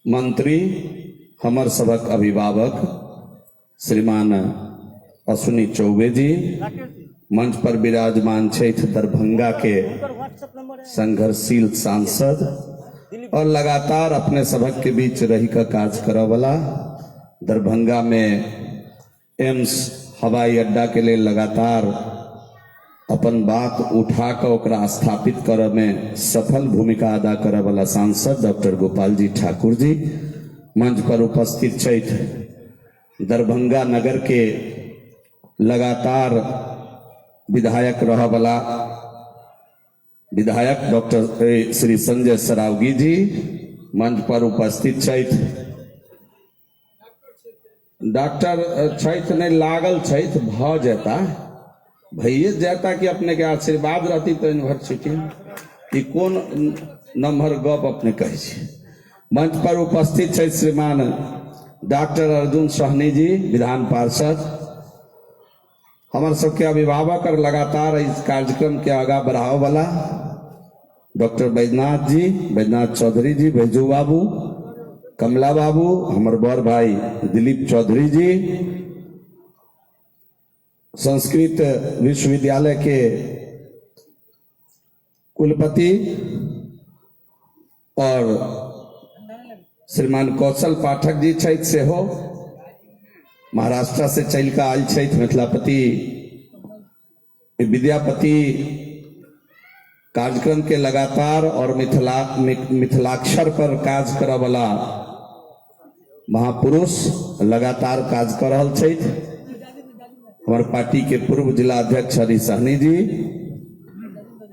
Speaker 11: मंत्री, हमर सबक अभिभावक श्रीमान अश्विनी चौबे जी, मंच पर विराजमान छथि दरभंगा के संघर्षशील सांसद और लगातार अपने सबक के बीच रही का काज करऽ वाला, दरभंगा में एम्स हवाई अड्डा के लिए लगातार अपन बात उठा कर ओकरा स्थापित करऽ में सफल भूमिका अदा करऽ वाला सांसद डॉक्टर गोपाल जी ठाकुर जी मंच पर उपस्थित छथि। दरभंगा नगर के लगातार विधायक रह वाला विधायक डॉक्टर श्री संजय सरावगी जी मंच पर उपस्थित छथि। डॉक्टर छथि नहीं लागल छथि, भ जेता भैये जाता कि अपने के आशीर्वाद रहती तो यूनिवर्सिटी कि कौन नंबर गप अपने कहे छी। मंच पर उपस्थित छथि श्रीमान डॉक्टर अर्जुन सहनी जी, विधान पार्षद, हमार सबके अभिभावक और लगातार इस कार्यक्रम के आगा बढ़ावे वाला डॉक्टर बैजनाथ जी, बैजनाथ चौधरी जी, बैजू बाबू, कमला बाबू, हमारे बड़ भाई दिलीप चौधरी जी, संस्कृत विश्वविद्यालय के कुलपति और श्रीमान कौशल पाठक जी छथि सेहो, महाराष्ट्र से चल कर आयल छथि, मिथिलापति विद्यापति कार्यक्रम के लगातार और मिथिलाक्षर पर काज करऽ वाला महापुरुष लगातार काज कर रहल छथि। हमारे पार्टी के पूर्व जिला अध्यक्ष हरि सहनी जी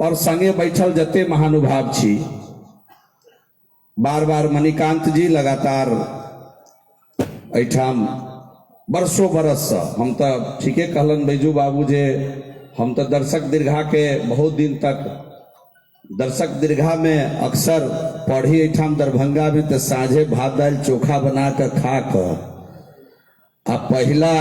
Speaker 11: और संगे बैठल जते महानुभाव छी, बार बार मणिकांत जी लगातार एठाम बरसों बरस से हम तो ठीके कहलन बैजू बाबू जे हम तो दर्शक दीर्घा के बहुत दिन तक दर्शक दीर्घा में अक्सर पढ़ी एठाम दरभंगा में तो साझे भात दाल चोखा बना कर खा कर आ पहला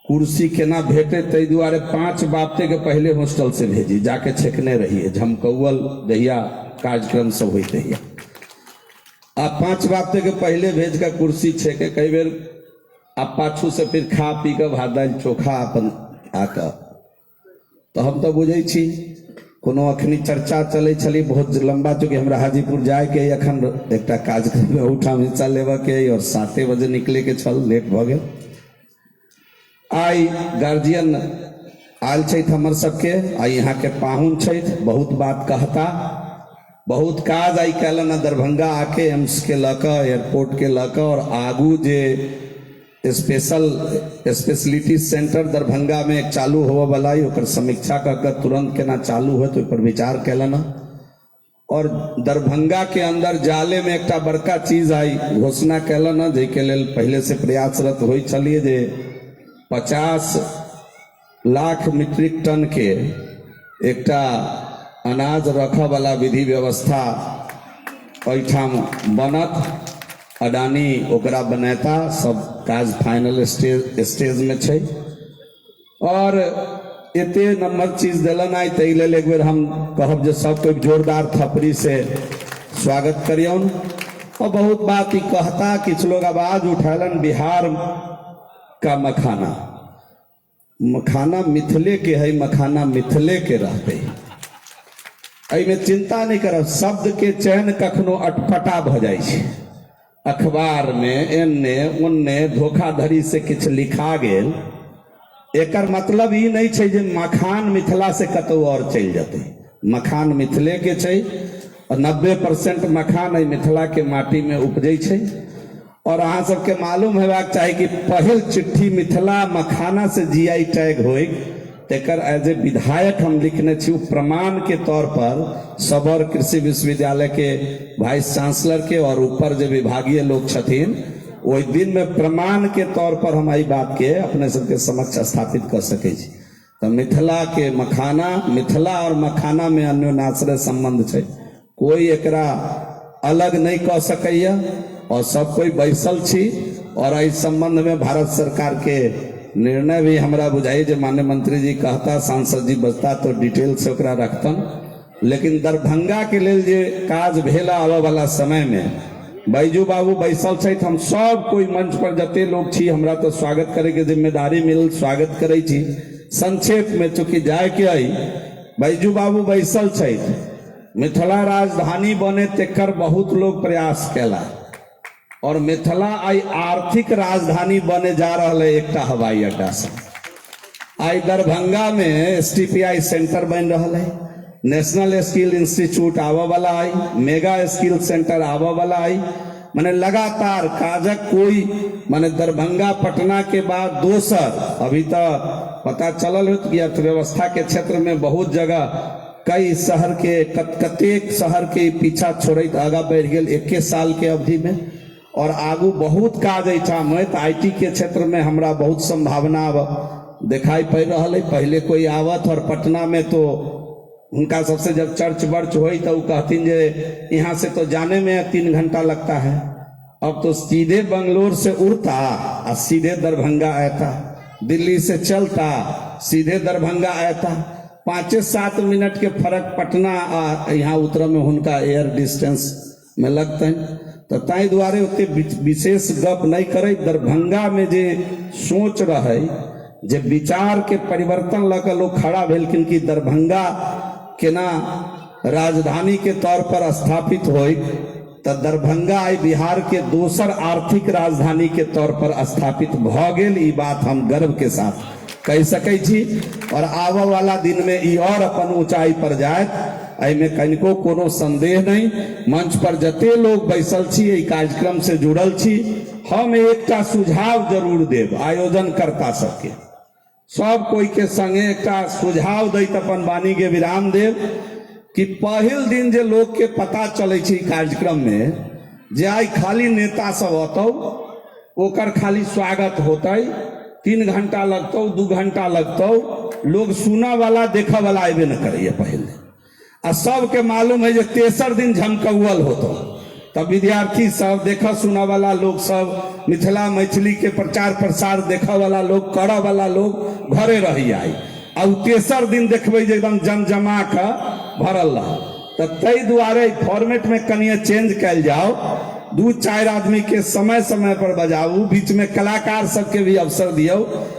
Speaker 11: कुर्सी केना भेटे तै दुआरे 5 बाप्ते के पहले हॉस्टल से भेजी जाके छेकने रहिए झमकौल जहिया कार्यक्रम सब होते है आ 5 बाप्ते के पहले भेज कर कुर्सी छेके कई बेर आप पाछू से फिर खा पी कर भात दाल चोखा अपन आकर तो हम तो बुझे छी कोनो अखनी चर्चा चले छली बहुत लंबा, चूँकि हमरा हाजीपुर जाए के अखन एक कार्यक्रम में उठाम हिस्सा लेवा के और 7 बजे निकले के छल, लेट भ गेल। आई गार्जियन आयल छथि हमर सबके, आई यहाँ के पाहुन छथि, बहुत बात कहता, बहुत काज आई कैलन दरभंगा आके एम्स के लक एयरपोर्ट के लक और आगू जे स्पेशलिटी सेंटर दरभंगा में एक चालू होवे वाला ओकर समीक्षा कर तुरंत केना चालू हो तो पर विचार कैलन और दरभंगा के अंदर जाले में एक बड़का चीज आई घोषणा कैलन जे के लेल पहले से प्रयासरत हो चलिए जे 50 लाख मीट्रिक टन के एकटा अनाज रखा वाला विधि व्यवस्था एठाम बनत, अडानी ओकरा बनेता, सब काज फाइनल स्टेज में छै और एते नंबर चीज दिलन आई तै लेल एक बेर हम कहब जे सब कोई जोरदार थपड़ी से स्वागत करियौन। और बहुत बात ही कहता, किछ लोग आवाज उठैलन बिहार का मखाना, मखाना मिथिले के है, मखाना मिथिले के रहते एहिमे चिंता नहीं करब, शब्द के चयन कखनो अटपटा भ जाइ छै। अखबार में एन्ने ओन्ने धोखाधड़ी से किछु लिखा गेल, एकर मतलब ई नहीं छै जे मखान मिथिला से कतौ और चलि जेतै। मखान मिथिले के छै और 90% मखान एहि मिथिला के माटी में उपजै छै। और अहाँ सबके मालूम हेबाक चाही कि पहिल चिट्ठी मिथिला मखाना से जीआई टैग होई, तेकर एज ए विधायक हम लिखने छी। प्रमाण के तौर पर सबौर कृषि विश्वविद्यालय के वाइस चांसलर के और ऊपर जो विभागीय लोग छथिन, ओहि दिन में प्रमाण के तौर पर हम एहि बात के अपने सबके समक्ष स्थापित कर सकै छी। तो मिथिला के मखाना, मिथिला और मखाना में अन्योन्याश्रय संबंध छै, कोई एकरा अलग नहीं कह सकैया और सब कोई बैसल छी। और इस संबंध में भारत सरकार के निर्णय भी हमरा बुझाई, जो माननीय मंत्री जी कहता, सांसद जी बजता तो डिटेल से ओकरा रखतन। लेकिन दरभंगा के लेल जे काज भेला आबे वाला समय में बैजू बाबू बैसल छै, हम सब कोई मंच पर जते लोग छी, हमरा तो स्वागत करे के जिम्मेदारी मिलल, स्वागत करे छी। संक्षेप में चूंकि जाए के आई, बैजू बाबू बैसल छै, मिथिला राजधानी बने तेकर बहुत लोग प्रयास केला और मिथिला आई आर्थिक राजधानी बने जा रहा है एक हवाई अड्डा से। आई दरभंगा में STPI सेंटर बन रहा है, नेशनल स्किल इंस्टीट्यूट आवा वाला आई, मेगा स्किल सेंटर आवा वाला आई। माने लगातार काजक कोई माने दरभंगा पटना के बाद दोसर, अभी तो पता चलल हो कि अर्थव्यवस्था के क्षेत्र में बहुत जगह कई शहर के कतेक शहर के पीछा छोड़त आगा बढ़ गए 21 साल के अवधि में। और आगू बहुत काज एठाम है। IT के क्षेत्र में हमरा बहुत संभावना दिखाई पड़ रहा है। पहले कोई आवत और पटना में तो उनका सबसे जब चर्च वर्च हो तो कहतीन जे यहाँ से तो जाने में 3 घंटा लगता है, अब तो सीधे बंगलोर से उड़ता और सीधे दरभंगा आता, दिल्ली से चलता सीधे दरभंगा आता। 5-7 मिनट के फर्क पटना यहाँ उतर में उनका एयर डिस्टेंस में लगते हैं। तो ताई द्वारे उतने विशेष गप नहीं करे। दरभंगा में जे सोच रहे, जे विचार के परिवर्तन लगा लोग खड़ा भेलखिन कि दरभंगा केना राजधानी के तौर पर स्थापित होई, तो दरभंगा आई बिहार के दोसर आर्थिक राजधानी के तौर पर स्थापित भ गेल। ई बात हम गर्व के साथ कह सकै छी। और आवे वाला दिन में ई और अपन ऊंचाई पर जाए, एहिमे कनिको कोनो संदेह नहीं। मंच पर जते लोग बैसल छी, एहि कार्यक्रम से जुड़ल छी, हम एकटा सुझाव जरूर देब आयोजन करता सबके, सब कोई के संगे एकटा सुझाव दैत अपन वाणी के विराम देव कि पहिल दिन जे लोग के पता चले छी कार्यक्रम में जे आई खाली नेता सब अतौ, ओकर खाली स्वागत होतै, 3 घंटा लगतौ 2 घंटा लगतौ, लोग सुना वाला देखा वाला अबे न करिए पहले। आ सबके मालूम है जे तेसर दिन झमकौल होतो, तब विद्यार्थी सब देखा सुना वाला लोग सब मिथिला मैथिली के प्रचार प्रसार देखा वाला लोग, करा वाला लोग घरे रही आई। अब तेसर दिन देखबे जे एकदम जमजमा का भरल रहा। तो तई दुआरे फॉर्मेट में कनिए चेंज कैल जाओ, 2-4 आदमी के समय समय पर बजाऊ, बीच में कलाकार सबके भी अवसर दियो,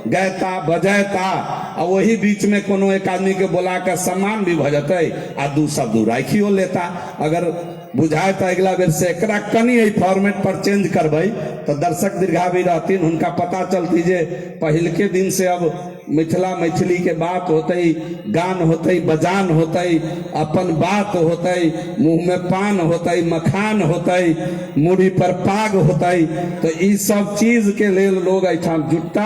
Speaker 11: गायता बजायता, और वही बीच में कोनो एक आदमी के बोला कर सम्मान भी भ जतै आ 2 शब्द राखियो लेता। अगर बुझाए तो अगला बेर से एकरा कनी फॉर्मेट पर चेंज करबै तो दर्शक दीर्घा भी रहती, उनका पता चलती जे पहिल के दिन से अब मिथिला मैथिली के बात होते, गान होते, बजान होते, अपन बात होते, मुंह में पान होते, मखान होते, मुड़ी पर पाग होते। तो ई सब चीज के लेल लोग ऐठाम जुटता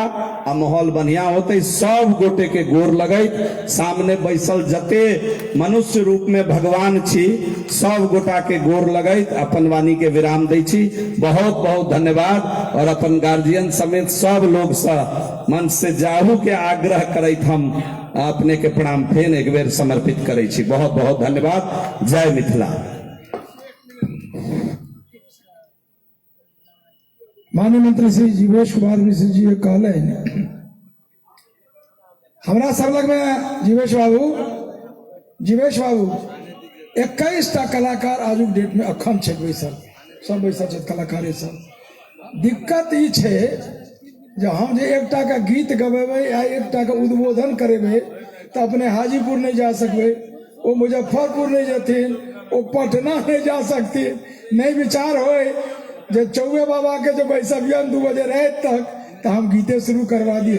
Speaker 11: आ माहौल बढ़िया होते। सब गोटे के गोर लगे, सामने बैसल जते मनुष्य रूप में भगवान छी, सब गोटा के गोर लगे अपन वाणी के विराम दै छी। बहुत बहुत धन्यवाद। और अपन गार्जियन समेत सब लोग सा मंच से जाहू के आग्रह करैत हम अपने के प्रणाम फेन एक बेर समर्पित करै छी। बहुत बहुत धन्यवाद। जय मिथिला।
Speaker 1: माननीय मंत्री श्री जीवेश कुमार मिश्र जी कहले हमरा सब लग में जीवेश बाबू 21टा कलाकार आज डेट में अखन छै बैसल, सब बैसल छै कलाकारे सब। दिक्कत ई छै जे हम जे एकटा का गीत गवेबै आ एकटा का उद्बोधन करेबै तो अपने हाजीपुर नहीं जा सकबै, वो मुजफ्फरपुर नहीं जतीन, वो पटना नहीं जा सकती। नहीं विचार होए जो चौबे बाबा के जो बैसवियन 2 बजे रात तक तो हम गीते शुरू करवा दिए।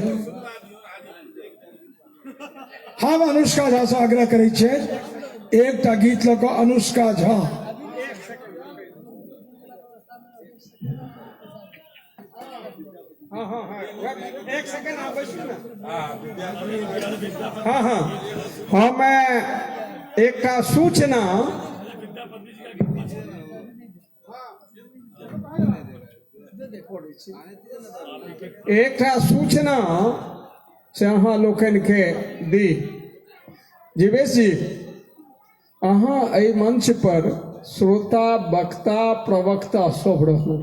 Speaker 1: हम अनुष्का झा से आग्रह करे छे एक टा गीत लग अनुष्का झा।
Speaker 8: हाँ हाँ हाँ, एक सेकंड आप बैठिए ना। हाँ हाँ हाँ, मैं एक का सूचना से अहाँ लोकन के दी। जीवेश जी, अहाँ एहि मंच पर श्रोता वक्ता प्रवक्ता सब रहू।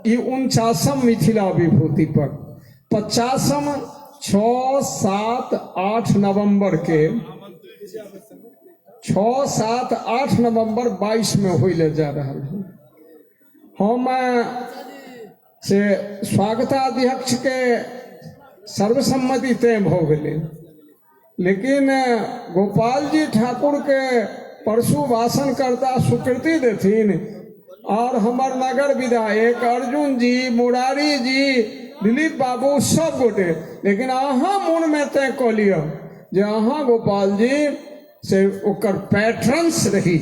Speaker 8: ई 49 मिथिला विभूति पर 50 6, 7, 8 नवंबर के 6, 7, 8 नवंबर 22 में होइले जा रहा है। हम से स्वागताध्यक्ष के सर्वसम्मति तय भ गए, लेकिन गोपाल जी ठाकुर के परसू भाषण करता स्वीकृति देथिन और हमार नगर विधायक अर्जुन जी, मुरारी जी, दिलीप बाबू सब गोटे, लेकिन अहाँ मन में तय कऽ लिअ जे अहाँ गोपाल जी से ओकर पैट्रन्स रही।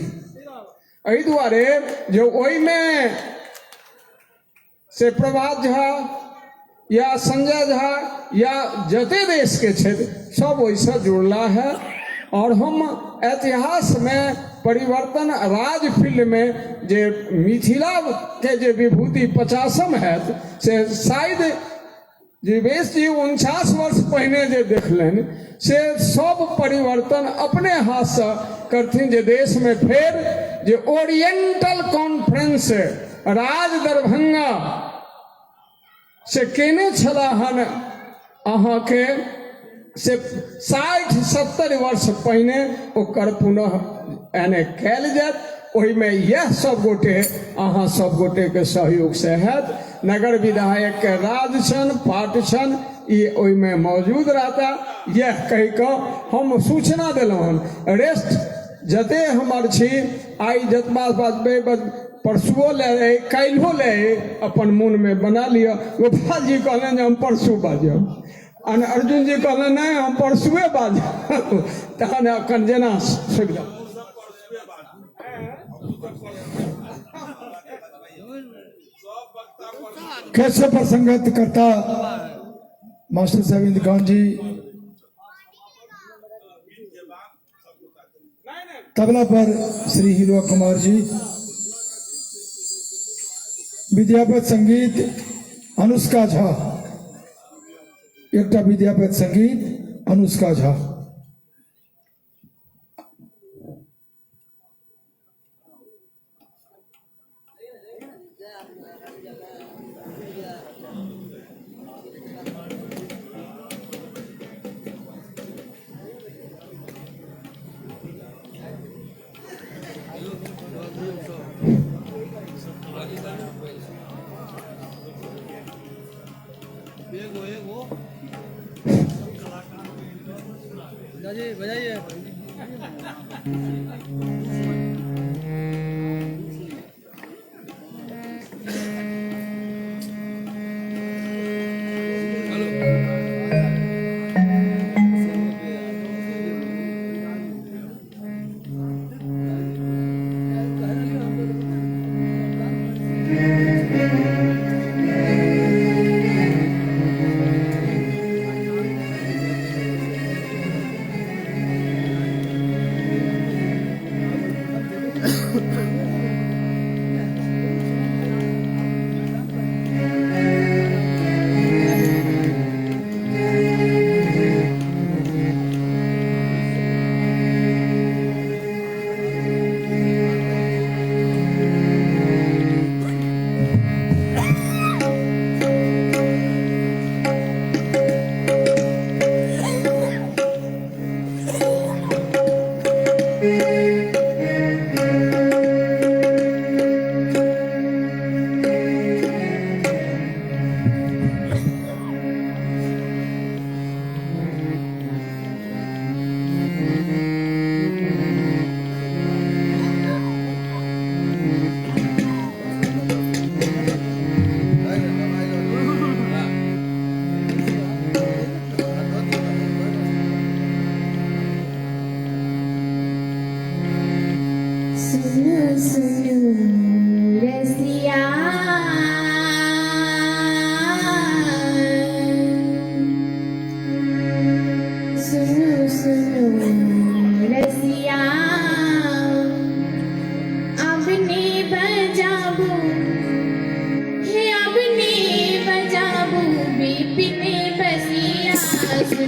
Speaker 8: एहि दुआरे जे ओहिमे से प्रभात झा या संजय झा या जते देश के क्षेत्र सब ओहिसँ जुड़ला है। और हम इतिहास में परिवर्तन राज फील्ड में जे मिथिला के जे विभूति 50 है से शायद जीवेश जी 49 वर्ष पहले जे देखलन से सब परिवर्तन अपने हाथ से करथिन। जे देश में फिर जे ओरिएंटल कॉन्फ्रेंस राज दरभंगा से केने छला हन अहाँ के से 60-70 वर्ष पहले ओकर पुनः एने कैल जायत। ओहि में यह सब गोटे अहाँ सब गोटे के सहयोग से हैत। नगर विधायक के राज छन, पाठ छन, ये ओहि में मौजूद रहता। यह कहि कऽ हम सूचना देलहुँ हन। रेस्ट जते हमर छी आई जतबा बाजबे परसुओ ले काल्हिओ ले अपन मन में बना लिअ। गोपाल जी कहलन जे हम परसू बाजब, अर्जुन जी कहलन नहीं हम परसुए बाजब। तहन एखन जेना सुविधा
Speaker 1: कैसे प्रसंगत करता मास्टर साहब इंदखान जी, तबला पर श्री हीरो कुमार जी, विद्यापति संगीत अनुष्का झा, एकटा विद्यापति संगीत अनुष्का झा।
Speaker 5: बजाइए।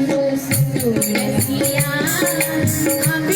Speaker 7: सुनो सुनो रसिया